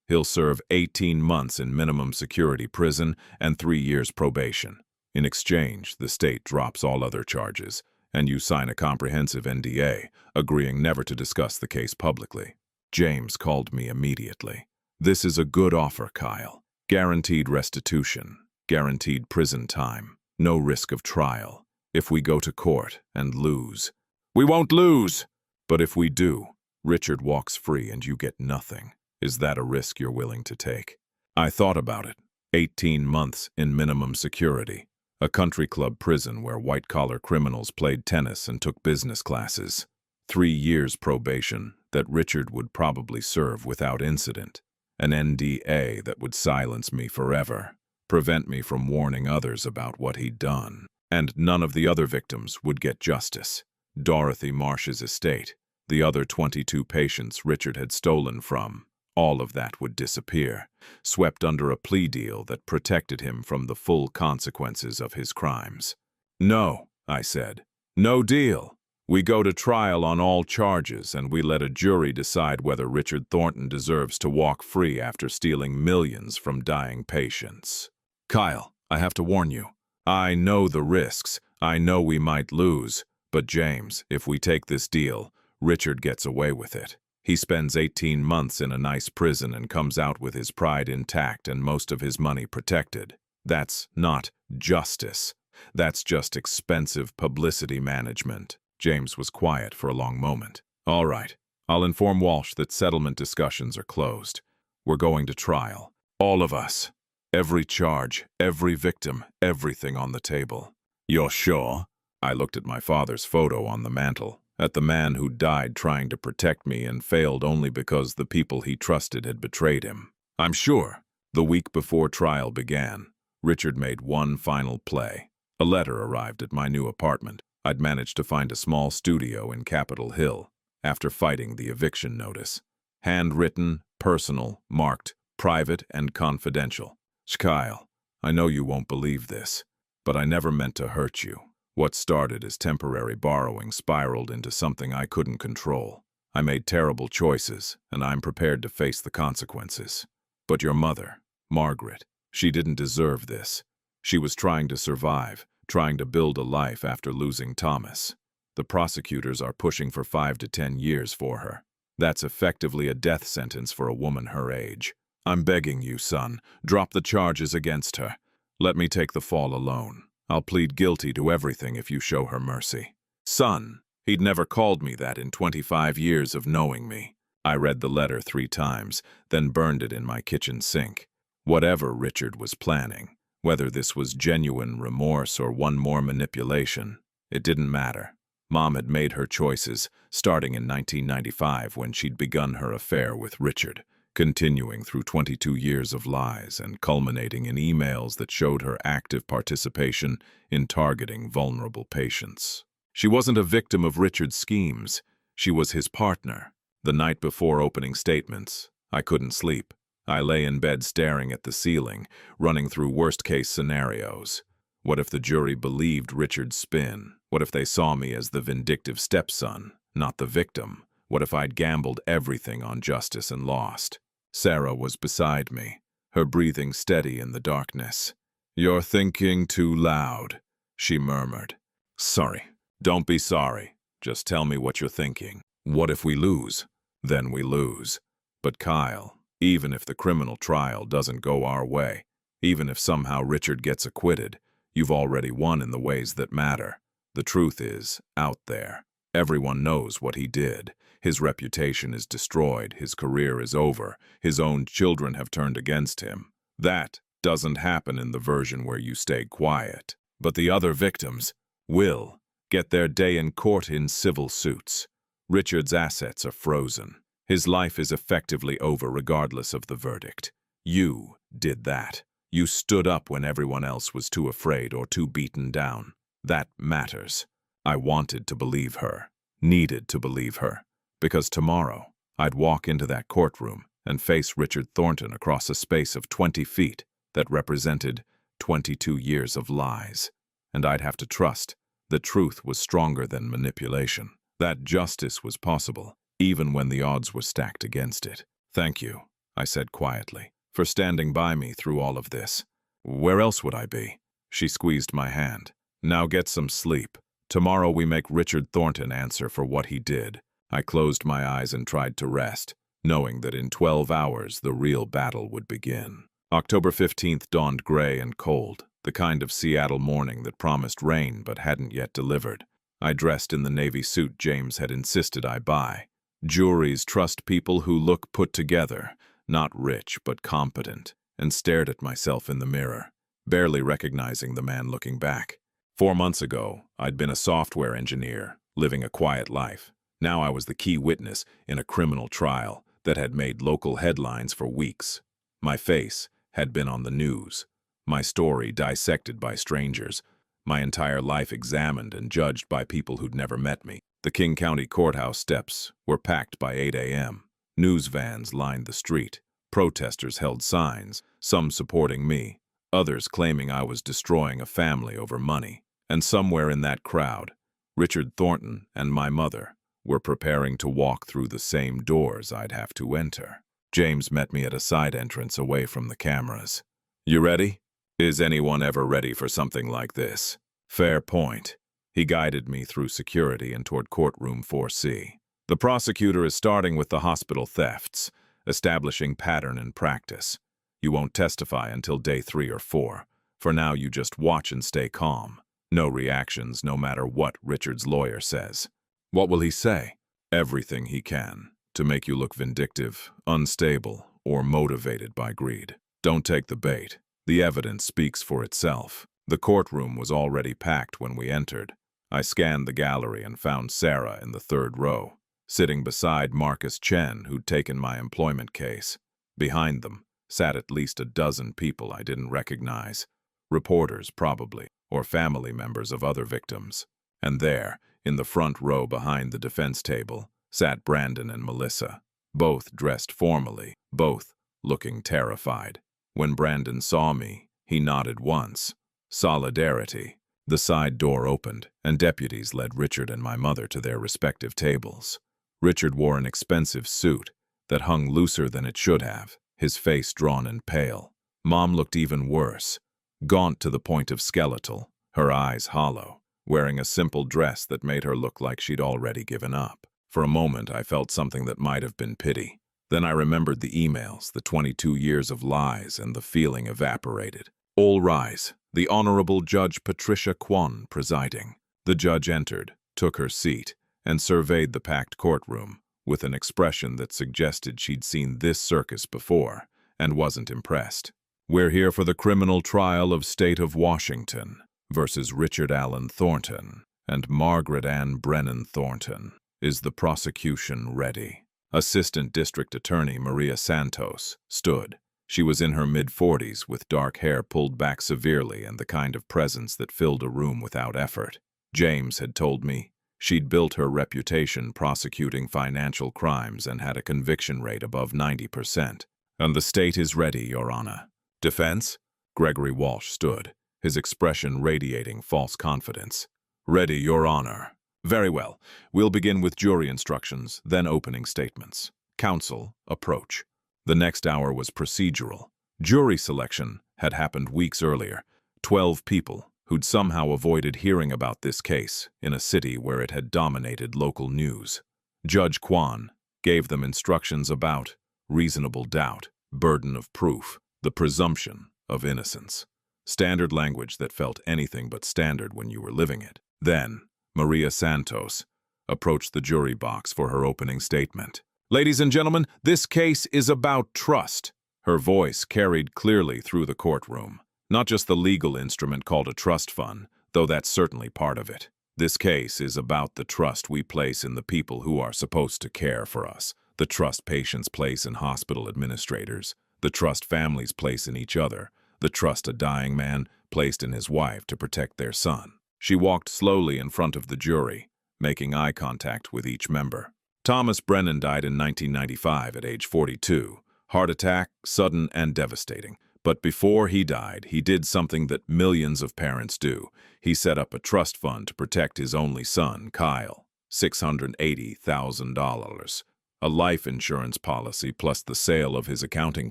He'll serve 18 months in minimum security prison and 3 years probation. In exchange, the state drops all other charges, and you sign a comprehensive NDA, agreeing never to discuss the case publicly. James called me immediately. This is a good offer, Kyle. Guaranteed restitution, guaranteed prison time, no risk of trial. If we go to court and lose, we won't lose! But if we do, Richard walks free and you get nothing. Is that a risk you're willing to take? I thought about it. 18 months in minimum security. A country club prison where white-collar criminals played tennis and took business classes. 3 years probation that Richard would probably serve without incident. An NDA that would silence me forever, prevent me from warning others about what he'd done. And none of the other victims would get justice. Dorothy Marsh's estate, the other 22 patients Richard had stolen from, all of that would disappear, swept under a plea deal that protected him from the full consequences of his crimes. No, I said. No deal. We go to trial on all charges and we let a jury decide whether Richard Thornton deserves to walk free after stealing millions from dying patients. Kyle, I have to warn you. I know the risks. I know we might lose. But James, if we take this deal, Richard gets away with it. He spends 18 months in a nice prison and comes out with his pride intact and most of his money protected. That's not justice. That's just expensive publicity management. James was quiet for a long moment. All right, I'll inform Walsh that settlement discussions are closed. We're going to trial. All of us. Every charge, every victim, everything on the table. You're sure? I looked at my father's photo on the mantel, at the man who died trying to protect me and failed only because the people he trusted had betrayed him. I'm sure. The week before trial began, Richard made one final play. A letter arrived at my new apartment. I'd managed to find a small studio in Capitol Hill after fighting the eviction notice. Handwritten, personal, marked, private and confidential. Kyle, I know you won't believe this, but I never meant to hurt you. What started as temporary borrowing spiraled into something I couldn't control. I made terrible choices, and I'm prepared to face the consequences. But your mother, Margaret, she didn't deserve this. She was trying to survive, trying to build a life after losing Thomas. The prosecutors are pushing for 5 to 10 years for her. That's effectively a death sentence for a woman her age. I'm begging you, son, drop the charges against her. Let me take the fall alone. I'll plead guilty to everything if you show her mercy. Son, he'd never called me that in 25 years of knowing me. I read the letter 3 times, then burned it in my kitchen sink. Whatever Richard was planning, whether this was genuine remorse or one more manipulation, it didn't matter. Mom had made her choices, starting in 1995 when she'd begun her affair with Richard, continuing through 22 years of lies and culminating in emails that showed her active participation in targeting vulnerable patients. She wasn't a victim of Richard's schemes. She was his partner. The night before opening statements, I couldn't sleep. I lay in bed staring at the ceiling, running through worst-case scenarios. What if the jury believed Richard's spin? What if they saw me as the vindictive stepson, not the victim? What if I'd gambled everything on justice and lost? Sarah was beside me, her breathing steady in the darkness. "You're thinking too loud," she murmured. "Sorry." "Don't be sorry. Just tell me what you're thinking. What if we lose? Then we lose. But Kyle, even if the criminal trial doesn't go our way, even if somehow Richard gets acquitted, you've already won in the ways that matter. The truth is out there. Everyone knows what he did. His reputation is destroyed, his career is over, his own children have turned against him. That doesn't happen in the version where you stay quiet. But the other victims will get their day in court in civil suits. Richard's assets are frozen. His life is effectively over regardless of the verdict. You did that. You stood up when everyone else was too afraid or too beaten down. That matters. I wanted to believe her, needed to believe her, because tomorrow I'd walk into that courtroom and face Richard Thornton across a space of 20 feet that represented 22 years of lies. And I'd have to trust the truth was stronger than manipulation, that justice was possible, even when the odds were stacked against it. "Thank you," I said quietly, "for standing by me through all of this. Where else would I be?" She squeezed my hand. "Now get some sleep. Tomorrow we make Richard Thornton answer for what he did." I closed my eyes and tried to rest, knowing that in 12 hours the real battle would begin. October 15th dawned gray and cold, the kind of Seattle morning that promised rain but hadn't yet delivered. I dressed in the navy suit James had insisted I buy. Juries trust people who look put together, not rich but competent, and stared at myself in the mirror, barely recognizing the man looking back. 4 months ago, I'd been a software engineer, living a quiet life. Now I was the key witness in a criminal trial that had made local headlines for weeks. My face had been on the news, my story dissected by strangers, my entire life examined and judged by people who'd never met me. The King County Courthouse steps were packed by 8 a.m. News vans lined the street. Protesters held signs, some supporting me, others claiming I was destroying a family over money. And somewhere in that crowd, Richard Thornton and my mother were preparing to walk through the same doors I'd have to enter. James met me at a side entrance away from the cameras. "You ready? Is anyone ever ready for something like this?" "Fair point." He guided me through security and toward courtroom 4C. "The prosecutor is starting with the hospital thefts, establishing pattern and practice. You won't testify until day 3 or 4. For now, you just watch and stay calm. No reactions, no matter what Richard's lawyer says. What will he say? Everything he can to make you look vindictive, unstable, or motivated by greed. Don't take the bait. The evidence speaks for itself. The courtroom was already packed when we entered. I scanned the gallery and found Sarah in the third row, sitting beside Marcus Chen, who'd taken my employment case. Behind them sat at least a dozen people I didn't recognize. Reporters, probably, or family members of other victims. And there, in the front row behind the defense table, sat Brandon and Melissa, both dressed formally, both looking terrified. When Brandon saw me, he nodded once. Solidarity. The side door opened, and deputies led Richard and my mother to their respective tables. Richard wore an expensive suit that hung looser than it should have, his face drawn and pale. Mom looked even worse, gaunt to the point of skeletal, her eyes hollow, wearing a simple dress that made her look like she'd already given up. For a moment, I felt something that might have been pity. Then I remembered the emails, the 22 years of lies, and the feeling evaporated. All rise. The Honorable Judge Patricia Kwan presiding. The judge entered, took her seat, and surveyed the packed courtroom with an expression that suggested she'd seen this circus before and wasn't impressed. We're here for the criminal trial of State of Washington versus Richard Allen Thornton and Margaret Ann Brennan Thornton. Is the prosecution ready? Assistant District Attorney Maria Santos stood. She was in her mid-40s with dark hair pulled back severely and the kind of presence that filled a room without effort. James had told me she'd built her reputation prosecuting financial crimes and had a conviction rate above 90%. And the state is ready, Your Honor. Defense? Gregory Walsh stood, his expression radiating false confidence. Ready, Your Honor. Very well. We'll begin with jury instructions, then opening statements. Counsel, approach. The next hour was procedural. Jury selection had happened weeks earlier. 12 people who'd somehow avoided hearing about this case in a city where it had dominated local news. Judge Kwan gave them instructions about reasonable doubt, burden of proof, the presumption of innocence. Standard language that felt anything but standard when you were living it. Then, Maria Santos approached the jury box for her opening statement. Ladies and gentlemen, this case is about trust. Her voice carried clearly through the courtroom. Not just the legal instrument called a trust fund, though that's certainly part of it. This case is about the trust we place in the people who are supposed to care for us, the trust patients place in hospital administrators, the trust families place in each other, the trust a dying man placed in his wife to protect their son. She walked slowly in front of the jury, making eye contact with each member. Thomas Brennan died in 1995 at age 42. Heart attack, sudden and devastating. But before he died, he did something that millions of parents do. He set up a trust fund to protect his only son, Kyle. $680,000. A life insurance policy plus the sale of his accounting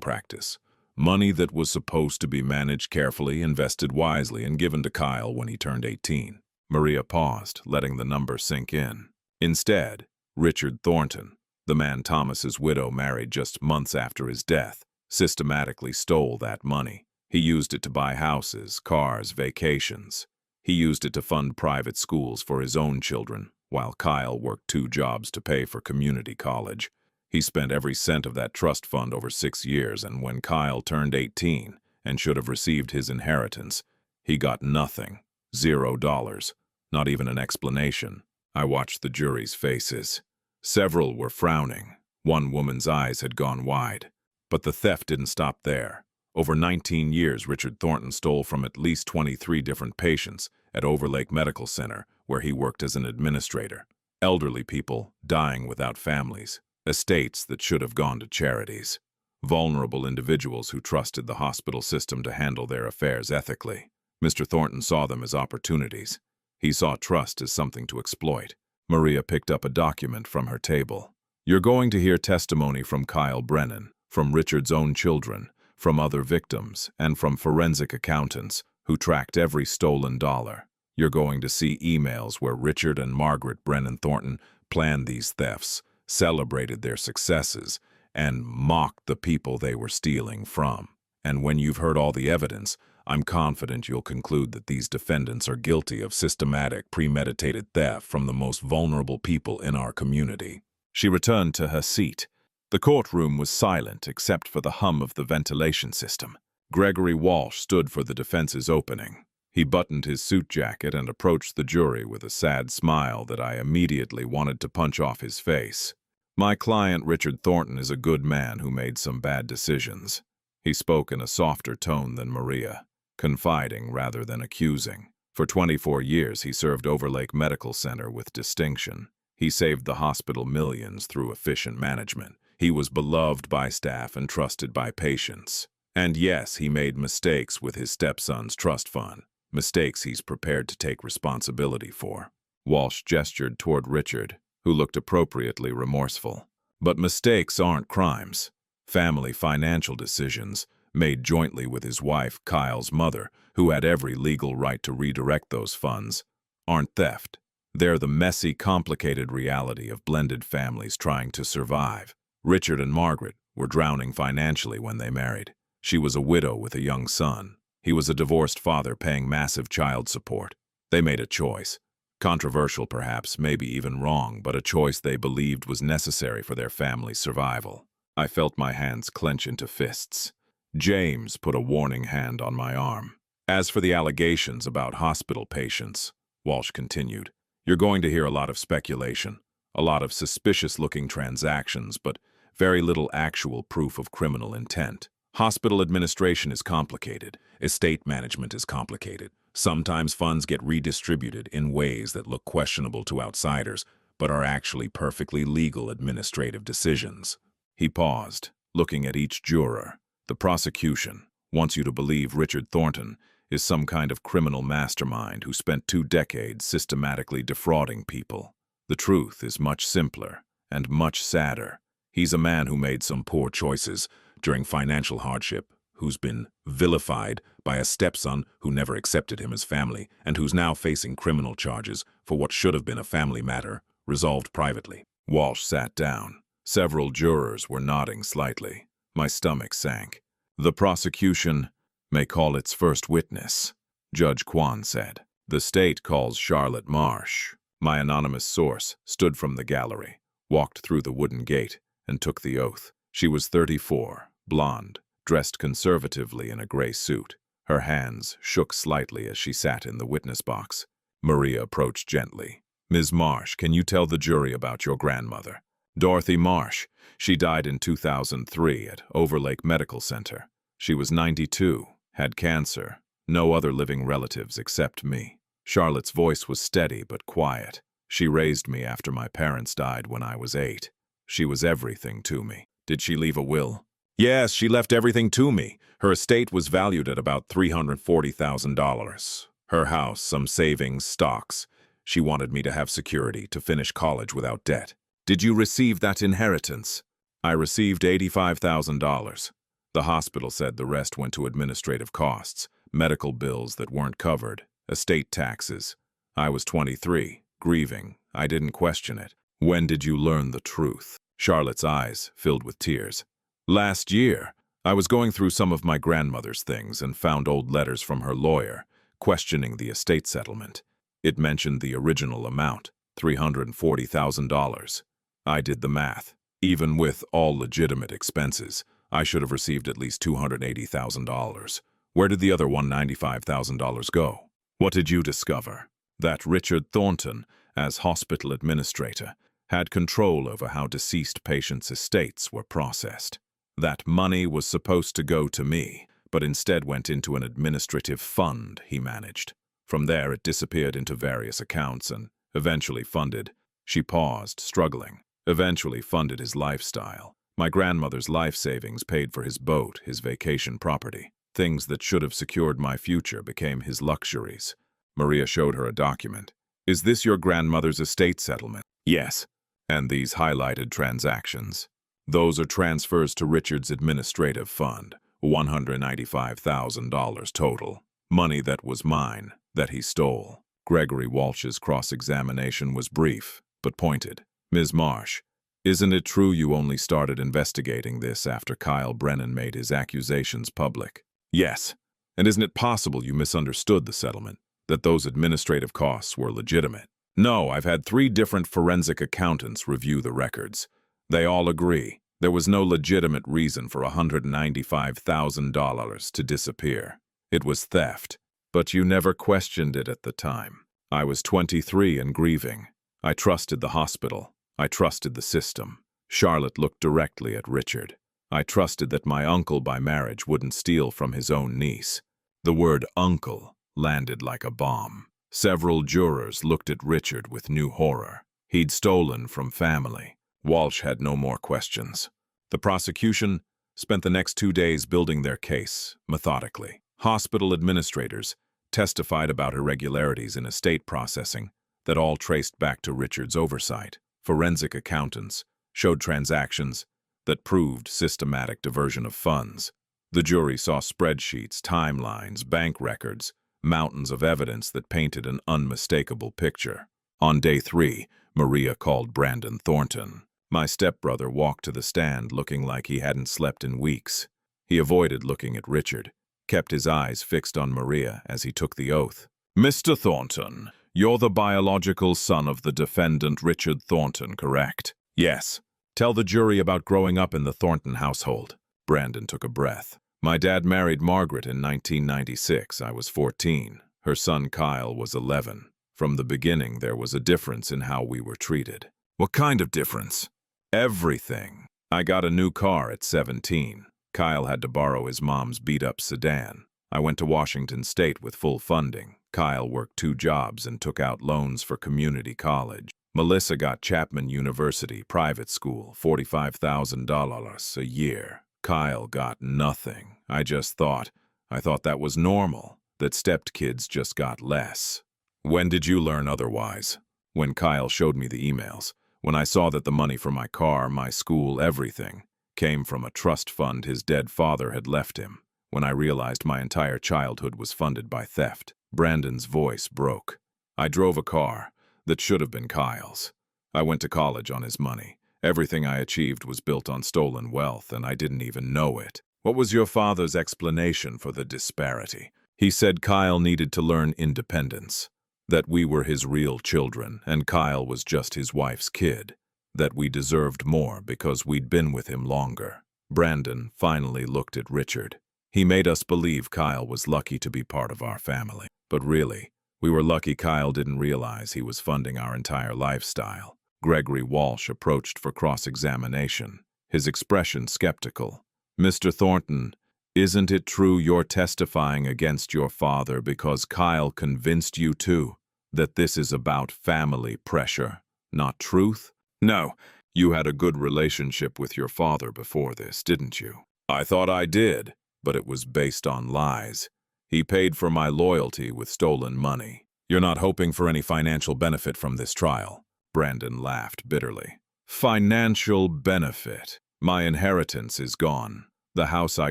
practice. Money that was supposed to be managed carefully, invested wisely, and given to Kyle when he turned 18. Maria paused, letting the number sink in. Instead, Richard Thornton, the man Thomas's widow married just months after his death, systematically stole that money. He used it to buy houses, cars, vacations. He used it to fund private schools for his own children, while Kyle worked 2 jobs to pay for community college. He spent every cent of that trust fund over 6 years, and when Kyle turned 18 and should have received his inheritance, he got nothing. $0. Not even an explanation. I watched the jury's faces. Several were frowning. One woman's eyes had gone wide. But the theft didn't stop there. Over 19 years, Richard Thornton stole from at least 23 different patients at Overlake Medical Center, where he worked as an administrator. Elderly people dying without families. Estates that should have gone to charities. Vulnerable individuals who trusted the hospital system to handle their affairs ethically. Mr. Thornton saw them as opportunities. He saw trust as something to exploit. Maria picked up a document from her table. You're going to hear testimony from Kyle Brennan, from Richard's own children, from other victims, and from forensic accountants who tracked every stolen dollar. You're going to see emails where Richard and Margaret Brennan Thornton planned these thefts, celebrated their successes, and mocked the people they were stealing from. And when you've heard all the evidence, I'm confident you'll conclude that these defendants are guilty of systematic, premeditated theft from the most vulnerable people in our community." She returned to her seat. The courtroom was silent except for the hum of the ventilation system. Gregory Walsh stood for the defense's opening. He buttoned his suit jacket and approached the jury with a sad smile that I immediately wanted to punch off his face. "My client, Richard Thornton, is a good man who made some bad decisions." He spoke in a softer tone than Maria, confiding rather than accusing. For 24 years, he served Overlake Medical Center with distinction. He saved the hospital millions through efficient management. He was beloved by staff and trusted by patients. And yes, he made mistakes with his stepson's trust fund, mistakes he's prepared to take responsibility for. Walsh gestured toward Richard, who looked appropriately remorseful. But mistakes aren't crimes. Family financial decisions, made jointly with his wife, Kyle's mother, who had every legal right to redirect those funds, aren't theft. They're the messy, complicated reality of blended families trying to survive. Richard and Margaret were drowning financially when they married. She was a widow with a young son. He was a divorced father paying massive child support. They made a choice. Controversial perhaps, maybe even wrong, but a choice they believed was necessary for their family's survival. I felt my hands clench into fists. James put a warning hand on my arm. "As for the allegations about hospital patients," Walsh continued, "you're going to hear a lot of speculation, a lot of suspicious-looking transactions, but very little actual proof of criminal intent. Hospital administration is complicated. Estate management is complicated. Sometimes funds get redistributed in ways that look questionable to outsiders, but are actually perfectly legal administrative decisions." He paused, looking at each juror. "The prosecution wants you to believe Richard Thornton is some kind of criminal mastermind who spent 2 decades systematically defrauding people. The truth is much simpler and much sadder. He's a man who made some poor choices during financial hardship, who's been vilified by a stepson who never accepted him as family, and who's now facing criminal charges for what should have been a family matter resolved privately." Walsh sat down. Several jurors were nodding slightly. My stomach sank. "The prosecution may call its first witness," Judge Kwan said. "The state calls Charlotte Marsh." My anonymous source stood from the gallery, walked through the wooden gate, and took the oath. She was 34, blonde, dressed conservatively in a gray suit. Her hands shook slightly as she sat in the witness box. Maria approached gently. "Ms. Marsh, can you tell the jury about your grandmother?" "Dorothy Marsh. She died in 2003 at Overlake Medical Center. She was 92, had cancer, no other living relatives except me." Charlotte's voice was steady but quiet. "She raised me after my parents died when I was 8. She was everything to me." "Did she leave a will?" "Yes, she left everything to me. Her estate was valued at about $340,000. Her house, some savings, stocks. She wanted me to have security to finish college without debt." "Did you receive that inheritance?" "I received $85,000. The hospital said the rest went to administrative costs, medical bills that weren't covered, estate taxes. I was 23, grieving. I didn't question it." "When did you learn the truth?" Charlotte's eyes filled with tears. "Last year, I was going through some of my grandmother's things and found old letters from her lawyer, questioning the estate settlement. It mentioned the original amount, $340,000. I did the math. Even with all legitimate expenses, I should have received at least $280,000. Where did the other $195,000 go?" "What did you discover?" "That Richard Thornton, as hospital administrator, had control over how deceased patients' estates were processed. That money was supposed to go to me, but instead went into an administrative fund he managed. From there, it disappeared into various accounts and eventually funded." She paused, struggling. "Eventually funded his lifestyle. My grandmother's life savings paid for his boat, his vacation property. Things that should have secured my future became his luxuries." Maria showed her a document. "Is this your grandmother's estate settlement?" "Yes." "And these highlighted transactions?" "Those are transfers to Richard's administrative fund, $195,000 total. Money that was mine, that he stole." Gregory Walsh's cross-examination was brief, but pointed. "Ms. Marsh, isn't it true you only started investigating this after Kyle Brennan made his accusations public?" "Yes." And isn't it possible you misunderstood the settlement, that those administrative costs were legitimate? No, I've had 3 different forensic accountants review the records. They all agree there was no legitimate reason for $195,000 to disappear. It was theft. But you never questioned it at the time. I was 23 and grieving. I trusted the hospital. I trusted the system. Charlotte looked directly at Richard. I trusted that my uncle by marriage wouldn't steal from his own niece. The word uncle landed like a bomb. Several jurors looked at Richard with new horror. He'd stolen from family. Walsh had no more questions. The prosecution spent the next 2 days building their case, methodically. Hospital administrators testified about irregularities in estate processing that all traced back to Richard's oversight. Forensic accountants showed transactions that proved systematic diversion of funds. The jury saw spreadsheets, timelines, bank records, mountains of evidence that painted an unmistakable picture. On day 3, Maria called Brandon Thornton. My stepbrother walked to the stand looking like he hadn't slept in weeks. He avoided looking at Richard, kept his eyes fixed on Maria as he took the oath. "Mr. Thornton, you're the biological son of the defendant Richard Thornton, correct?" "Yes." "Tell the jury about growing up in the Thornton household." Brandon took a breath. "My dad married Margaret in 1996. I was 14. Her son Kyle was 11. From the beginning, there was a difference in how we were treated." "What kind of difference?" "Everything. I got a new car at 17. Kyle had to borrow his mom's beat-up sedan. I went to Washington State with full funding. Kyle worked 2 jobs and took out loans for community college. Melissa got Chapman University private school, $45,000 a year. Kyle got nothing. I thought that was normal, that stepped kids just got less." "When did you learn otherwise?" "When Kyle showed me the emails. When I saw that the money for my car, my school, everything came from a trust fund his dead father had left him. When I realized my entire childhood was funded by theft." Brandon's voice broke. "I drove a car that should have been Kyle's. I went to college on his money. Everything I achieved was built on stolen wealth, and I didn't even know it." "What was your father's explanation for the disparity?" "He said Kyle needed to learn independence, that we were his real children, and Kyle was just his wife's kid, that we deserved more because we'd been with him longer." Brandon finally looked at Richard. "He made us believe Kyle was lucky to be part of our family. But really, we were lucky Kyle didn't realize he was funding our entire lifestyle." Gregory Walsh approached for cross-examination, his expression skeptical. "Mr. Thornton, isn't it true you're testifying against your father because Kyle convinced you to, that this is about family pressure, not truth?" "No. You had a good relationship with your father before this, didn't you?" "I thought I did, but it was based on lies. He paid for my loyalty with stolen money." "You're not hoping for any financial benefit from this trial?" Brandon laughed bitterly. "Financial benefit? My inheritance is gone. The house I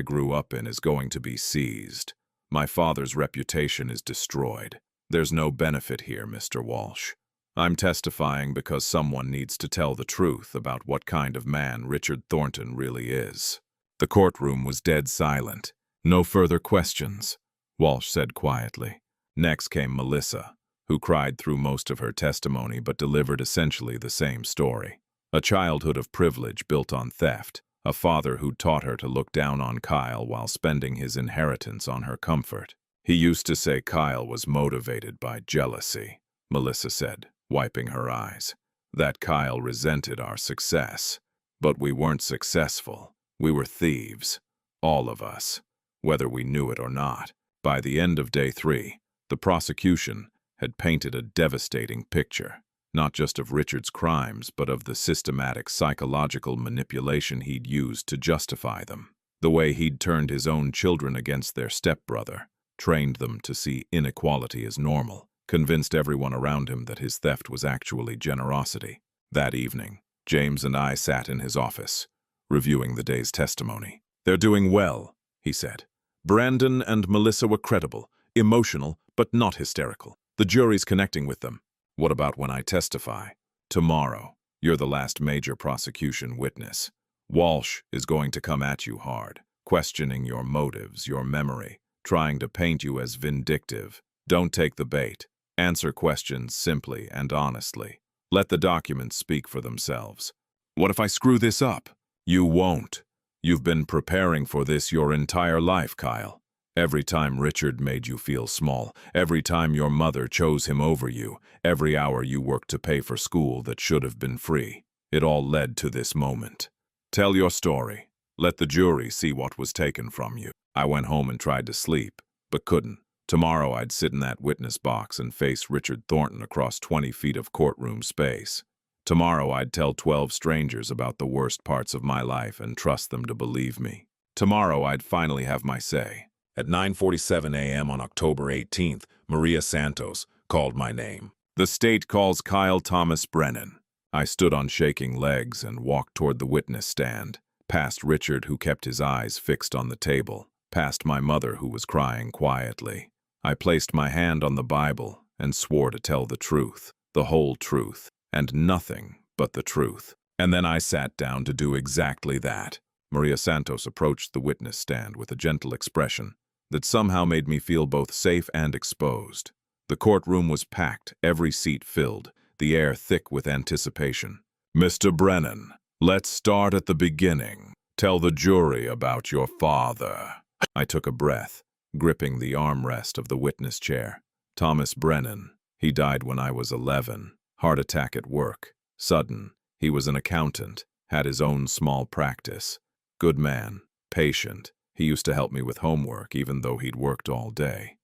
grew up in is going to be seized. My father's reputation is destroyed. There's no benefit here, Mr. Walsh. I'm testifying because someone needs to tell the truth about what kind of man Richard Thornton really is." The courtroom was dead silent. "No further questions," Walsh said quietly. Next came Melissa, who cried through most of her testimony but delivered essentially the same story. A childhood of privilege built on theft, a father who taught her to look down on Kyle while spending his inheritance on her comfort. "He used to say Kyle was motivated by jealousy," Melissa said, wiping her eyes. "That Kyle resented our success. But we weren't successful. We were thieves. All of us. Whether we knew it or not." By the end of day 3, the prosecution had painted a devastating picture, not just of Richard's crimes, but of the systematic psychological manipulation he'd used to justify them. The way he'd turned his own children against their stepbrother, trained them to see inequality as normal, convinced everyone around him that his theft was actually generosity. That evening, James and I sat in his office, reviewing the day's testimony. "They're doing well," he said. "Brandon and Melissa were credible, emotional, but not hysterical. The jury's connecting with them. What about when I testify? Tomorrow, you're the last major prosecution witness. Walsh is going to come at you hard, questioning your motives, your memory, trying to paint you as vindictive. Don't take the bait. Answer questions simply and honestly. Let the documents speak for themselves. What if I screw this up? You won't. You've been preparing for this your entire life, Kyle. Every time Richard made you feel small, every time your mother chose him over you, every hour you worked to pay for school that should have been free, it all led to this moment. Tell your story. Let the jury see what was taken from you. I went home and tried to sleep, but couldn't. Tomorrow I'd sit in that witness box and face Richard Thornton across 20 feet of courtroom space. Tomorrow I'd tell 12 strangers about the worst parts of my life and trust them to believe me. Tomorrow I'd finally have my say. At 9:47 a.m. on October 18th, Maria Santos called my name. The state calls Kyle Thomas Brennan. I stood on shaking legs and walked toward the witness stand, past Richard, who kept his eyes fixed on the table, past my mother, who was crying quietly. I placed my hand on the Bible and swore to tell the truth, the whole truth, and nothing but the truth. And then I sat down to do exactly that. Maria Santos approached the witness stand with a gentle expression that somehow made me feel both safe and exposed. The courtroom was packed, every seat filled, the air thick with anticipation. Mr. Brennan, let's start at the beginning. Tell the jury about your father. I took a breath, gripping the armrest of the witness chair. Thomas Brennan. He died when I was 11. Heart attack at work. Sudden. He was an accountant, had his own small practice. Good man, patient. He used to help me with homework even though he'd worked all day.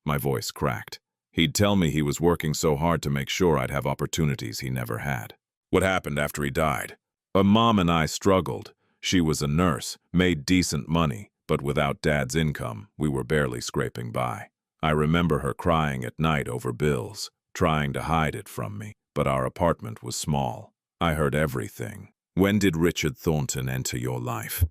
My voice cracked. He'd tell me he was working so hard to make sure I'd have opportunities he never had. What happened after he died? Mom and I struggled. She was a nurse, made decent money, but without Dad's income, we were barely scraping by. I remember her crying at night over bills, trying to hide it from me, but our apartment was small. I heard everything. When did Richard Thornton enter your life?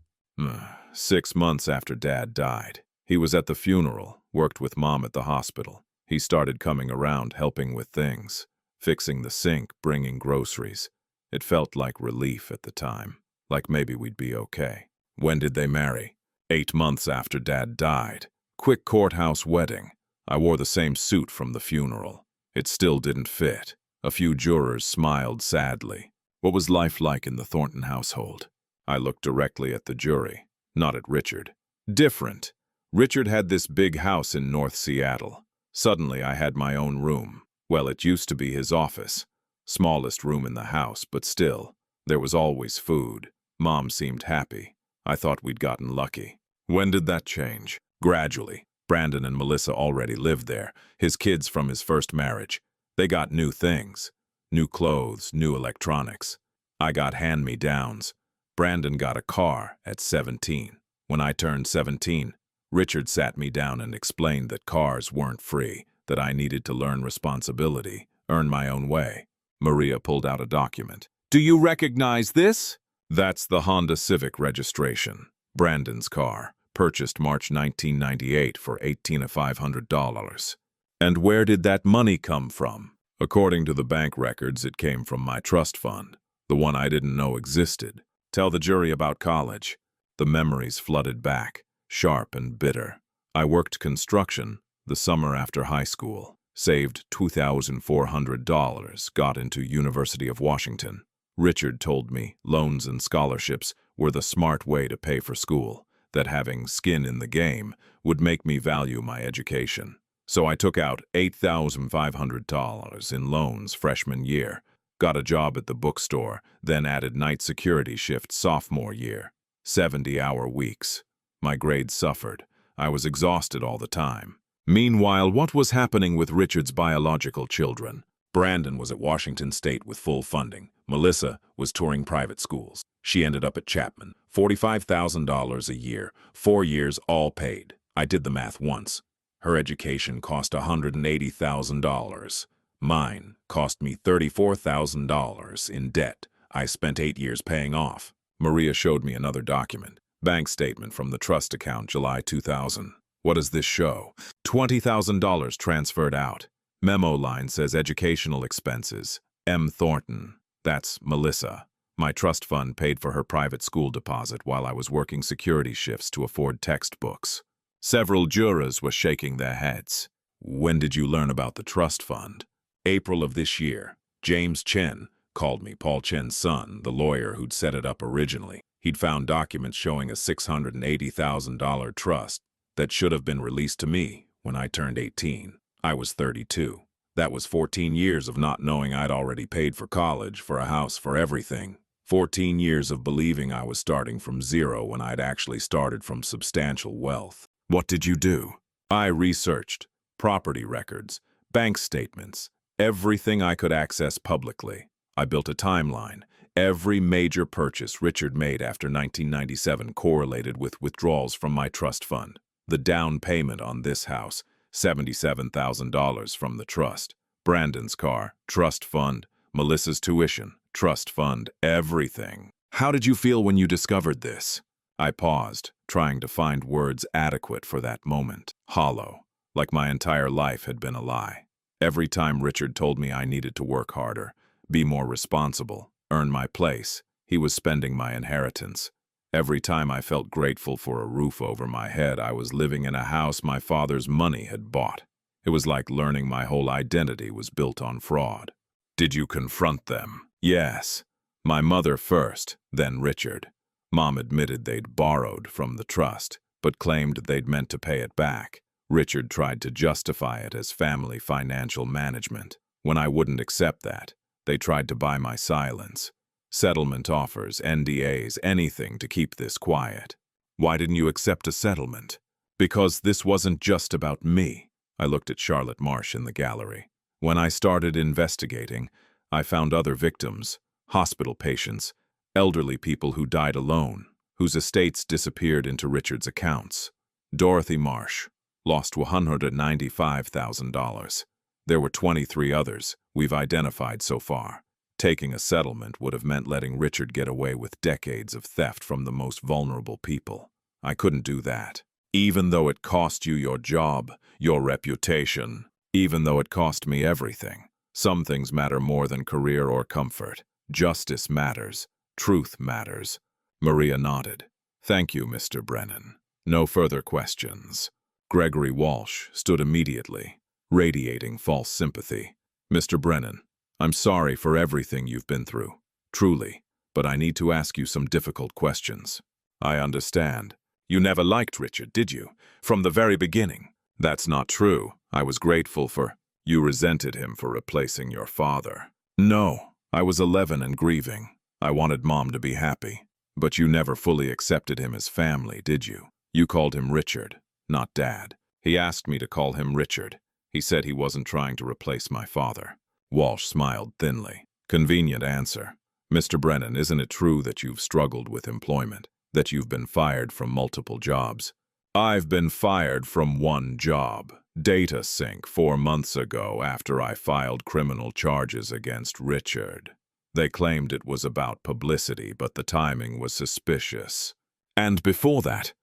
6 months after Dad died. He was at the funeral, worked with Mom at the hospital. He started coming around, helping with things, fixing the sink, bringing groceries. It felt like relief at the time, like maybe we'd be okay. When did they marry? 8 months after Dad died. Quick courthouse wedding. I wore the same suit from the funeral. It still didn't fit. A few jurors smiled sadly. What was life like in the Thornton household? I looked directly at the jury, not at Richard. Different. Richard had this big house in North Seattle. Suddenly I had my own room. Well, it used to be his office. Smallest room in the house, but still, there was always food. Mom seemed happy. I thought we'd gotten lucky. When did that change? Gradually. Brandon and Melissa already lived there, his kids from his first marriage. They got new things. New clothes, new electronics. I got hand-me-downs. Brandon got a car at 17. When I turned 17, Richard sat me down and explained that cars weren't free, that I needed to learn responsibility, earn my own way. Maria pulled out a document. Do you recognize this? That's the Honda Civic registration. Brandon's car, purchased March 1998 for $1,800. And where did that money come from? According to the bank records, it came from my trust fund, the one I didn't know existed. Tell the jury about college. The memories flooded back, sharp and bitter. I worked construction the summer after high school, saved $2,400, got into University of Washington. Richard told me loans and scholarships were the smart way to pay for school, that having skin in the game would make me value my education. So I took out $8,500 in loans freshman year, got a job at the bookstore, then added night security shift sophomore year. 70-hour weeks. My grades suffered. I was exhausted all the time. Meanwhile, what was happening with Richard's biological children? Brandon was at Washington State with full funding. Melissa was touring private schools. She ended up at Chapman. $45,000 a year, 4 years all paid. I did the math once. Her education cost $180,000. Mine cost me $34,000 in debt I spent 8 years paying off. Maria showed me another document. Bank statement from the trust account, July 2000. What does this show? $20,000 transferred out. Memo line says educational expenses. M. Thornton. That's Melissa. My trust fund paid for her private school deposit while I was working security shifts to afford textbooks. Several jurors were shaking their heads. When did you learn about the trust fund? April of this year. James Chen called me, Paul Chen's son, the lawyer who'd set it up originally. He'd found documents showing a $680,000 trust that should have been released to me when I turned 18. I was 32. That was 14 years of not knowing I'd already paid for college, for a house, for everything. 14 years of believing I was starting from zero when I'd actually started from substantial wealth. What did you do? I researched property records, bank statements, everything I could access publicly. I built a timeline. Every major purchase Richard made after 1997 correlated with withdrawals from my trust fund. The down payment on this house, $77,000 from the trust. Brandon's car, trust fund. Melissa's tuition, trust fund, everything. How did you feel when you discovered this? I paused, trying to find words adequate for that moment. Hollow, like my entire life had been a lie. Every time Richard told me I needed to work harder, be more responsible, earn my place, he was spending my inheritance. Every time I felt grateful for a roof over my head, I was living in a house my father's money had bought. It was like learning my whole identity was built on fraud. Did you confront them? Yes. My mother first, then Richard. Mom admitted they'd borrowed from the trust, but claimed they'd meant to pay it back. Richard tried to justify it as family financial management. When I wouldn't accept that, they tried to buy my silence. Settlement offers, NDAs, anything to keep this quiet. Why didn't you accept a settlement? Because this wasn't just about me. I looked at Charlotte Marsh in the gallery. When I started investigating, I found other victims, hospital patients, elderly people who died alone, whose estates disappeared into Richard's accounts. Dorothy Marsh lost $195,000. There were 23 others we've identified so far. Taking a settlement would have meant letting Richard get away with decades of theft from the most vulnerable people. I couldn't do that. Even though it cost you your job, your reputation, even though it cost me everything. Some things matter more than career or comfort. Justice matters. Truth matters. Maria nodded. Thank you, Mr. Brennan. No further questions. Gregory Walsh stood immediately, radiating false sympathy. Mr. Brennan, I'm sorry for everything you've been through. Truly. But I need to ask you some difficult questions. I understand. You never liked Richard, did you? From the very beginning. That's not true. I was grateful for... You resented him for replacing your father. No, I was 11 and grieving. I wanted Mom to be happy. But you never fully accepted him as family, did you? You called him Richard, not Dad. He asked me to call him Richard. He said he wasn't trying to replace my father. Walsh smiled thinly. Convenient answer. Mr. Brennan, isn't it true that you've struggled with employment? That you've been fired from multiple jobs? I've been fired from one job. Data sync 4 months ago after I filed criminal charges against Richard. They claimed it was about publicity, but the timing was suspicious. And before that,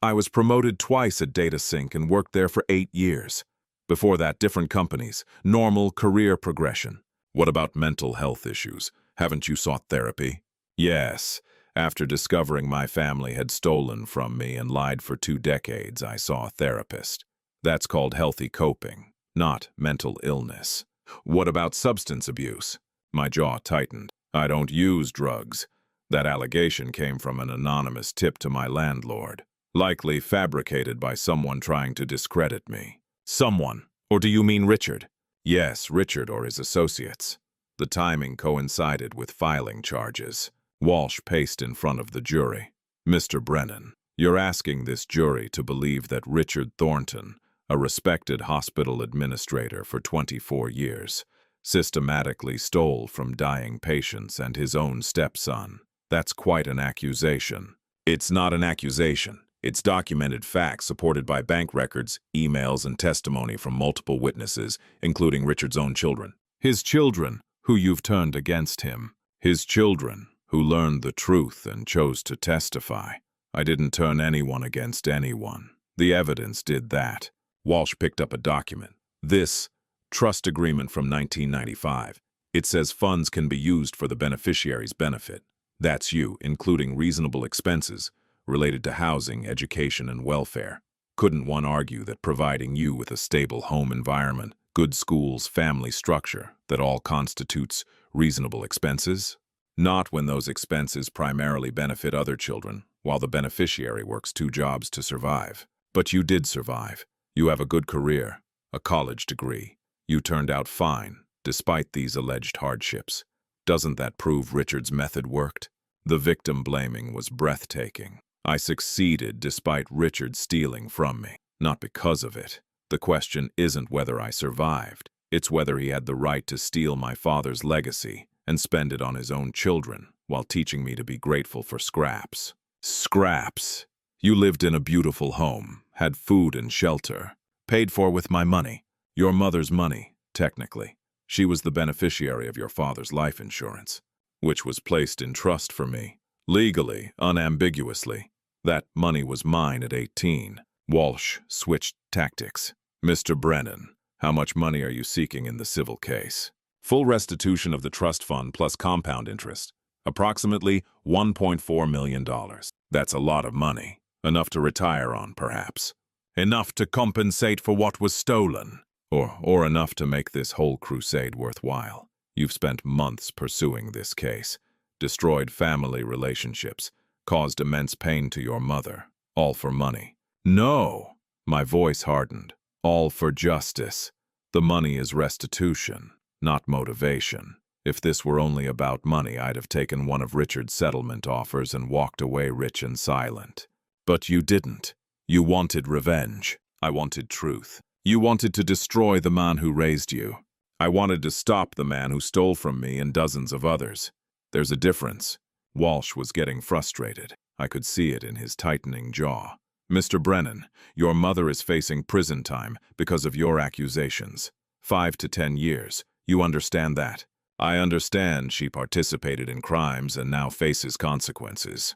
I was promoted twice at Data Sync and worked there for 8 years. Before that, different companies, normal career progression. What about mental health issues? Haven't you sought therapy? Yes. After discovering my family had stolen from me and lied for 2 decades, I saw a therapist. That's called healthy coping, not mental illness. What about substance abuse? My jaw tightened. I don't use drugs. That allegation came from an anonymous tip to my landlord, likely fabricated by someone trying to discredit me. Someone? Or do you mean Richard? Yes, Richard or his associates. The timing coincided with filing charges. Walsh paced in front of the jury. Mr. Brennan, you're asking this jury to believe that Richard Thornton, a respected hospital administrator for 24 years, systematically stole from dying patients and his own stepson. That's quite an accusation. It's not an accusation. It's documented facts supported by bank records, emails, and testimony from multiple witnesses, including Richard's own children. His children, who you've turned against him. His children, who learned the truth and chose to testify. I didn't turn anyone against anyone. The evidence did that. Walsh picked up a document. This trust agreement from 1995. It says funds can be used for the beneficiary's benefit. That's you, including reasonable expenses related to housing, education, and welfare. Couldn't one argue that providing you with a stable home environment, good schools, family structure, that all constitutes reasonable expenses? Not when those expenses primarily benefit other children, while the beneficiary works 2 jobs to survive. But you did survive. You have a good career, a college degree. You turned out fine, despite these alleged hardships. Doesn't that prove Richard's method worked? The victim blaming was breathtaking. I succeeded despite Richard stealing from me, not because of it. The question isn't whether I survived. It's whether he had the right to steal my father's legacy and spend it on his own children while teaching me to be grateful for scraps. Scraps! You lived in a beautiful home, had food and shelter, paid for with my money. Your mother's money, technically. She was the beneficiary of your father's life insurance, which was placed in trust for me. Legally, unambiguously. That money was mine at 18. Walsh switched tactics. Mr. Brennan, how much money are you seeking in the civil case? Full restitution of the trust fund plus compound interest. Approximately $1.4 million. That's a lot of money. Enough to retire on, perhaps. Enough to compensate for what was stolen. Or enough to make this whole crusade worthwhile. You've spent months pursuing this case, destroyed family relationships, caused immense pain to your mother, all for money. No! My voice hardened. All for justice. The money is restitution, not motivation. If this were only about money, I'd have taken one of Richard's settlement offers and walked away rich and silent. But you didn't. You wanted revenge. I wanted truth. You wanted to destroy the man who raised you. I wanted to stop the man who stole from me and dozens of others. There's a difference. Walsh was getting frustrated. I could see it in his tightening jaw. Mr. Brennan, your mother is facing prison time because of your accusations. 5 to 10 years. You understand that? I understand she participated in crimes and now faces consequences.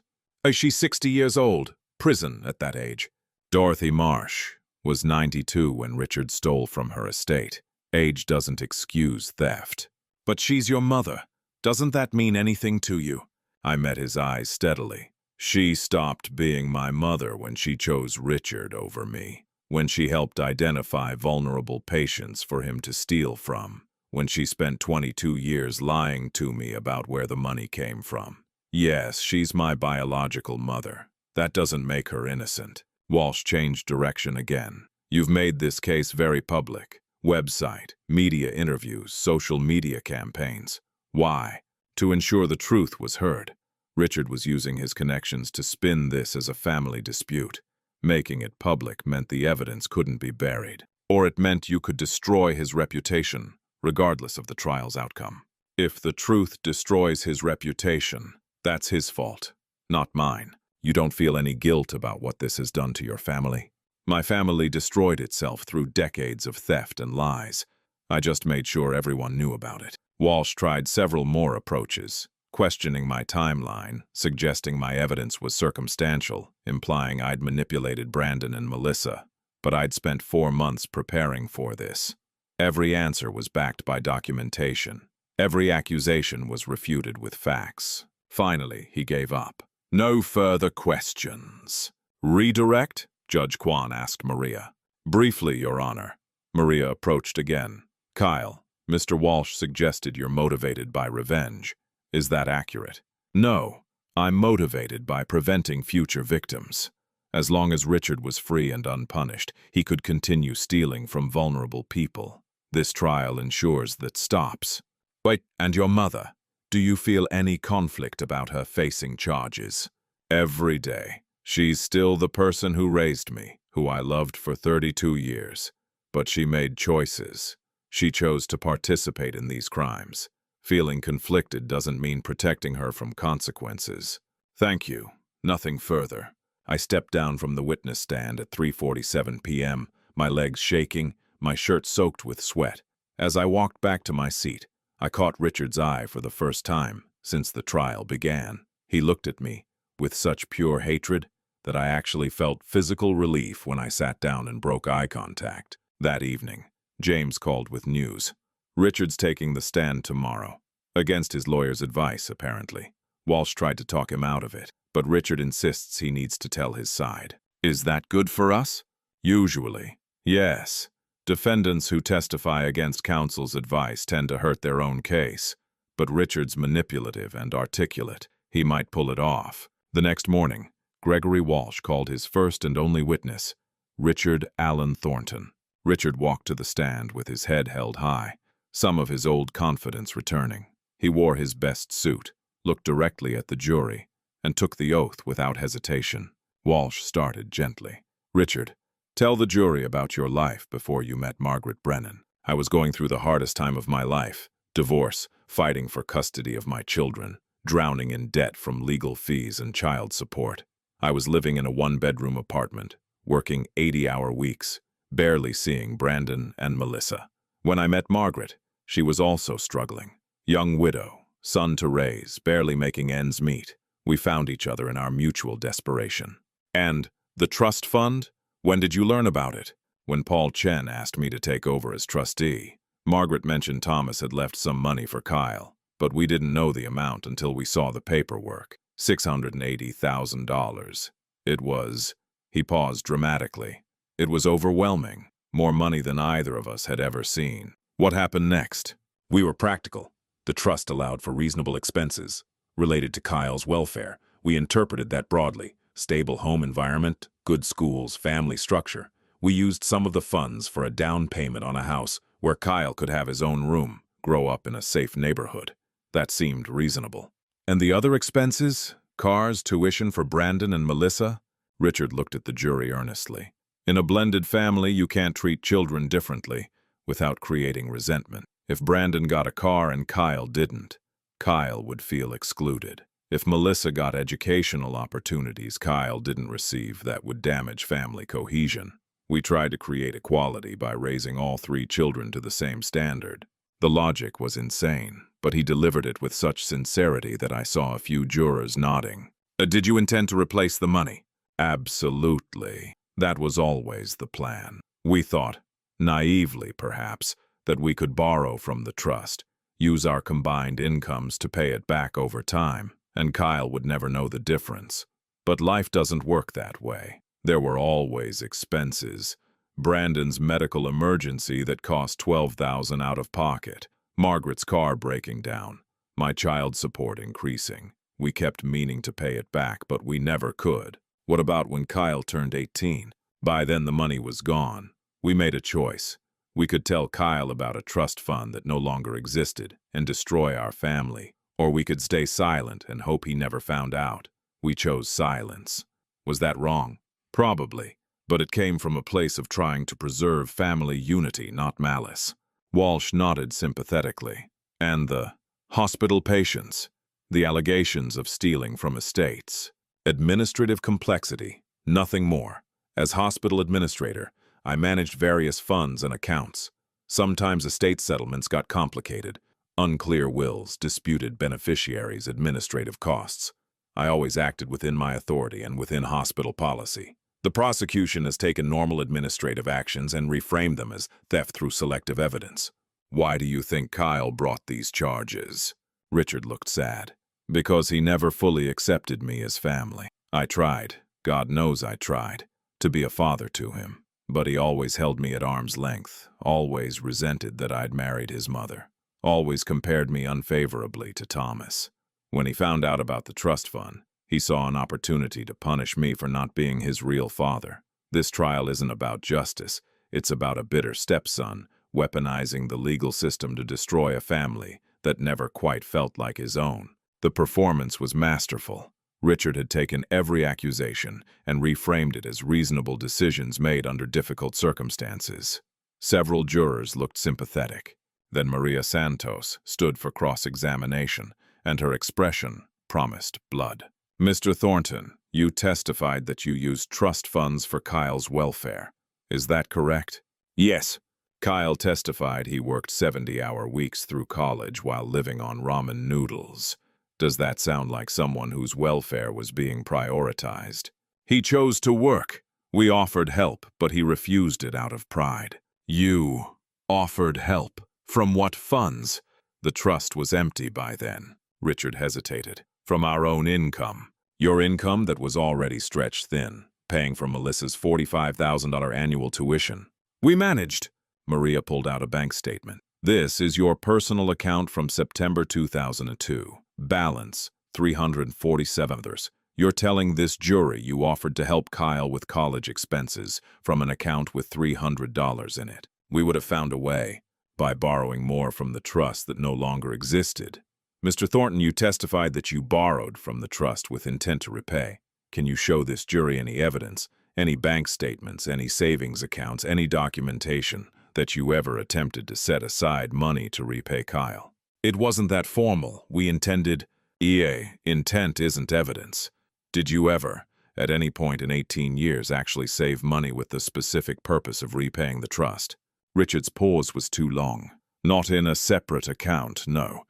She's 60 years old. Prison at that age. Dorothy Marsh was 92 when Richard stole from her estate. Age doesn't excuse theft. But she's your mother. Doesn't that mean anything to you? I met his eyes steadily. She stopped being my mother when she chose Richard over me, when she helped identify vulnerable patients for him to steal from, when she spent 22 years lying to me about where the money came from. Yes, she's my biological mother. That doesn't make her innocent. Walsh changed direction again. You've made this case very public. Website, media interviews, social media campaigns. Why? To ensure the truth was heard. Richard was using his connections to spin this as a family dispute. Making it public meant the evidence couldn't be buried. Or it meant you could destroy his reputation, regardless of the trial's outcome. If the truth destroys his reputation, that's his fault, not mine. You don't feel any guilt about what this has done to your family? My family destroyed itself through decades of theft and lies. I just made sure everyone knew about it. Walsh tried several more approaches, questioning my timeline, suggesting my evidence was circumstantial, implying I'd manipulated Brandon and Melissa. But I'd spent 4 months preparing for this. Every answer was backed by documentation. Every accusation was refuted with facts. Finally, he gave up. No further questions. Redirect? Judge Kwan asked Maria. Briefly, Your Honor. Maria approached again. Kyle, Mr. Walsh suggested you're motivated by revenge. Is that accurate? No, I'm motivated by preventing future victims. As long as Richard was free and unpunished, he could continue stealing from vulnerable people. This trial ensures that stops. Wait, and your mother? Do you feel any conflict about her facing charges? Every day. She's still the person who raised me, who I loved for 32 years. But she made choices. She chose to participate in these crimes. Feeling conflicted doesn't mean protecting her from consequences. Thank you. Nothing further. I stepped down from the witness stand at 3:47 p.m., my legs shaking, my shirt soaked with sweat. As I walked back to my seat, I caught Richard's eye for the first time since the trial began. He looked at me with such pure hatred that I actually felt physical relief when I sat down and broke eye contact. That evening, James called with news. Richard's taking the stand tomorrow. Against his lawyer's advice, apparently. Walsh tried to talk him out of it, but Richard insists he needs to tell his side. Is that good for us? Usually, yes. Defendants who testify against counsel's advice tend to hurt their own case, but Richard's manipulative and articulate. He might pull it off. The next morning, Gregory Walsh called his first and only witness, Richard Allen Thornton. Richard walked to the stand with his head held high, some of his old confidence returning. He wore his best suit, looked directly at the jury, and took the oath without hesitation. Walsh started gently. Richard, tell the jury about your life before you met Margaret Brennan. I was going through the hardest time of my life. Divorce, fighting for custody of my children, drowning in debt from legal fees and child support. I was living in a one-bedroom apartment, working 80-hour weeks, barely seeing Brandon and Melissa. When I met Margaret, she was also struggling. Young widow, son to raise, barely making ends meet. We found each other in our mutual desperation. And the trust fund? When did you learn about it? When Paul Chen asked me to take over as trustee. Margaret mentioned Thomas had left some money for Kyle, but we didn't know the amount until we saw the paperwork. $680,000. It was... He paused dramatically. It was overwhelming. More money than either of us had ever seen. What happened next? We were practical. The trust allowed for reasonable expenses related to Kyle's welfare. We interpreted that broadly. Stable home environment, good schools, family structure. We used some of the funds for a down payment on a house where Kyle could have his own room, grow up in a safe neighborhood. That seemed reasonable. And the other expenses? Cars, tuition for Brandon and Melissa? Richard looked at the jury earnestly. In a blended family, you can't treat children differently without creating resentment. If Brandon got a car and Kyle didn't, Kyle would feel excluded. If Melissa got educational opportunities Kyle didn't receive, that would damage family cohesion. We tried to create equality by raising all 3 children to the same standard. The logic was insane, but he delivered it with such sincerity that I saw a few jurors nodding. Did you intend to replace the money? Absolutely. That was always the plan. We thought, naively perhaps, that we could borrow from the trust, use our combined incomes to pay it back over time, and Kyle would never know the difference. But life doesn't work that way. There were always expenses. Brandon's medical emergency that cost $12,000 out of pocket, Margaret's car breaking down, my child support increasing. We kept meaning to pay it back, but we never could. What about when Kyle turned 18? By then the money was gone. We made a choice. We could tell Kyle about a trust fund that no longer existed and destroy our family, or we could stay silent and hope he never found out. We chose silence. Was that wrong? Probably, but it came from a place of trying to preserve family unity, not malice. Walsh nodded sympathetically. And the hospital patients, the allegations of stealing from estates. Administrative complexity, nothing more. As hospital administrator, I managed various funds and accounts. Sometimes estate settlements got complicated. Unclear wills, disputed beneficiaries, administrative costs. I always acted within my authority and within hospital policy. The prosecution has taken normal administrative actions and reframed them as theft through selective evidence. Why do you think Kyle brought these charges? Richard looked sad. Because he never fully accepted me as family. I tried, God knows I tried, to be a father to him. But he always held me at arm's length, always resented that I'd married his mother, always compared me unfavorably to Thomas. When he found out about the trust fund, he saw an opportunity to punish me for not being his real father. This trial isn't about justice, it's about a bitter stepson weaponizing the legal system to destroy a family that never quite felt like his own. The performance was masterful. Richard had taken every accusation and reframed it as reasonable decisions made under difficult circumstances. Several jurors looked sympathetic. Then Maria Santos stood for cross-examination, and her expression promised blood. Mr. Thornton, you testified that you used trust funds for Kyle's welfare. Is that correct? Yes. Kyle testified he worked 70-hour weeks through college while living on ramen noodles. Does that sound like someone whose welfare was being prioritized? He chose to work. We offered help, but he refused it out of pride. You offered help? From what funds? The trust was empty by then. Richard hesitated. From our own income. Your income that was already stretched thin. paying for Melissa's $45,000 annual tuition. We managed. Maria pulled out a bank statement. This is your personal account from September 2002. Balance, $347. You're telling this jury you offered to help Kyle with college expenses from an account with $300 in it. We would have found a way by borrowing more from the trust that no longer existed. Mr. Thornton, you testified that you borrowed from the trust with intent to repay. Can you show this jury any evidence, any bank statements, any savings accounts, any documentation that you ever attempted to set aside money to repay Kyle? It wasn't that formal. We intended. Intent isn't evidence. Did you ever, at any point in 18 years, actually save money with the specific purpose of repaying the trust? Richard's pause was too long. Not in a separate account, no.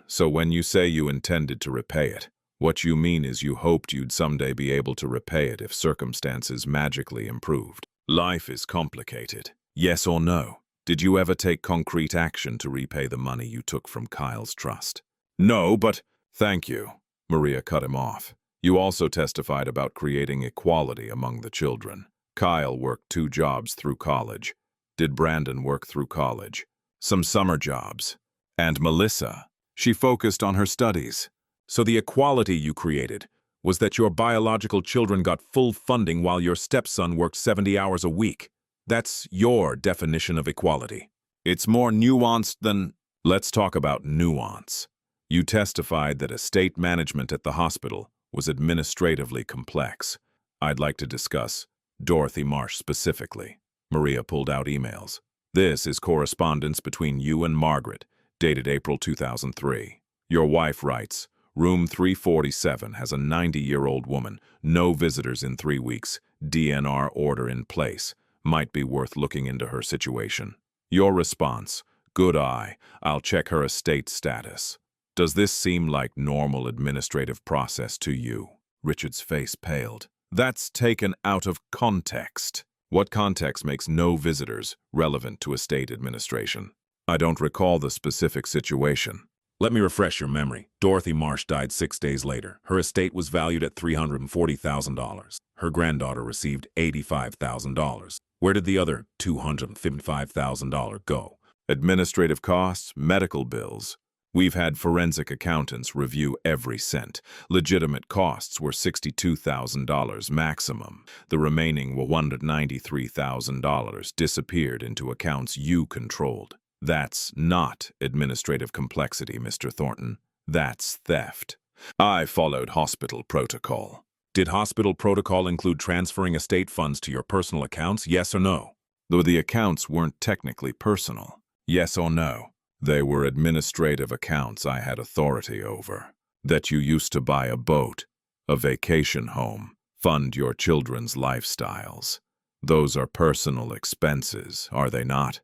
So when you say you intended to repay it, what you mean is you hoped you'd someday be able to repay it if circumstances magically improved. Life is complicated. Yes or no? Did you ever take concrete action to repay the money you took from Kyle's trust? No, but... Thank you. Maria cut him off. You also testified about creating equality among the children. Kyle worked 2 jobs through college. Did Brandon work through college? Some summer jobs. And Melissa? She focused on her studies. So the equality you created was that your biological children got full funding while your stepson worked 70 hours a week. That's your definition of equality. It's more nuanced than... Let's talk about nuance. You testified that estate management at the hospital was administratively complex. I'd like to discuss Dorothy Marsh specifically. Maria pulled out emails. This is correspondence between you and Margaret, dated April 2003. Your wife writes, Room 347 has a 90-year-old woman, no visitors in 3 weeks, DNR order in place. Might be worth looking into her situation. Your response, good eye, I'll check her estate status. Does this seem like normal administrative process to you? Richard's face paled. That's taken out of context. What context makes no visitors relevant to estate administration? I don't recall the specific situation. Let me refresh your memory. Dorothy Marsh died 6 days later. Her estate was valued at $340,000. Her granddaughter received $85,000. Where did the other $255,000 go? Administrative costs, medical bills. We've had forensic accountants review every cent. Legitimate costs were $62,000 maximum. The remaining $193,000 disappeared into accounts you controlled. That's not administrative complexity, Mr. Thornton. That's theft. I followed hospital protocol. Did hospital protocol include transferring estate funds to your personal accounts, yes or no? Though the accounts weren't technically personal. Yes or no? They were administrative accounts I had authority over. That you used to buy a boat, a vacation home, fund your children's lifestyles. Those are personal expenses, are they not?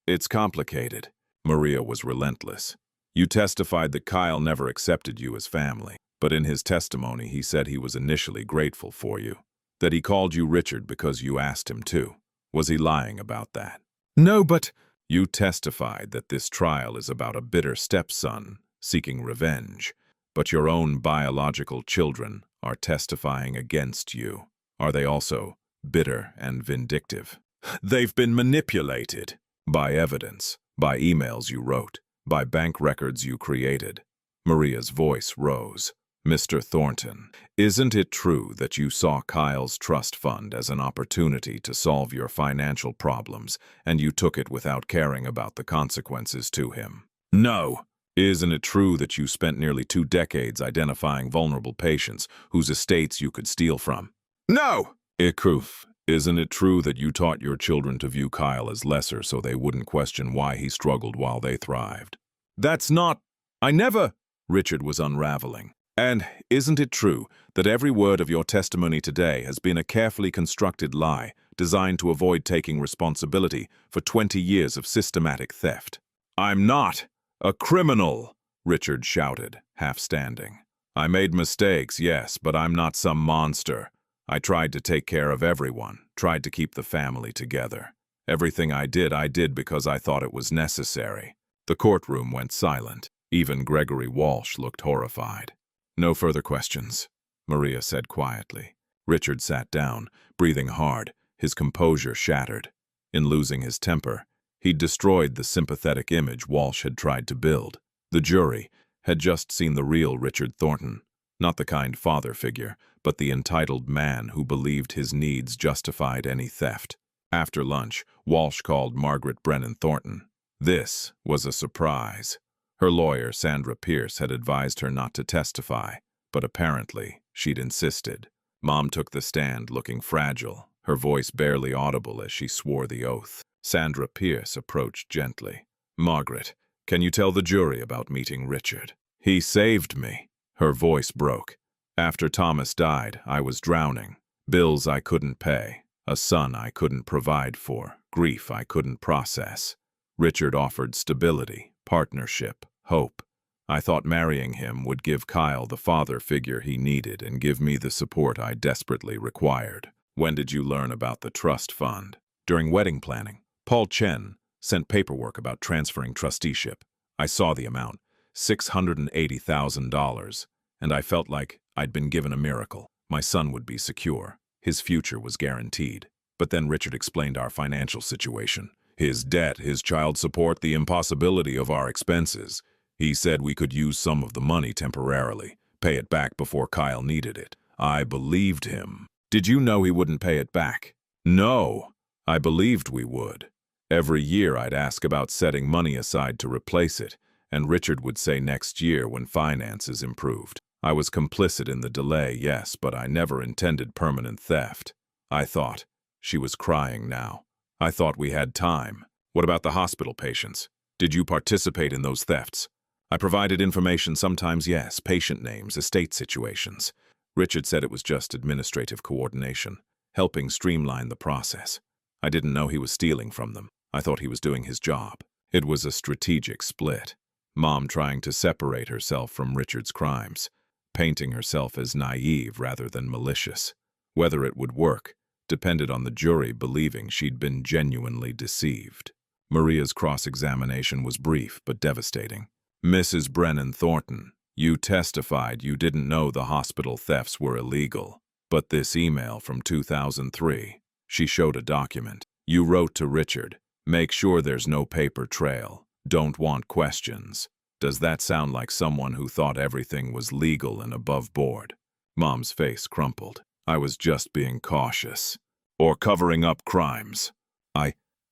It's complicated. Maria was relentless. You testified that Kyle never accepted you as family, but in his testimony he said he was initially grateful for you. That he called you Richard because you asked him to. Was he lying about that? No, but... You testified that this trial is about a bitter stepson seeking revenge, but your own biological children are testifying against you. Are they also bitter and vindictive? They've been manipulated by evidence, by emails you wrote, by bank records you created. Maria's voice rose. Mr. Thornton, isn't it true that you saw Kyle's trust fund as an opportunity to solve your financial problems, and you took it without caring about the consequences to him? No. Isn't it true that you spent nearly 2 decades identifying vulnerable patients whose estates you could steal from? No. Ikoof, isn't it true that you taught your children to view Kyle as lesser so they wouldn't question why he struggled while they thrived? That's not... I never... Richard was unraveling. And isn't it true that every word of your testimony today has been a carefully constructed lie designed to avoid taking responsibility for 20 years of systematic theft? I'm not a criminal, Richard shouted, half standing. I made mistakes, yes, but I'm not some monster. I tried to take care of everyone, tried to keep the family together. Everything I did because I thought it was necessary. The courtroom went silent. Even Gregory Walsh looked horrified. No further questions, Maria said quietly. Richard sat down, breathing hard, his composure shattered. In losing his temper, he'd destroyed the sympathetic image Walsh had tried to build. The jury had just seen the real Richard Thornton, not the kind father figure, but the entitled man who believed his needs justified any theft. After lunch, Walsh called Margaret Brennan Thornton. This was a surprise. Her lawyer, Sandra Pierce, had advised her not to testify, but apparently she'd insisted. Mom took the stand, looking fragile, her voice barely audible as she swore the oath. Sandra Pierce approached gently. "Margaret, can you tell the jury about meeting Richard? He saved me." Her voice broke. "After Thomas died, I was drowning. Bills I couldn't pay, a son I couldn't provide for, grief I couldn't process. Richard offered stability, partnership, hope. I thought marrying him would give Kyle the father figure he needed and give me the support I desperately required." "When did you learn about the trust fund?" "During wedding planning. Paul Chen sent paperwork about transferring trusteeship. I saw the amount, $680,000, and I felt like I'd been given a miracle. My son would be secure. His future was guaranteed. But then Richard explained our financial situation. His debt, his child support, the impossibility of our expenses. He said we could use some of the money temporarily, pay it back before Kyle needed it. I believed him." "Did you know he wouldn't pay it back?" "No. I believed we would. Every year I'd ask about setting money aside to replace it, and Richard would say next year when finances improved. I was complicit in the delay, yes, but I never intended permanent theft. I thought." She was crying now. "I thought we had time." "What about the hospital patients? Did you participate in those thefts?" "I provided information, sometimes yes, patient names, estate situations." Richard said it was just administrative coordination, helping streamline the process. "I didn't know he was stealing from them. I thought he was doing his job." It was a strategic split. Mom trying to separate herself from Richard's crimes, painting herself as naive rather than malicious. Whether it would work depended on the jury believing she'd been genuinely deceived. Maria's cross-examination was brief but devastating. "Mrs. Brennan Thornton, you testified you didn't know the hospital thefts were illegal. But this email from 2003, she showed a document. You wrote to Richard, 'Make sure there's no paper trail. Don't want questions.' Does that sound like someone who thought everything was legal and above board?" Mom's face crumpled. "I was just being cautious. Or covering up crimes.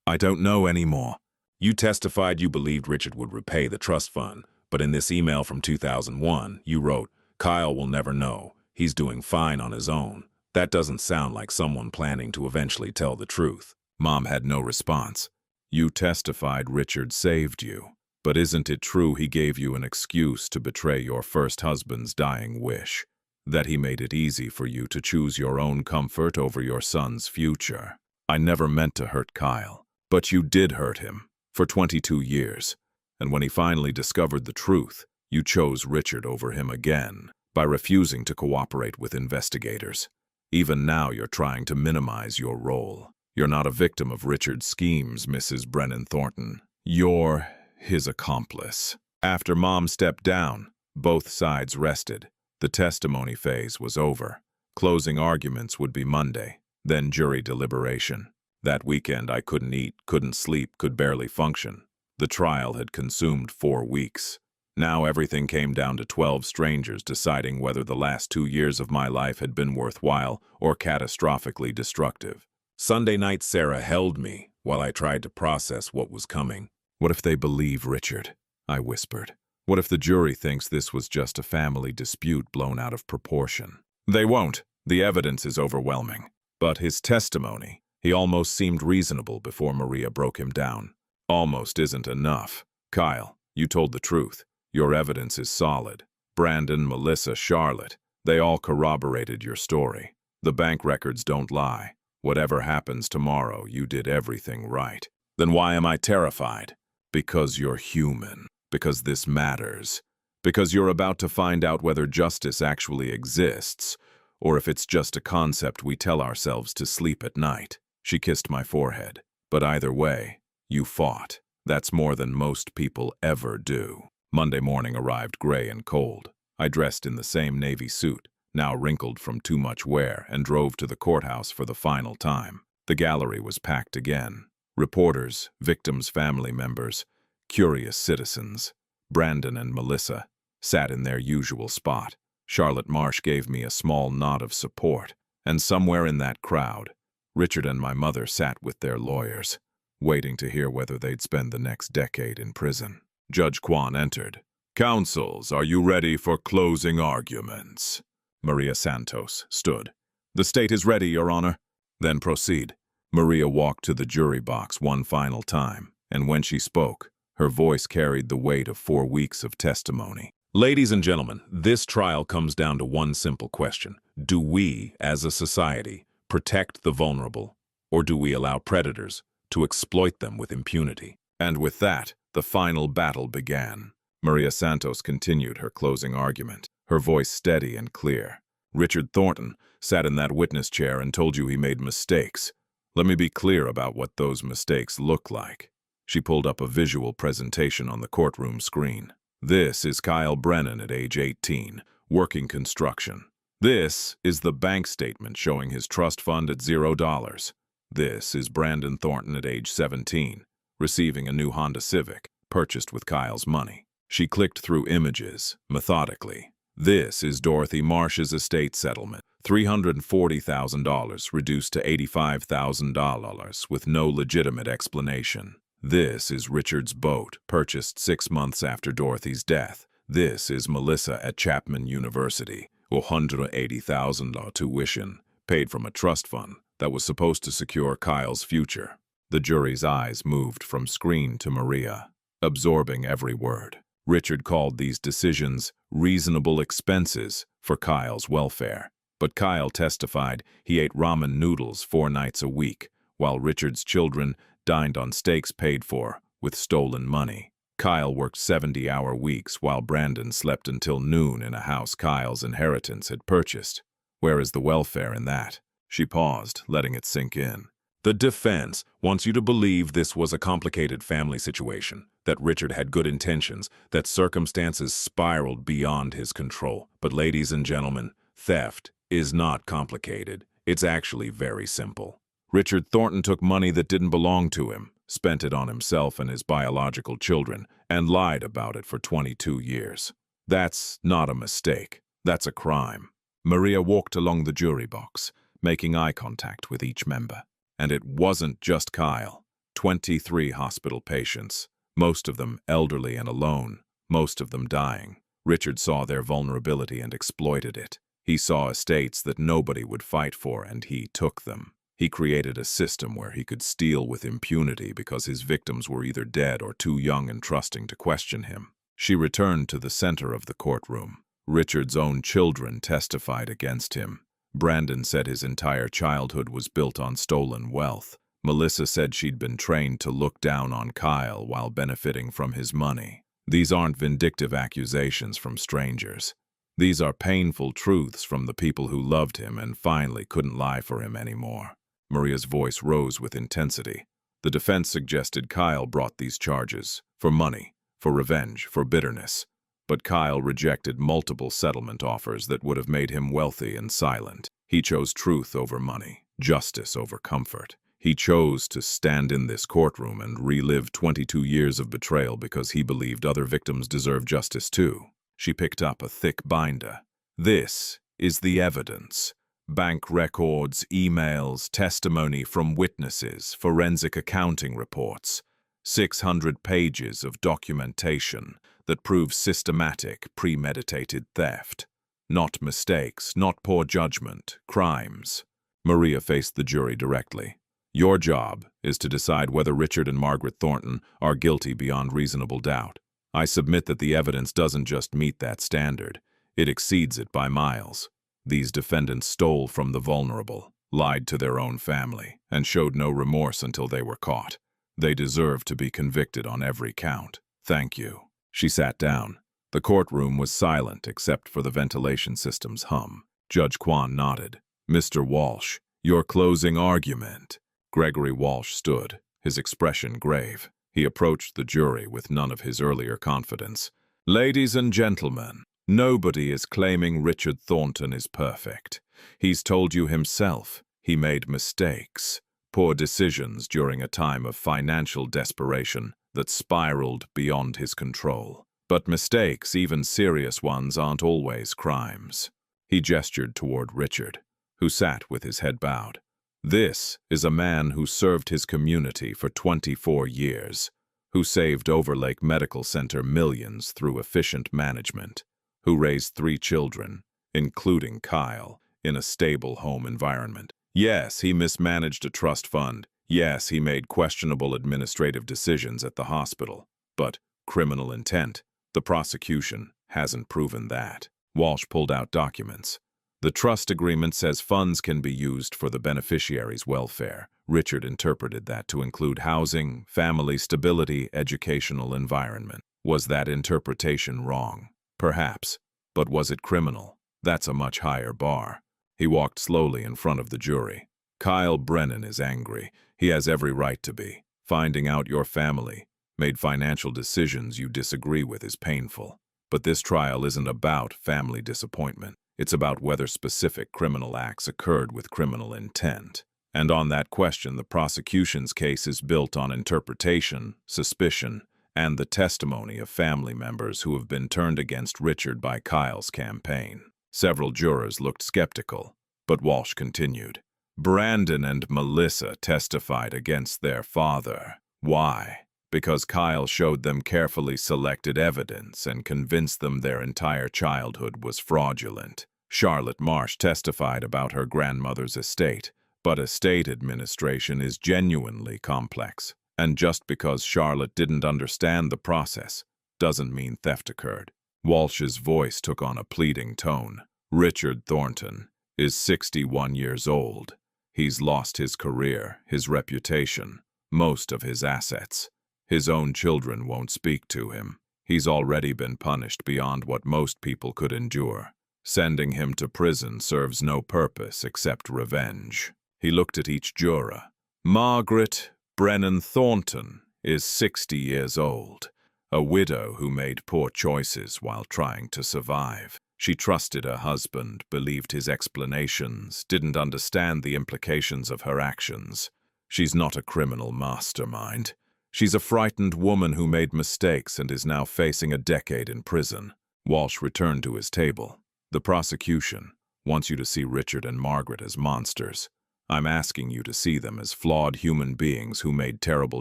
I don't know anymore." You testified you believed Richard would repay the trust fund, but in this email from 2001, you wrote, "Kyle will never know. He's doing fine on his own." That doesn't sound like someone planning to eventually tell the truth. Mom had no response. "You testified Richard saved you. But isn't it true he gave you an excuse to betray your first husband's dying wish? That he made it easy for you to choose your own comfort over your son's future? I never meant to hurt Kyle. But you did hurt him. For 22 years. And when he finally discovered the truth, you chose Richard over him again, by refusing to cooperate with investigators. Even now you're trying to minimize your role. You're not a victim of Richard's schemes, Mrs. Brennan Thornton. You're his accomplice." After Mom stepped down, both sides rested. The testimony phase was over. Closing arguments would be Monday, then jury deliberation. That weekend I couldn't eat, couldn't sleep, could barely function. The trial had consumed 4 weeks. Now everything came down to 12 strangers deciding whether the last 2 years of my life had been worthwhile or catastrophically destructive. Sunday night, Sarah held me while I tried to process what was coming. "What if they believe Richard?" I whispered. "What if the jury thinks this was just a family dispute blown out of proportion?" "They won't. The evidence is overwhelming." But his testimony, he almost seemed reasonable before Maria broke him down. "Almost isn't enough. Kyle, you told the truth. Your evidence is solid. Brandon, Melissa, Charlotte, they all corroborated your story. The bank records don't lie. Whatever happens tomorrow, you did everything right." "Then why am I terrified?" "Because you're human. Because this matters. Because you're about to find out whether justice actually exists, or if it's just a concept we tell ourselves to sleep at night." She kissed my forehead. "But either way, you fought. That's more than most people ever do." Monday morning arrived gray and cold. I dressed in the same navy suit, now wrinkled from too much wear, and drove to the courthouse for the final time. The gallery was packed again. Reporters, victims' family members, curious citizens. Brandon and Melissa sat in their usual spot. Charlotte Marsh gave me a small nod of support, and somewhere in that crowd, Richard and my mother sat with their lawyers, waiting to hear whether they'd spend the next decade in prison. Judge Kwan entered. "Counsels, are you ready for closing arguments?" Maria Santos stood. "The state is ready, Your Honor." "Then proceed." Maria walked to the jury box one final time, and when she spoke, her voice carried the weight of 4 weeks of testimony. Ladies and gentlemen, this trial comes down to one simple question. Do we, as a society, protect the vulnerable, or do we allow predators to exploit them with impunity? And with that, the final battle began. Maria Santos continued her closing argument, her voice steady and clear. "Richard Thornton sat in that witness chair and told you he made mistakes. Let me be clear about what those mistakes look like." She pulled up a visual presentation on the courtroom screen. "This is Kyle Brennan at age 18, working construction. This is the bank statement showing his trust fund at $0. This is Brandon Thornton at age 17, receiving a new Honda Civic, purchased with Kyle's money." She clicked through images, methodically. "This is Dorothy Marsh's estate settlement, $340,000 reduced to $85,000 with no legitimate explanation. This is Richard's boat, purchased 6 months after Dorothy's death. This is Melissa at Chapman University, $180,000 tuition, paid from a trust fund that was supposed to secure Kyle's future." The jury's eyes moved from screen to Maria, absorbing every word. Richard called these decisions reasonable expenses for Kyle's welfare. But Kyle testified he ate ramen noodles 4 nights a week, while Richard's children dined on steaks paid for with stolen money. Kyle worked 70-hour weeks while Brandon slept until noon in a house Kyle's inheritance had purchased. Where is the welfare in that? She paused, letting it sink in. The defense wants you to believe this was a complicated family situation, that Richard had good intentions, that circumstances spiraled beyond his control. But ladies and gentlemen, theft is not complicated. It's actually very simple. Richard Thornton took money that didn't belong to him, spent it on himself and his biological children, and lied about it for 22 years. That's not a mistake. That's a crime. Maria walked along the jury box, making eye contact with each member. And it wasn't just Kyle. 23 hospital patients, most of them elderly and alone, most of them dying. Richard saw their vulnerability and exploited it. He saw estates that nobody would fight for, and he took them. He created a system where he could steal with impunity because his victims were either dead or too young and trusting to question him. She returned to the center of the courtroom. Richard's own children testified against him. Brandon said his entire childhood was built on stolen wealth. Melissa said she'd been trained to look down on Kyle while benefiting from his money. These aren't vindictive accusations from strangers. These are painful truths from the people who loved him and finally couldn't lie for him anymore. Maria's voice rose with intensity. The defense suggested Kyle brought these charges for money, for revenge, for bitterness. But Kyle rejected multiple settlement offers that would have made him wealthy and silent. He chose truth over money, justice over comfort. He chose to stand in this courtroom and relive 22 years of betrayal because he believed other victims deserved justice too. She picked up a thick binder. "This is the evidence. Bank records, emails, testimony from witnesses, forensic accounting reports. 600 pages of documentation that proves systematic, premeditated theft. Not mistakes, not poor judgment, crimes." Maria faced the jury directly. "Your job is to decide whether Richard and Margaret Thornton are guilty beyond reasonable doubt. I submit that the evidence doesn't just meet that standard, it exceeds it by miles. These defendants stole from the vulnerable, lied to their own family, and showed no remorse until they were caught. They deserve to be convicted on every count. Thank you." She sat down. The courtroom was silent except for the ventilation system's hum. Judge Kwan nodded. "Mr. Walsh, your closing argument." Gregory Walsh stood, his expression grave. He approached the jury with none of his earlier confidence. "Ladies and gentlemen, Nobody is claiming Richard Thornton is perfect. He's told you himself he made mistakes, poor decisions during a time of financial desperation that spiraled beyond his control. But mistakes, even serious ones, aren't always crimes. He gestured toward Richard, who sat with his head bowed. This is a man who served his community for 24 years, who saved Overlake Medical Center millions through efficient management, who raised 3 children, including Kyle, in a stable home environment. Yes, he mismanaged a trust fund. Yes, he made questionable administrative decisions at the hospital. But criminal intent, the prosecution hasn't proven that. Walsh pulled out documents. The trust agreement says funds can be used for the beneficiary's welfare. Richard interpreted that to include housing, family stability, educational environment. Was that interpretation wrong? Perhaps. But was it criminal? That's a much higher bar. He walked slowly in front of the jury. Kyle Brennan is angry. He has every right to be. Finding out your family made financial decisions you disagree with is painful. But this trial isn't about family disappointment. It's about whether specific criminal acts occurred with criminal intent. And on that question, the prosecution's case is built on interpretation, suspicion, and the testimony of family members who have been turned against Richard by Kyle's campaign. Several jurors looked skeptical, but Walsh continued. Brandon and Melissa testified against their father. Why? Because Kyle showed them carefully selected evidence and convinced them their entire childhood was fraudulent. Charlotte Marsh testified about her grandmother's estate, but estate administration is genuinely complex. And just because Charlotte didn't understand the process doesn't mean theft occurred. Walsh's voice took on a pleading tone. Richard Thornton is 61 years old. He's lost his career, his reputation, most of his assets. His own children won't speak to him. He's already been punished beyond what most people could endure. Sending him to prison serves no purpose except revenge. He looked at each juror. Margaret Brennan Thornton is 60 years old, a widow who made poor choices while trying to survive. She trusted her husband, believed his explanations, didn't understand the implications of her actions. She's not a criminal mastermind. She's a frightened woman who made mistakes and is now facing a decade in prison. Walsh returned to his table. The prosecution wants you to see Richard and Margaret as monsters. I'm asking you to see them as flawed human beings who made terrible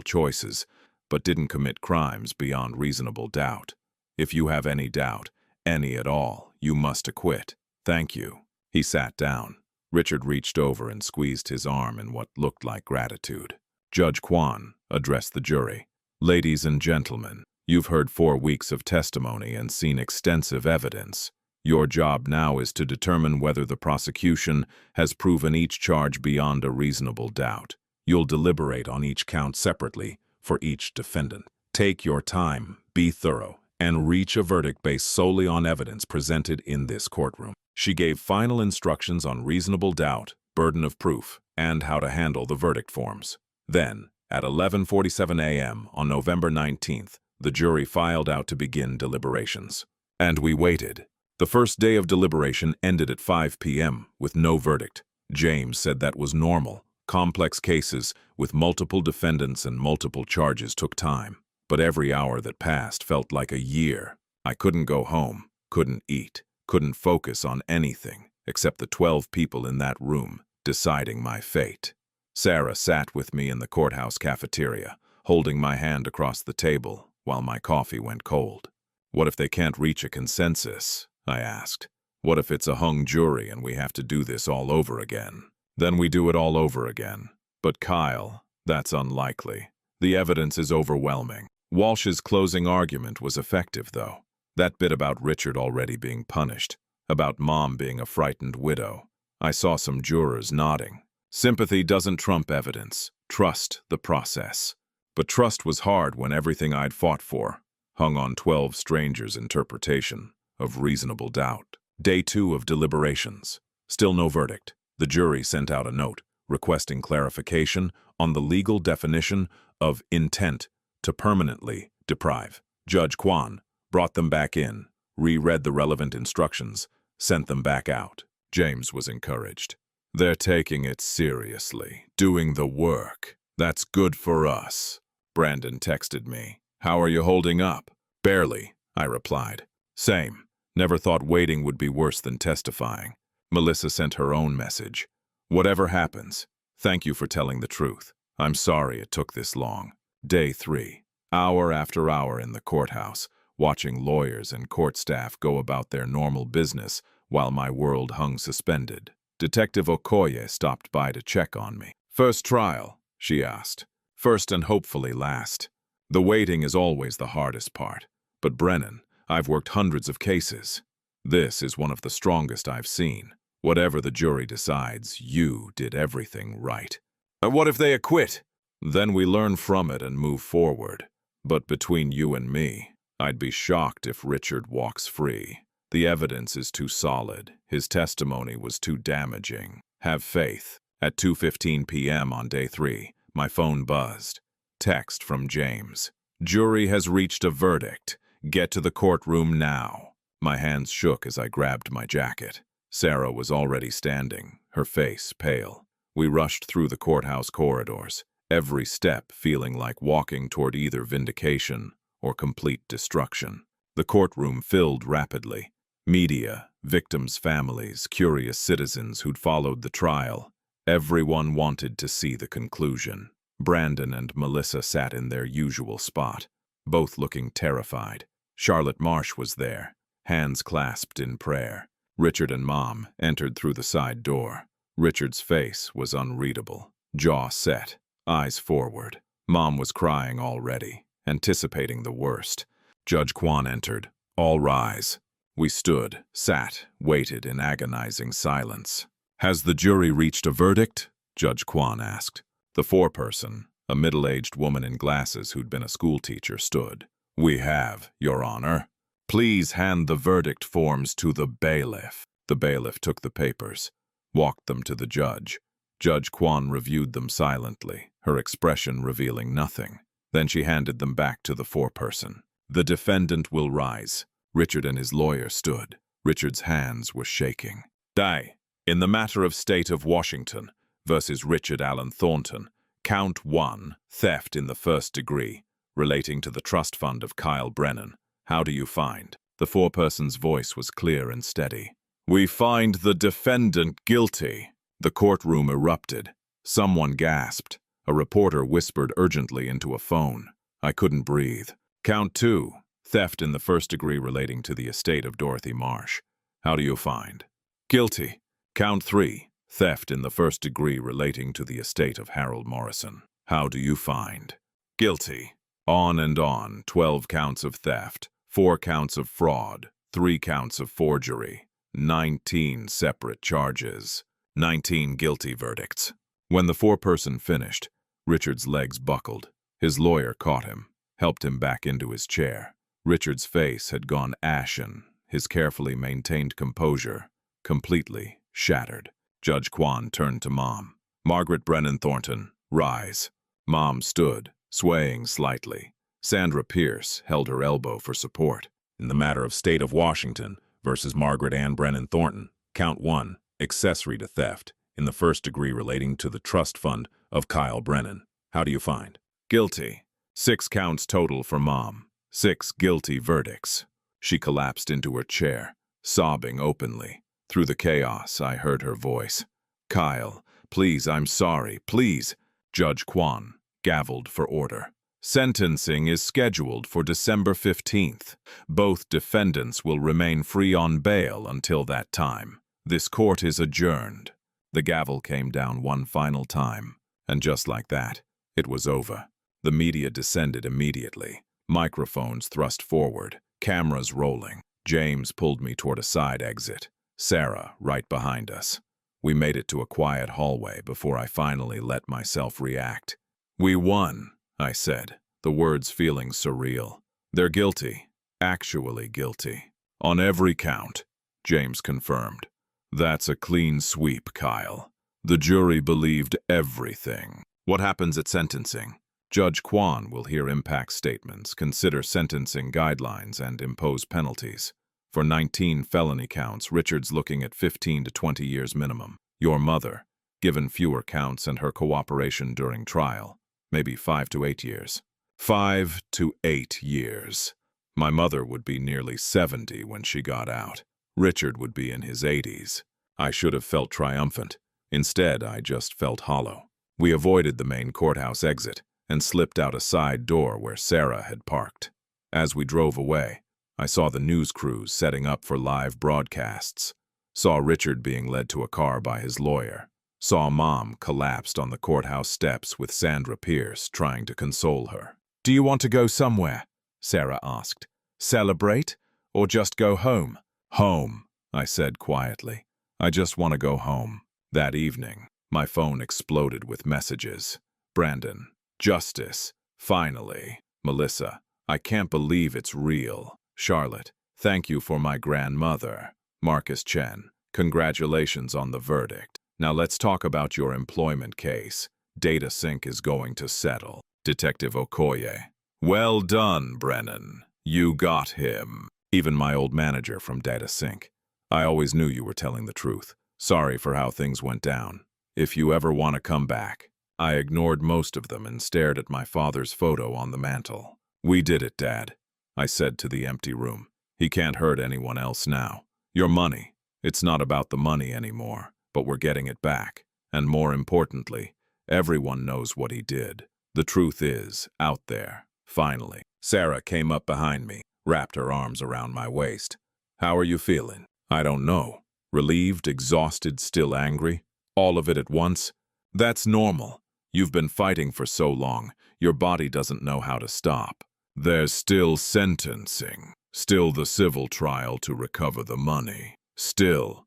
choices, but didn't commit crimes beyond reasonable doubt. If you have any doubt, any at all, you must acquit. Thank you. He sat down. Richard reached over and squeezed his arm in what looked like gratitude. Judge Kwan addressed the jury. Ladies and gentlemen, you've heard 4 weeks of testimony and seen extensive evidence. Your job now is to determine whether the prosecution has proven each charge beyond a reasonable doubt. You'll deliberate on each count separately for each defendant. Take your time, be thorough, and reach a verdict based solely on evidence presented in this courtroom. She gave final instructions on reasonable doubt, burden of proof, and how to handle the verdict forms. Then, at 11:47 a.m. on November 19th, the jury filed out to begin deliberations. And we waited. The first day of deliberation ended at 5 p.m. with no verdict. James said that was normal. Complex cases with multiple defendants and multiple charges took time. But every hour that passed felt like a year. I couldn't go home, couldn't eat, couldn't focus on anything except the 12 people in that room deciding my fate. Sarah sat with me in the courthouse cafeteria, holding my hand across the table while my coffee went cold. What if they can't reach a consensus? I asked. What if it's a hung jury and we have to do this all over again? Then we do it all over again. But Kyle, that's unlikely. The evidence is overwhelming. Walsh's closing argument was effective, though. That bit about Richard already being punished, about Mom being a frightened widow. I saw some jurors nodding. Sympathy doesn't trump evidence. Trust the process. But trust was hard when everything I'd fought for hung on 12 strangers' interpretation of reasonable doubt. Day 2 of deliberations. Still no verdict. The jury sent out a note requesting clarification on the legal definition of intent to permanently deprive. Judge Kwan brought them back in, reread the relevant instructions, sent them back out. James was encouraged. They're taking it seriously, doing the work. That's good for us. Brandon texted me. How are you holding up? Barely, I replied. Same. Never thought waiting would be worse than testifying. Melissa sent her own message. Whatever happens, thank you for telling the truth. I'm sorry it took this long. Day 3. Hour after hour in the courthouse, watching lawyers and court staff go about their normal business while my world hung suspended. Detective Okoye stopped by to check on me. First trial, she asked. First and hopefully last. The waiting is always the hardest part. But Brennan, I've worked hundreds of cases. This is one of the strongest I've seen. Whatever the jury decides, you did everything right. And what if they acquit? Then we learn from it and move forward. But between you and me, I'd be shocked if Richard walks free. The evidence is too solid. His testimony was too damaging. Have faith. At 2:15 p.m. on day 3, my phone buzzed. Text from James. Jury has reached a verdict. Get to the courtroom now. My hands shook as I grabbed my jacket. Sarah was already standing, her face pale. We rushed through the courthouse corridors, every step feeling like walking toward either vindication or complete destruction. The courtroom filled rapidly. Media, victims' families, curious citizens who'd followed the trial. Everyone wanted to see the conclusion. Brandon and Melissa sat in their usual spot, both looking terrified. Charlotte Marsh was there, hands clasped in prayer. Richard and Mom entered through the side door. Richard's face was unreadable, jaw set, eyes forward. Mom was crying already, anticipating the worst. Judge Kwan entered. All rise. We stood, sat, waited in agonizing silence. Has the jury reached a verdict? Judge Kwan asked. The foreperson, a middle-aged woman in glasses who'd been a schoolteacher, stood. We have, Your Honor. Please hand the verdict forms to the bailiff. The bailiff took the papers, walked them to the judge. Judge Kwan reviewed them silently, her expression revealing nothing. Then she handed them back to the foreperson. The defendant will rise. Richard and his lawyer stood. Richard's hands were shaking. Die. In the matter of State of Washington versus Richard Allen Thornton, Count 1, theft in the first degree, relating to the trust fund of Kyle Brennan. How do you find? The foreperson's voice was clear and steady. We find the defendant guilty. The courtroom erupted. Someone gasped. A reporter whispered urgently into a phone. I couldn't breathe. Count 2, theft in the first degree relating to the estate of Dorothy Marsh. How do you find? Guilty. Count 3, theft in the first degree relating to the estate of Harold Morrison. How do you find? Guilty. On and on, 12 counts of theft, 4 counts of fraud, 3 counts of forgery, 19 separate charges, 19 guilty verdicts. When the foreperson finished, Richard's legs buckled. His lawyer caught him, helped him back into his chair. Richard's face had gone ashen, his carefully maintained composure completely shattered. Judge Kwan turned to Mom. Margaret Brennan Thornton, rise. Mom stood, swaying slightly. Sandra Pierce held her elbow for support. In the matter of State of Washington versus Margaret Ann Brennan Thornton, Count 1, accessory to theft, in the first degree relating to the trust fund of Kyle Brennan. How do you find? Guilty. 6 counts total for Mom. 6 guilty verdicts. She collapsed into her chair, sobbing openly. Through the chaos, I heard her voice. Kyle, please, I'm sorry, please. Judge Kwan gavelled for order. Sentencing is scheduled for December 15th. Both defendants will remain free on bail until that time. This court is adjourned. The gavel came down one final time, and just like that, it was over. The media descended immediately. Microphones thrust forward, cameras rolling. James pulled me toward a side exit. Sarah right behind us. We made it to a quiet hallway before I finally let myself react. We won, I said, the words feeling surreal. They're guilty, actually guilty. On every count, James confirmed. That's a clean sweep, Kyle. The jury believed everything. What happens at sentencing? Judge Kwan will hear impact statements, consider sentencing guidelines, and impose penalties. For 19 felony counts, Richard's looking at 15 to 20 years minimum. Your mother, given fewer counts and her cooperation during trial, maybe 5 to 8 years. 5 to 8 years. My mother would be nearly 70 when she got out. Richard would be in his 80s. I should have felt triumphant. Instead, I just felt hollow. We avoided the main courthouse exit and slipped out a side door where Sarah had parked. As we drove away, I saw the news crews setting up for live broadcasts. Saw Richard being led to a car by his lawyer. Saw Mom collapsed on the courthouse steps with Sandra Pierce trying to console her. "Do you want to go somewhere?" Sarah asked. "Celebrate? Or just go home?" "Home," I said quietly. "I just want to go home." That evening, my phone exploded with messages. Brandon, Justice, finally. Melissa, I can't believe it's real. Charlotte, thank you for my grandmother. Marcus Chen, congratulations on the verdict. Now let's talk about your employment case. Data Sync is going to settle. Detective Okoye. Well done, Brennan. You got him. Even my old manager from Data Sync. I always knew you were telling the truth. Sorry for how things went down. If you ever want to come back. I ignored most of them and stared at my father's photo on the mantel. We did it, Dad, I said to the empty room. He can't hurt anyone else now. Your money. It's not about the money anymore, but we're getting it back. And more importantly, everyone knows what he did. The truth is out there, finally. Sarah came up behind me, wrapped her arms around my waist. How are you feeling? I don't know. Relieved, exhausted, still angry? All of it at once? That's normal. You've been fighting for so long, your body doesn't know how to stop. There's still sentencing. Still the civil trial to recover the money. Still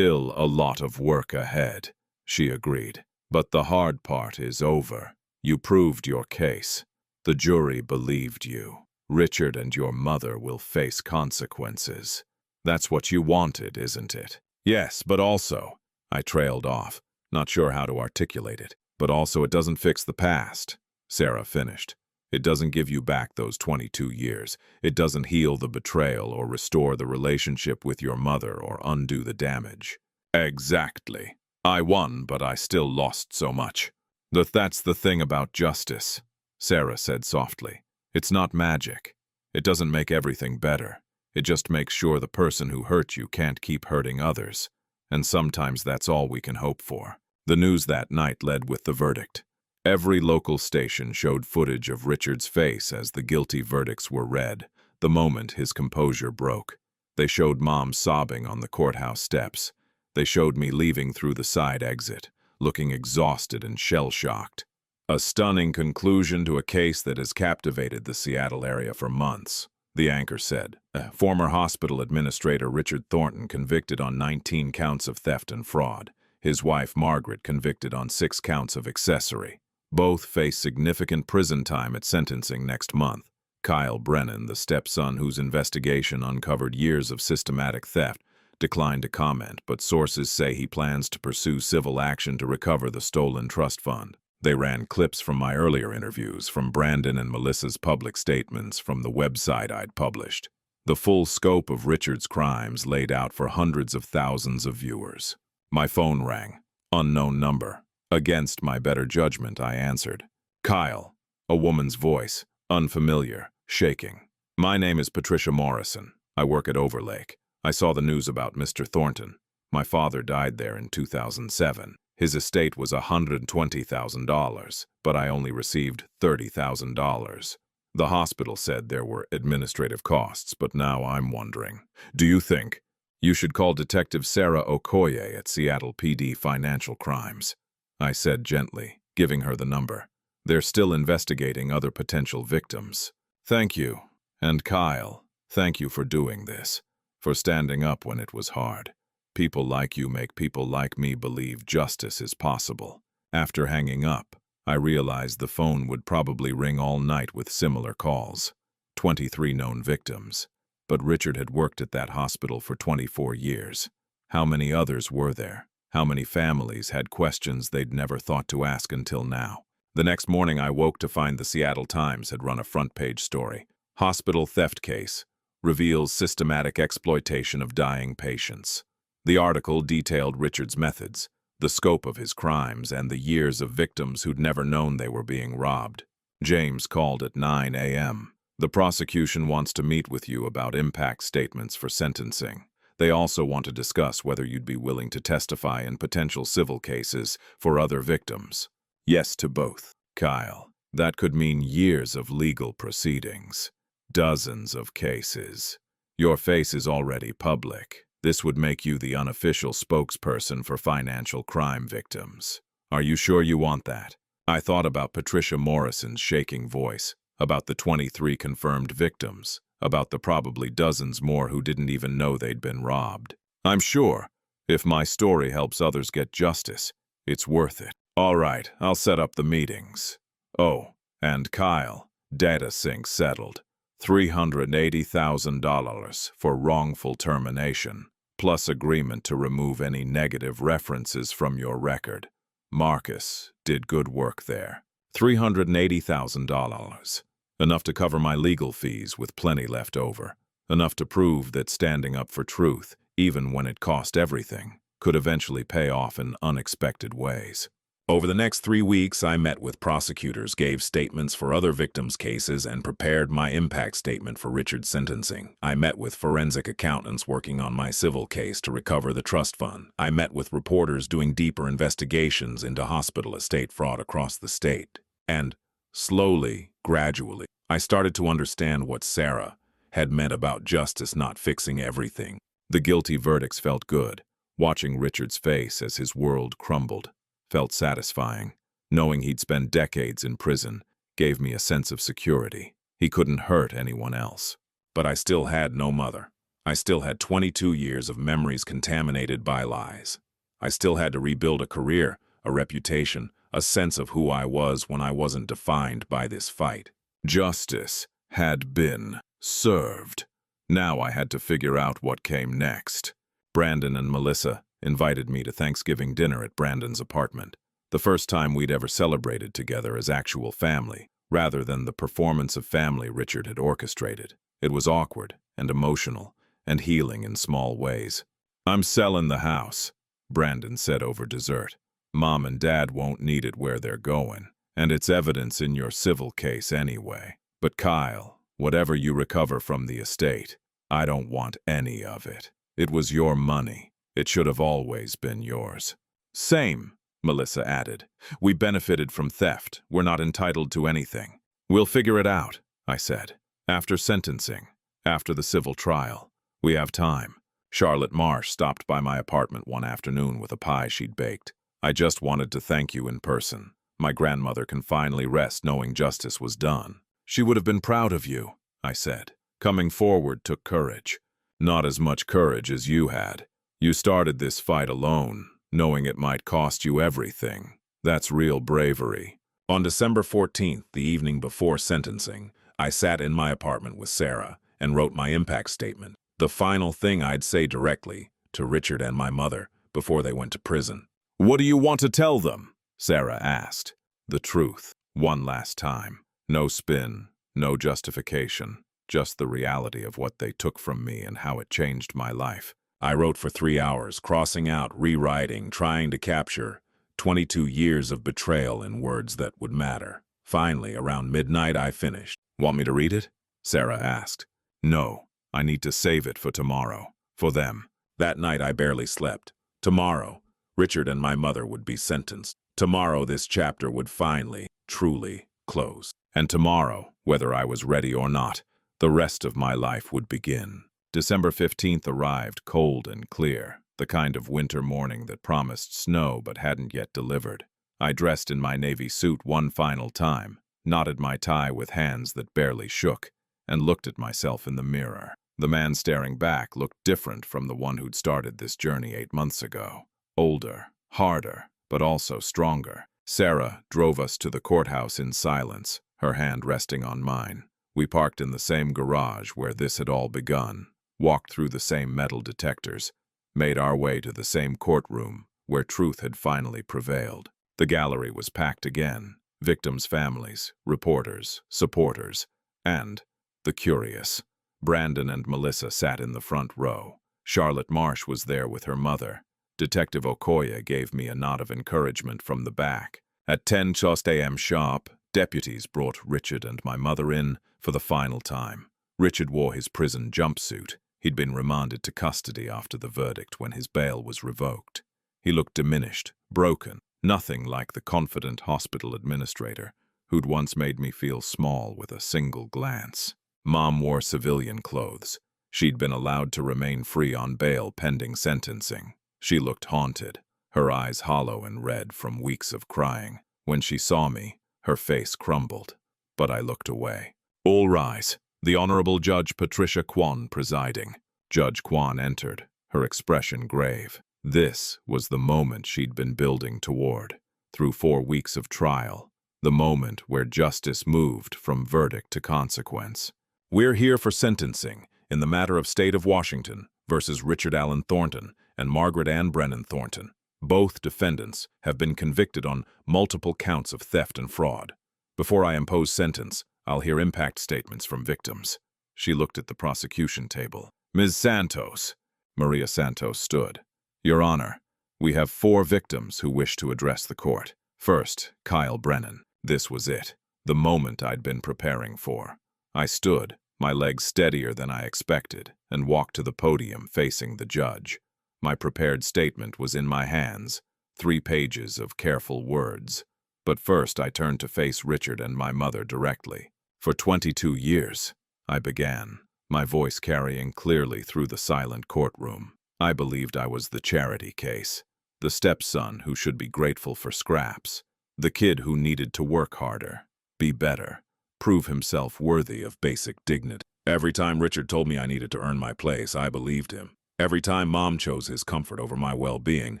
a lot of work ahead, she agreed. But the hard part is over. You proved your case. The jury believed you. Richard and your mother will face consequences. That's what you wanted, isn't it? Yes, but also, I trailed off, not sure how to articulate it. But also it doesn't fix the past, Sarah finished. It doesn't give you back those 22 years. It doesn't heal the betrayal or restore the relationship with your mother or undo the damage. Exactly. I won, but I still lost so much. That's the thing about justice, Sarah said softly. It's not magic. It doesn't make everything better. It just makes sure the person who hurt you can't keep hurting others. And sometimes that's all we can hope for. The news that night led with the verdict. Every local station showed footage of Richard's face as the guilty verdicts were read, the moment his composure broke. They showed Mom sobbing on the courthouse steps. They showed me leaving through the side exit, looking exhausted and shell-shocked. A stunning conclusion to a case that has captivated the Seattle area for months, the anchor said. Former hospital administrator Richard Thornton convicted on 19 counts of theft and fraud. His wife, Margaret, convicted on 6 counts of accessory. Both face significant prison time at sentencing next month. Kyle Brennan, the stepson whose investigation uncovered years of systematic theft, declined to comment, but sources say he plans to pursue civil action to recover the stolen trust fund. They ran clips from my earlier interviews, from Brandon and Melissa's public statements, from the website I'd published. The full scope of Richard's crimes laid out for hundreds of thousands of viewers. My phone rang. Unknown number. Against my better judgment, I answered. Kyle. A woman's voice. Unfamiliar. Shaking. My name is Patricia Morrison. I work at Overlake. I saw the news about Mr. Thornton. My father died there in 2007. His estate was $120,000, but I only received $30,000. The hospital said there were administrative costs, but now I'm wondering. Do you think? You should call Detective Sarah Okoye at Seattle PD Financial Crimes, I said gently, giving her the number. They're still investigating other potential victims. Thank you. And Kyle, thank you for doing this, for standing up when it was hard. People like you make people like me believe justice is possible. After hanging up, I realized the phone would probably ring all night with similar calls. 23 known victims. But Richard had worked at that hospital for 24 years. How many others were there? How many families had questions they'd never thought to ask until now? The next morning I woke to find the Seattle Times had run a front-page story. Hospital theft case. reveals systematic exploitation of dying patients. The article detailed Richard's methods, the scope of his crimes, and the years of victims who'd never known they were being robbed. James called at 9 a.m. The prosecution wants to meet with you about impact statements for sentencing. They also want to discuss whether you'd be willing to testify in potential civil cases for other victims. Yes to both. Kyle. That could mean years of legal proceedings. Dozens of cases. Your face is already public. This would make you the unofficial spokesperson for financial crime victims. Are you sure you want that? I thought about Patricia Morrison's shaking voice, about the 23 confirmed victims, about the probably dozens more who didn't even know they'd been robbed. I'm sure, if my story helps others get justice, it's worth it. All right, I'll set up the meetings. Oh, and Kyle, data sync settled. $380,000 for wrongful termination, plus agreement to remove any negative references from your record. Marcus did good work there. $380,000. Enough to cover my legal fees with plenty left over. Enough to prove that standing up for truth, even when it cost everything, could eventually pay off in unexpected ways. Over the next 3 weeks, I met with prosecutors, gave statements for other victims' cases, and prepared my impact statement for Richard's sentencing. I met with forensic accountants working on my civil case to recover the trust fund. I met with reporters doing deeper investigations into hospital estate fraud across the state. And slowly, gradually, I started to understand what Sarah had meant about justice not fixing everything. The guilty verdicts felt good. Watching Richard's face as his world crumbled felt satisfying. Knowing he'd spent decades in prison gave me a sense of security. He couldn't hurt anyone else. But I still had no mother. I still had 22 years of memories contaminated by lies. I still had to rebuild a career, a reputation, a sense of who I was when I wasn't defined by this fight. Justice had been served. Now I had to figure out what came next. Brandon and Melissa invited me to Thanksgiving dinner at Brandon's apartment. The first time we'd ever celebrated together as actual family, rather than the performance of family Richard had orchestrated. It was awkward and emotional and healing in small ways. "I'm selling the house," Brandon said over dessert. "Mom and Dad won't need it where they're going, and it's evidence in your civil case anyway. But Kyle, whatever you recover from the estate, I don't want any of it. It was your money. It should have always been yours." "Same," Melissa added. "We benefited from theft. We're not entitled to anything." "We'll figure it out," I said. "After sentencing, after the civil trial. We have time." Charlotte Marsh stopped by my apartment one afternoon with a pie she'd baked. "I just wanted to thank you in person. My grandmother can finally rest knowing justice was done." "She would have been proud of you," I said. "Coming forward took courage. Not as much courage as you had. You started this fight alone, knowing it might cost you everything. That's real bravery." On December 14th, the evening before sentencing, I sat in my apartment with Sarah and wrote my impact statement, the final thing I'd say directly to Richard and my mother before they went to prison. "What do you want to tell them?" Sarah asked. The truth, one last time. No spin, no justification, just the reality of what they took from me and how it changed my life. I wrote for 3 hours, crossing out, rewriting, trying to capture 22 years of betrayal in words that would matter. Finally, around midnight, I finished. "Want me to read it?" Sarah asked. "No, I need to save it for tomorrow. For them." That night, I barely slept. Tomorrow, Richard and my mother would be sentenced. Tomorrow, this chapter would finally, truly close. And tomorrow, whether I was ready or not, the rest of my life would begin. December 15th arrived cold and clear, the kind of winter morning that promised snow but hadn't yet delivered. I dressed in my navy suit one final time, knotted my tie with hands that barely shook, and looked at myself in the mirror. The man staring back looked different from the one who'd started this journey 8 months ago. Older, harder, but also stronger. Sarah drove us to the courthouse in silence, her hand resting on mine. We parked in the same garage where this had all begun, walked through the same metal detectors, made our way to the same courtroom where truth had finally prevailed. The gallery was packed again, victims' families, reporters, supporters, and the curious. Brandon and Melissa sat in the front row. Charlotte Marsh was there with her mother. Detective Okoye gave me a nod of encouragement from the back. At 10 a.m. sharp, deputies brought Richard and my mother in for the final time. Richard wore his prison jumpsuit. He'd been remanded to custody after the verdict when his bail was revoked. He looked diminished, broken, nothing like the confident hospital administrator who'd once made me feel small with a single glance. Mom wore civilian clothes. She'd been allowed to remain free on bail pending sentencing. She looked haunted, her eyes hollow and red from weeks of crying. When she saw me, her face crumbled. But I looked away. All rise. The Honorable Judge Patricia Kwan presiding. Judge Kwan entered, her expression grave. This was the moment she'd been building toward. Through 4 weeks of trial, the moment where justice moved from verdict to consequence. We're here for sentencing in the matter of State of Washington versus Richard Allen Thornton and Margaret Ann Brennan Thornton. Both defendants have been convicted on multiple counts of theft and fraud. Before I impose sentence, I'll hear impact statements from victims. She looked at the prosecution table. Ms. Santos. Maria Santos stood. Your Honor, we have 4 victims who wish to address the court. First, Kyle Brennan. This was it, the moment I'd been preparing for. I stood, my legs steadier than I expected, and walked to the podium facing the judge. My prepared statement was in my hands, 3 pages of careful words. But first I turned to face Richard and my mother directly. For 22 years, I began, my voice carrying clearly through the silent courtroom. I believed I was the charity case, the stepson who should be grateful for scraps, the kid who needed to work harder, be better, prove himself worthy of basic dignity. Every time Richard told me I needed to earn my place, I believed him. Every time Mom chose his comfort over my well-being,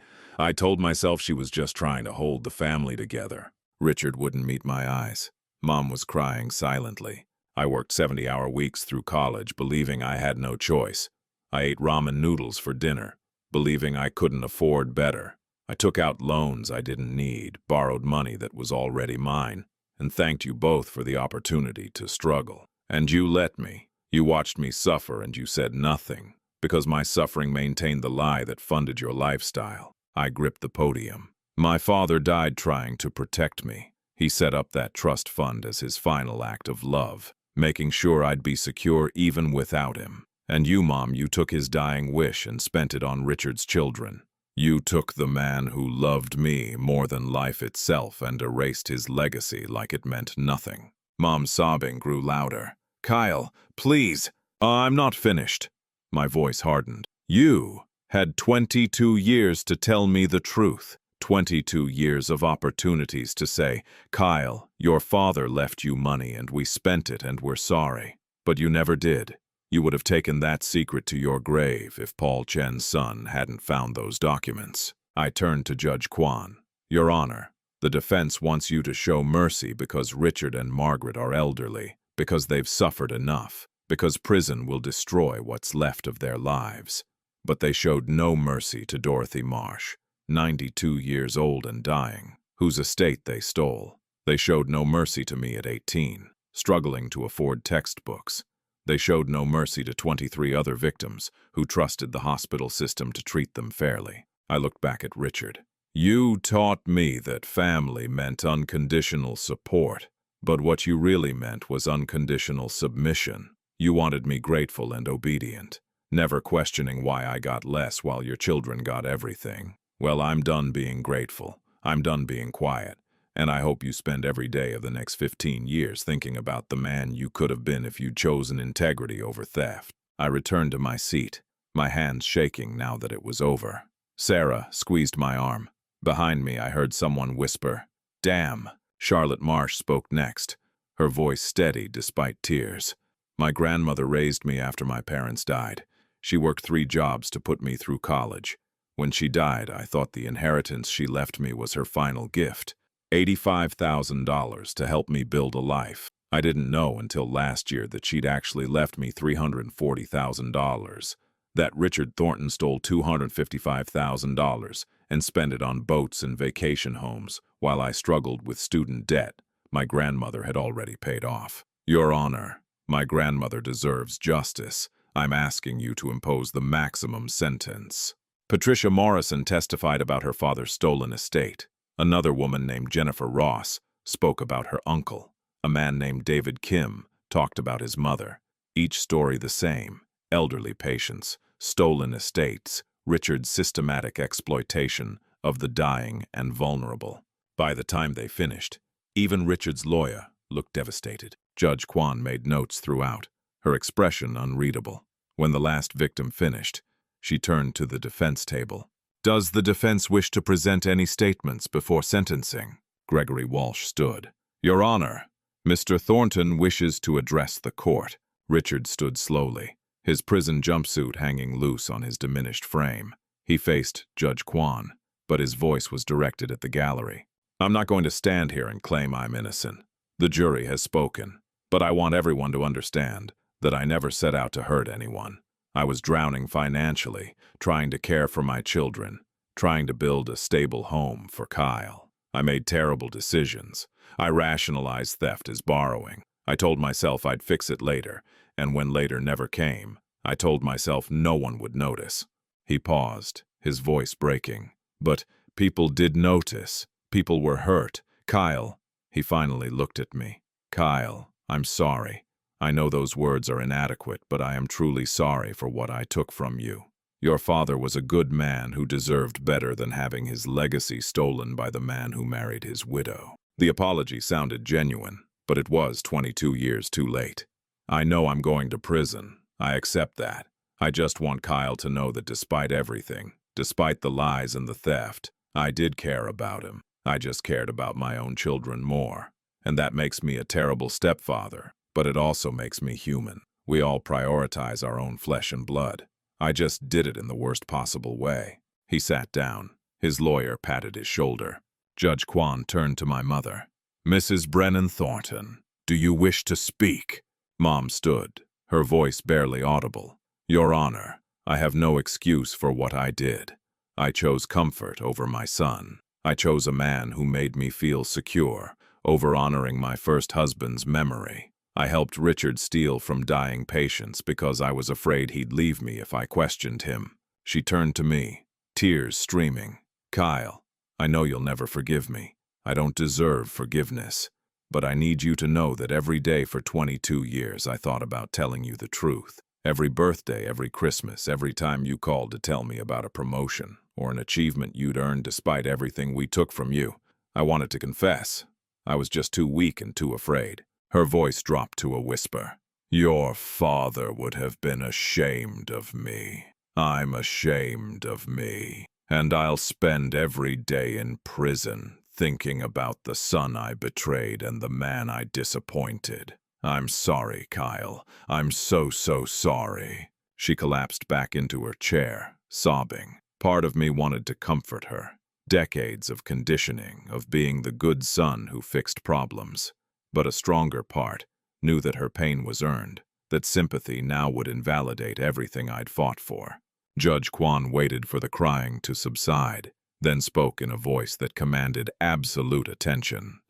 I told myself she was just trying to hold the family together. Richard wouldn't meet my eyes. Mom was crying silently. I worked 70-hour weeks through college, believing I had no choice. I ate ramen noodles for dinner, believing I couldn't afford better. I took out loans I didn't need, borrowed money that was already mine, and thanked you both for the opportunity to struggle. And you let me. You watched me suffer and you said nothing, because my suffering maintained the lie that funded your lifestyle. I gripped the podium. My father died trying to protect me. He set up that trust fund as his final act of love, making sure I'd be secure even without him. And you, Mom, you took his dying wish and spent it on Richard's children. You took the man who loved me more than life itself and erased his legacy like it meant nothing. Mom's sobbing grew louder. Kyle, please. I'm not finished. My voice hardened. You had 22 years to tell me the truth. 22 years of opportunities to say, Kyle, your father left you money and we spent it and we're sorry. But you never did. You would have taken that secret to your grave if Paul Chen's son hadn't found those documents. I turned to Judge Kwan. Your Honor, the defense wants you to show mercy because Richard and Margaret are elderly, because they've suffered enough, because prison will destroy what's left of their lives. But they showed no mercy to Dorothy Marsh, 92 years old and dying, whose estate they stole. They showed no mercy to me at 18, struggling to afford textbooks. They showed no mercy to 23 other victims who trusted the hospital system to treat them fairly. I looked back at Richard. You taught me that family meant unconditional support, but what you really meant was unconditional submission. You wanted me grateful and obedient, never questioning why I got less while your children got everything. Well, I'm done being grateful. I'm done being quiet. And I hope you spend every day of the next 15 years thinking about the man you could have been if you'd chosen integrity over theft. I returned to my seat, my hands shaking now that it was over. Sarah squeezed my arm. Behind me, I heard someone whisper, "Damn." Charlotte Marsh spoke next, her voice steady despite tears. My grandmother raised me after my parents died. She worked 3 jobs to put me through college. When she died, I thought the inheritance she left me was her final gift. $85,000 to help me build a life. I didn't know until last year that she'd actually left me $340,000, that Richard Thornton stole $255,000 and spent it on boats and vacation homes while I struggled with student debt my grandmother had already paid off. Your Honor, My grandmother deserves justice. I'm asking you to impose the maximum sentence." Patricia Morrison testified about her father's stolen estate. Another woman named Jennifer Ross spoke about her uncle. A man named David Kim talked about his mother. Each story the same: elderly patients, stolen estates, Richard's systematic exploitation of the dying and vulnerable. By the time they finished, even Richard's lawyer looked devastated. Judge Kwan made notes throughout, her expression unreadable. When the last victim finished, she turned to the defense table. "Does the defense wish to present any statements before sentencing?" Gregory Walsh stood. "Your Honor, Mr. Thornton wishes to address the court." Richard stood slowly, his prison jumpsuit hanging loose on his diminished frame. He faced Judge Kwan, but his voice was directed at the gallery. "I'm not going to stand here and claim I'm innocent. The jury has spoken, but I want everyone to understand that I never set out to hurt anyone. I was drowning financially, trying to care for my children, trying to build a stable home for Kyle. I made terrible decisions. I rationalized theft as borrowing. I told myself I'd fix it later, and when later never came, I told myself no one would notice." He paused, his voice breaking. "But people did notice. People were hurt. Kyle." He finally looked at me. "Kyle, I'm sorry. I know those words are inadequate, but I am truly sorry for what I took from you. Your father was a good man who deserved better than having his legacy stolen by the man who married his widow." The apology sounded genuine, but it was 22 years too late. "I know I'm going to prison. I accept that. I just want Kyle to know that despite everything, despite the lies and the theft, I did care about him. I just cared about my own children more. And that makes me a terrible stepfather, but it also makes me human. We all prioritize our own flesh and blood. I just did it in the worst possible way." He sat down. His lawyer patted his shoulder. Judge Kwan turned to my mother. "Mrs. Brennan Thornton, do you wish to speak?" Mom stood, her voice barely audible. "Your Honor, I have no excuse for what I did. I chose comfort over my son. I chose a man who made me feel secure, over honoring my first husband's memory. I helped Richard steal from dying patients because I was afraid he'd leave me if I questioned him." She turned to me, tears streaming. "Kyle, I know you'll never forgive me. I don't deserve forgiveness. But I need you to know that every day for 22 years I thought about telling you the truth. Every birthday, every Christmas, every time you called to tell me about a promotion or an achievement you'd earned despite everything we took from you, I wanted to confess. I was just too weak and too afraid." Her voice dropped to a whisper. "Your father would have been ashamed of me. I'm ashamed of me. And I'll spend every day in prison thinking about the son I betrayed and the man I disappointed. I'm sorry, Kyle. I'm so sorry." She collapsed back into her chair, sobbing. Part of me wanted to comfort her. Decades of conditioning, of being the good son who fixed problems. But a stronger part knew that her pain was earned, that sympathy now would invalidate everything I'd fought for. Judge Kwan waited for the crying to subside, then spoke in a voice that commanded absolute attention.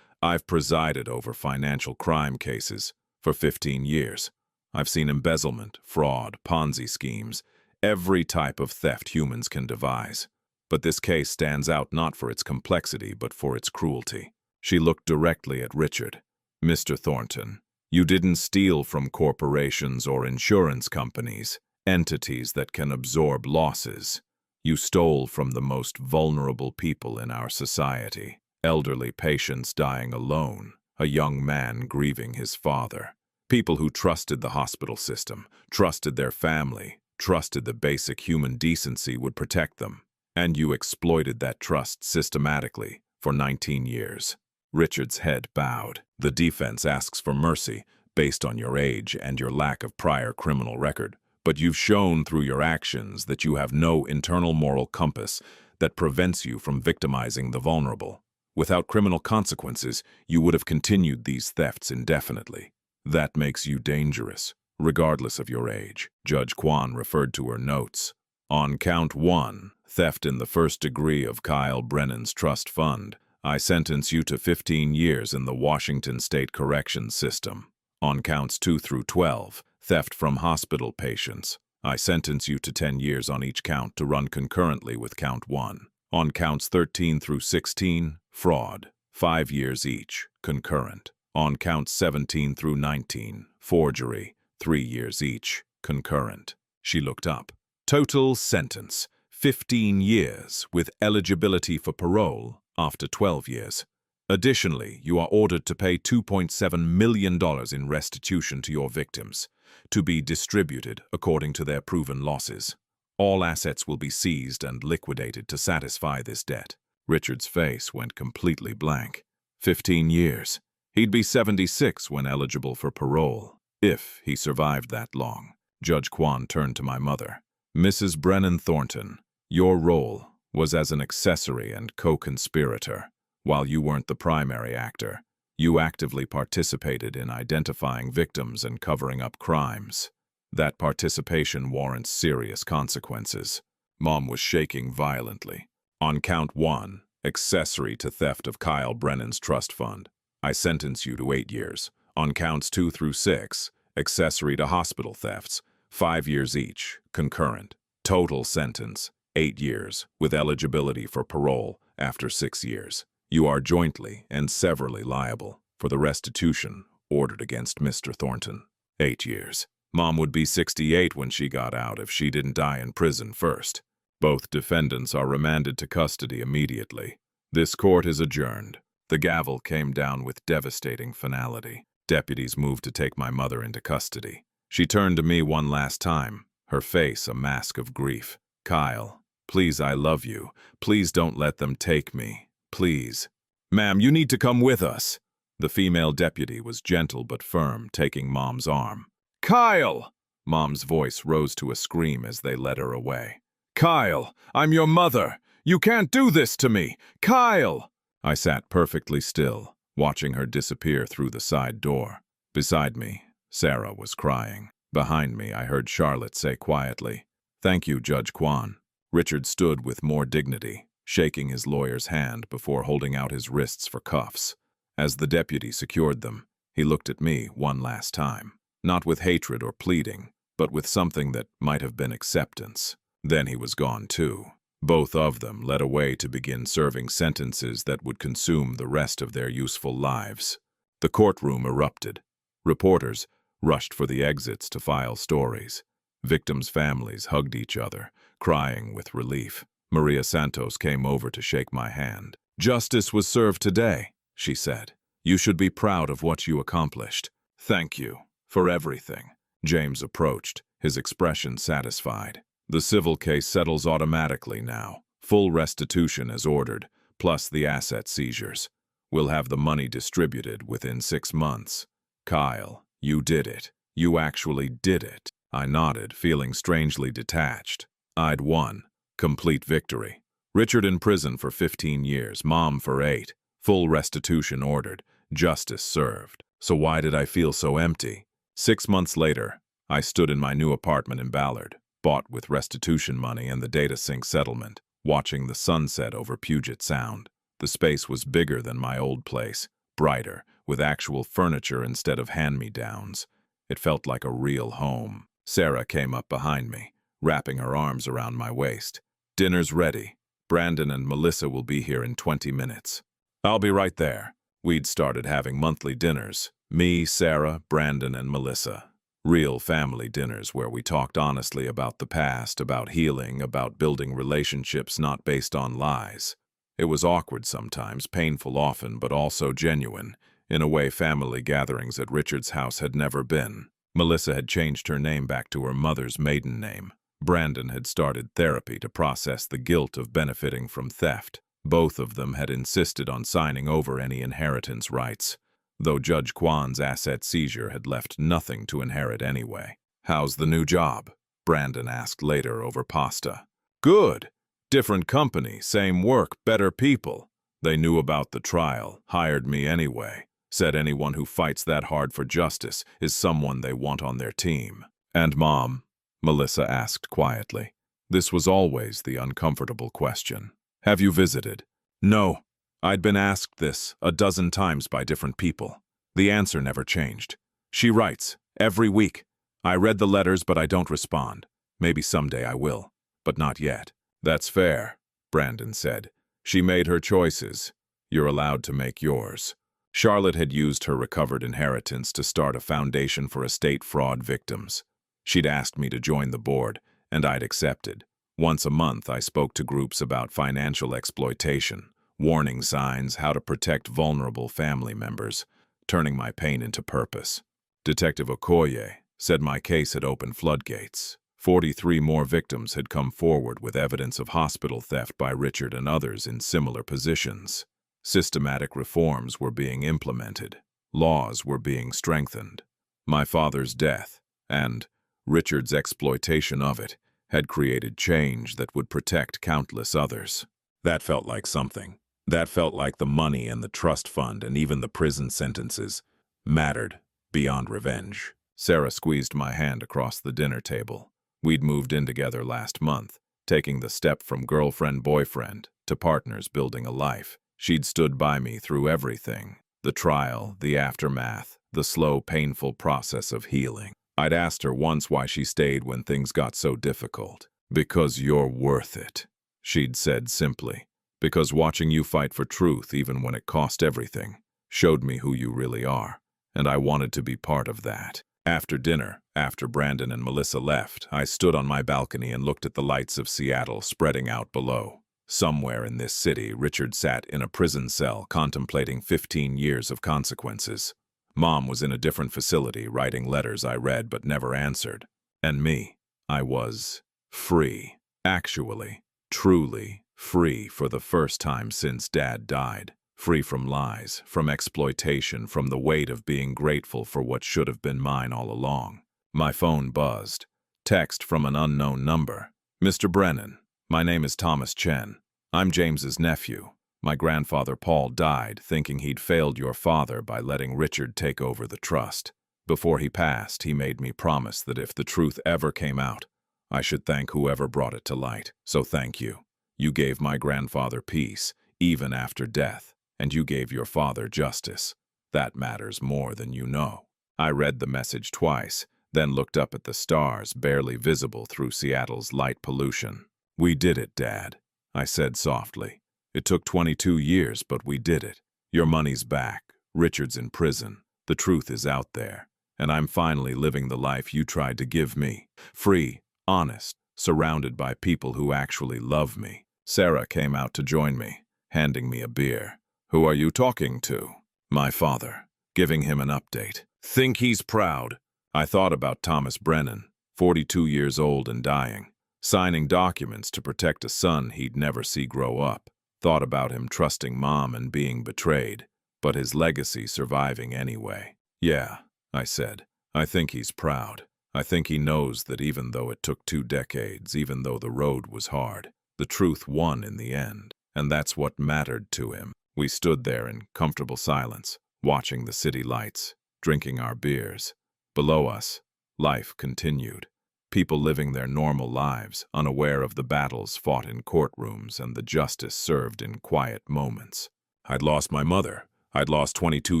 "I've presided over financial crime cases for 15 years. I've seen embezzlement, fraud, Ponzi schemes, every type of theft humans can devise. But this case stands out not for its complexity but for its cruelty." She looked directly at Richard. "Mr. Thornton, you didn't steal from corporations or insurance companies, entities that can absorb losses. You stole from the most vulnerable people in our society. Elderly patients dying alone, a young man grieving his father. People who trusted the hospital system, trusted their family, trusted the basic human decency would protect them. And you exploited that trust systematically for 19 years. Richard's head bowed. "The defense asks for mercy based on your age and your lack of prior criminal record. But you've shown through your actions that you have no internal moral compass that prevents you from victimizing the vulnerable. Without criminal consequences, you would have continued these thefts indefinitely. That makes you dangerous, regardless of your age." Judge Kwan referred to her notes. "On count 1, theft in the first degree of Kyle Brennan's trust fund, I sentence you to 15 years in the Washington State Corrections System. On counts 2 through 12, theft from hospital patients, I sentence you to 10 years on each count to run concurrently with count 1. On counts 13 through 16, fraud, 5 years each, concurrent. On counts 17 through 19, forgery, 3 years each, concurrent. She looked up. Total sentence, 15 years, with eligibility for parole after 12 years. Additionally, you are ordered to pay $2.7 million in restitution to your victims, to be distributed according to their proven losses. All assets will be seized and liquidated to satisfy this debt. Richard's face went completely blank. 15 years. He'd be 76 when eligible for parole, if he survived that long. Judge Kwan turned to my mother. Mrs. Brennan Thornton, your role was as an accessory and co-conspirator. While you weren't the primary actor, you actively participated in identifying victims and covering up crimes. That participation warrants serious consequences. Mom was shaking violently. On count 1, accessory to theft of Kyle Brennan's trust fund, I sentence you to 8 years. On counts 2 through 6, accessory to hospital thefts, 5 years each, concurrent. Total sentence, 8 years, with eligibility for parole after 6 years. You are jointly and severally liable for the restitution ordered against Mr. Thornton. 8 years. Mom would be 68 when she got out if she didn't die in prison first. Both defendants are remanded to custody immediately. This court is adjourned. The gavel came down with devastating finality. Deputies moved to take my mother into custody. She turned to me one last time, her face a mask of grief. Kyle, please, I love you. Please don't let them take me. Please. Ma'am, you need to come with us. The female deputy was gentle but firm, taking Mom's arm. Kyle! Mom's voice rose to a scream as they led her away. Kyle, I'm your mother. You can't do this to me. Kyle! I sat perfectly still, watching her disappear through the side door. Beside me, Sarah was crying. Behind me, I heard Charlotte say quietly, "Thank you, Judge Kwan." Richard stood with more dignity, shaking his lawyer's hand before holding out his wrists for cuffs. As the deputy secured them, he looked at me one last time, not with hatred or pleading, but with something that might have been acceptance. Then he was gone too. Both of them led away to begin serving sentences that would consume the rest of their useful lives. The courtroom erupted. Reporters rushed for the exits to file stories. Victims' families hugged each other, crying with relief. Maria Santos came over to shake my hand. "Justice was served today," she said. "You should be proud of what you accomplished. Thank you for everything." James approached, his expression satisfied. "The civil case settles automatically now. Full restitution as ordered, plus the asset seizures. We'll have the money distributed within 6 months. Kyle, you did it. You actually did it." I nodded, feeling strangely detached. I'd won. Complete victory. Richard in prison for 15 years, Mom for 8. Full restitution ordered. Justice served. So why did I feel so empty? 6 months later, I stood in my new apartment in Ballard, bought with restitution money and the data sync settlement, watching the sunset over Puget Sound. The space was bigger than my old place, brighter, with actual furniture instead of hand-me-downs. It felt like a real home. Sarah came up behind me, wrapping her arms around my waist. "Dinner's ready. Brandon and Melissa will be here in 20 minutes. "I'll be right there." We'd started having monthly dinners. Me, Sarah, Brandon, and Melissa. Real family dinners where we talked honestly about the past, about healing, about building relationships not based on lies. It was awkward sometimes, painful often, but also genuine, in a way family gatherings at Richard's house had never been. Melissa had changed her name back to her mother's maiden name. Brandon had started therapy to process the guilt of benefiting from theft. Both of them had insisted on signing over any inheritance rights, though Judge Kwan's asset seizure had left nothing to inherit anyway. "How's the new job?" Brandon asked later over pasta. "Good. Different company, same work, better people. They knew about the trial, hired me anyway. Said anyone who fights that hard for justice is someone they want on their team." "And Mom?" Melissa asked quietly. This was always the uncomfortable question. "Have you visited?" "No. I'd been asked this a dozen times by different people. The answer never changed. She writes, every week. I read the letters, but I don't respond. Maybe someday I will, but not yet. That's fair, Brandon said. She made her choices. You're allowed to make yours. Charlotte had used her recovered inheritance to start a foundation for estate fraud victims. She'd asked me to join the board, and I'd accepted. Once a month, I spoke to groups about financial exploitation, warning signs, how to protect vulnerable family members, turning my pain into purpose. Detective Okoye said my case had opened floodgates. 43 more victims had come forward with evidence of hospital theft by Richard and others in similar positions. Systematic reforms were being implemented. Laws were being strengthened. My father's death, and Richard's exploitation of it, had created change that would protect countless others. That felt like something. That felt like the money and the trust fund and even the prison sentences mattered beyond revenge. Sarah squeezed my hand across the dinner table. We'd moved in together last month, taking the step from girlfriend-boyfriend to partners building a life. She'd stood by me through everything. The trial, the aftermath, the slow, painful process of healing. I'd asked her once why she stayed when things got so difficult. Because you're worth it, she'd said simply. Because watching you fight for truth, even when it cost everything, showed me who you really are, and I wanted to be part of that. After dinner, after Brandon and Melissa left, I stood on my balcony and looked at the lights of Seattle spreading out below. Somewhere in this city, Richard sat in a prison cell contemplating 15 years of consequences. Mom was in a different facility writing letters I read but never answered. And me, I was free. Actually, truly free for the first time since Dad died. Free from lies, from exploitation, from the weight of being grateful for what should have been mine all along. My phone buzzed. Text from an unknown number. Mr. Brennan, my name is Thomas Chen. I'm James's nephew. My grandfather Paul died thinking he'd failed your father by letting Richard take over the trust. Before he passed, he made me promise that if the truth ever came out, I should thank whoever brought it to light. So thank you. You gave my grandfather peace, even after death. And you gave your father justice. That matters more than you know. I read the message twice, then looked up at the stars barely visible through Seattle's light pollution. We did it, Dad, I said softly. It took 22 years, but we did it. Your money's back. Richard's in prison. The truth is out there. And I'm finally living the life you tried to give me. Free, honest, surrounded by people who actually love me. Sarah came out to join me, handing me a beer. Who are you talking to? My father, giving him an update. Think he's proud. I thought about Thomas Brennan, 42 years old and dying, signing documents to protect a son he'd never see grow up. Thought about him trusting Mom and being betrayed, but his legacy surviving anyway. Yeah, I said. I think he's proud. I think he knows that even though it took 2 decades, even though the road was hard, the truth won in the end, and that's what mattered to him. We stood there in comfortable silence, watching the city lights, drinking our beers. Below us, life continued. People living their normal lives, unaware of the battles fought in courtrooms and the justice served in quiet moments. I'd lost my mother. I'd lost 22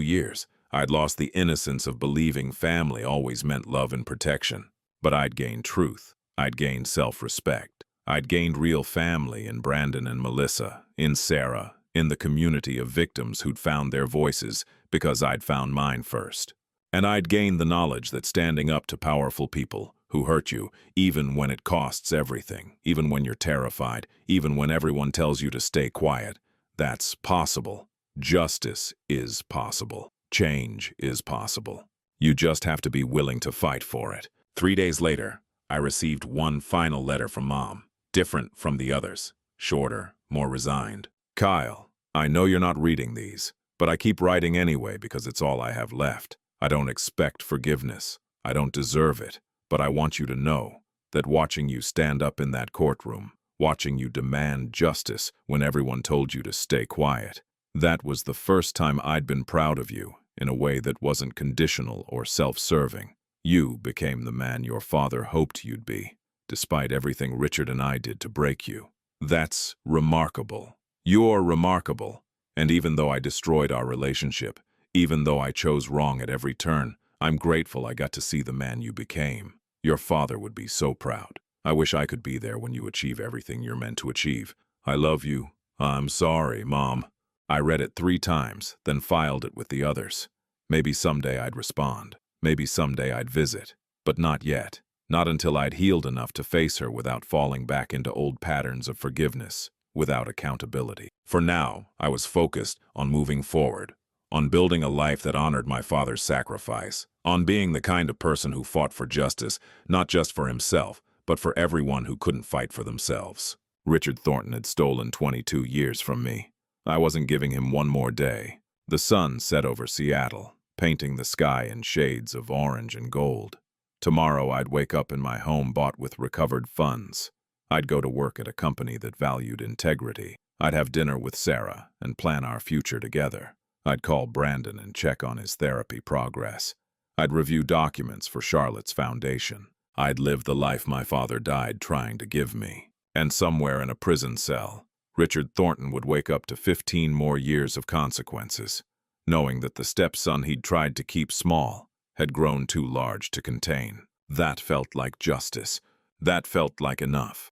years. I'd lost the innocence of believing family always meant love and protection. But I'd gained truth. I'd gained self-respect. I'd gained real family in Brandon and Melissa, in Sarah, in the community of victims who'd found their voices because I'd found mine first. And I'd gained the knowledge that standing up to powerful people who hurt you, even when it costs everything, even when you're terrified, even when everyone tells you to stay quiet, that's possible. Justice is possible. Change is possible. You just have to be willing to fight for it. 3 days later, I received one final letter from Mom, different from the others, shorter, more resigned. Kyle, I know you're not reading these, but I keep writing anyway because it's all I have left. I don't expect forgiveness. I don't deserve it, but I want you to know that watching you stand up in that courtroom, watching you demand justice when everyone told you to stay quiet, that was the first time I'd been proud of you in a way that wasn't conditional or self-serving. You became the man your father hoped you'd be, despite everything Richard and I did to break you. That's remarkable. You're remarkable. And even though I destroyed our relationship, even though I chose wrong at every turn, I'm grateful I got to see the man you became. Your father would be so proud. I wish I could be there when you achieve everything you're meant to achieve. I love you. I'm sorry, Mom. I read it 3 times, then filed it with the others. Maybe someday I'd respond. Maybe someday I'd visit. But not yet. Not until I'd healed enough to face her without falling back into old patterns of forgiveness, without accountability. For now, I was focused on moving forward, on building a life that honored my father's sacrifice, on being the kind of person who fought for justice, not just for himself, but for everyone who couldn't fight for themselves. Richard Thornton had stolen 22 years from me. I wasn't giving him one more day. The sun set over Seattle, painting the sky in shades of orange and gold. Tomorrow I'd wake up in my home bought with recovered funds. I'd go to work at a company that valued integrity. I'd have dinner with Sarah and plan our future together. I'd call Brandon and check on his therapy progress. I'd review documents for Charlotte's foundation. I'd live the life my father died trying to give me. And somewhere in a prison cell, Richard Thornton would wake up to 15 more years of consequences, knowing that the stepson he'd tried to keep small had grown too large to contain. That felt like justice. That felt like enough.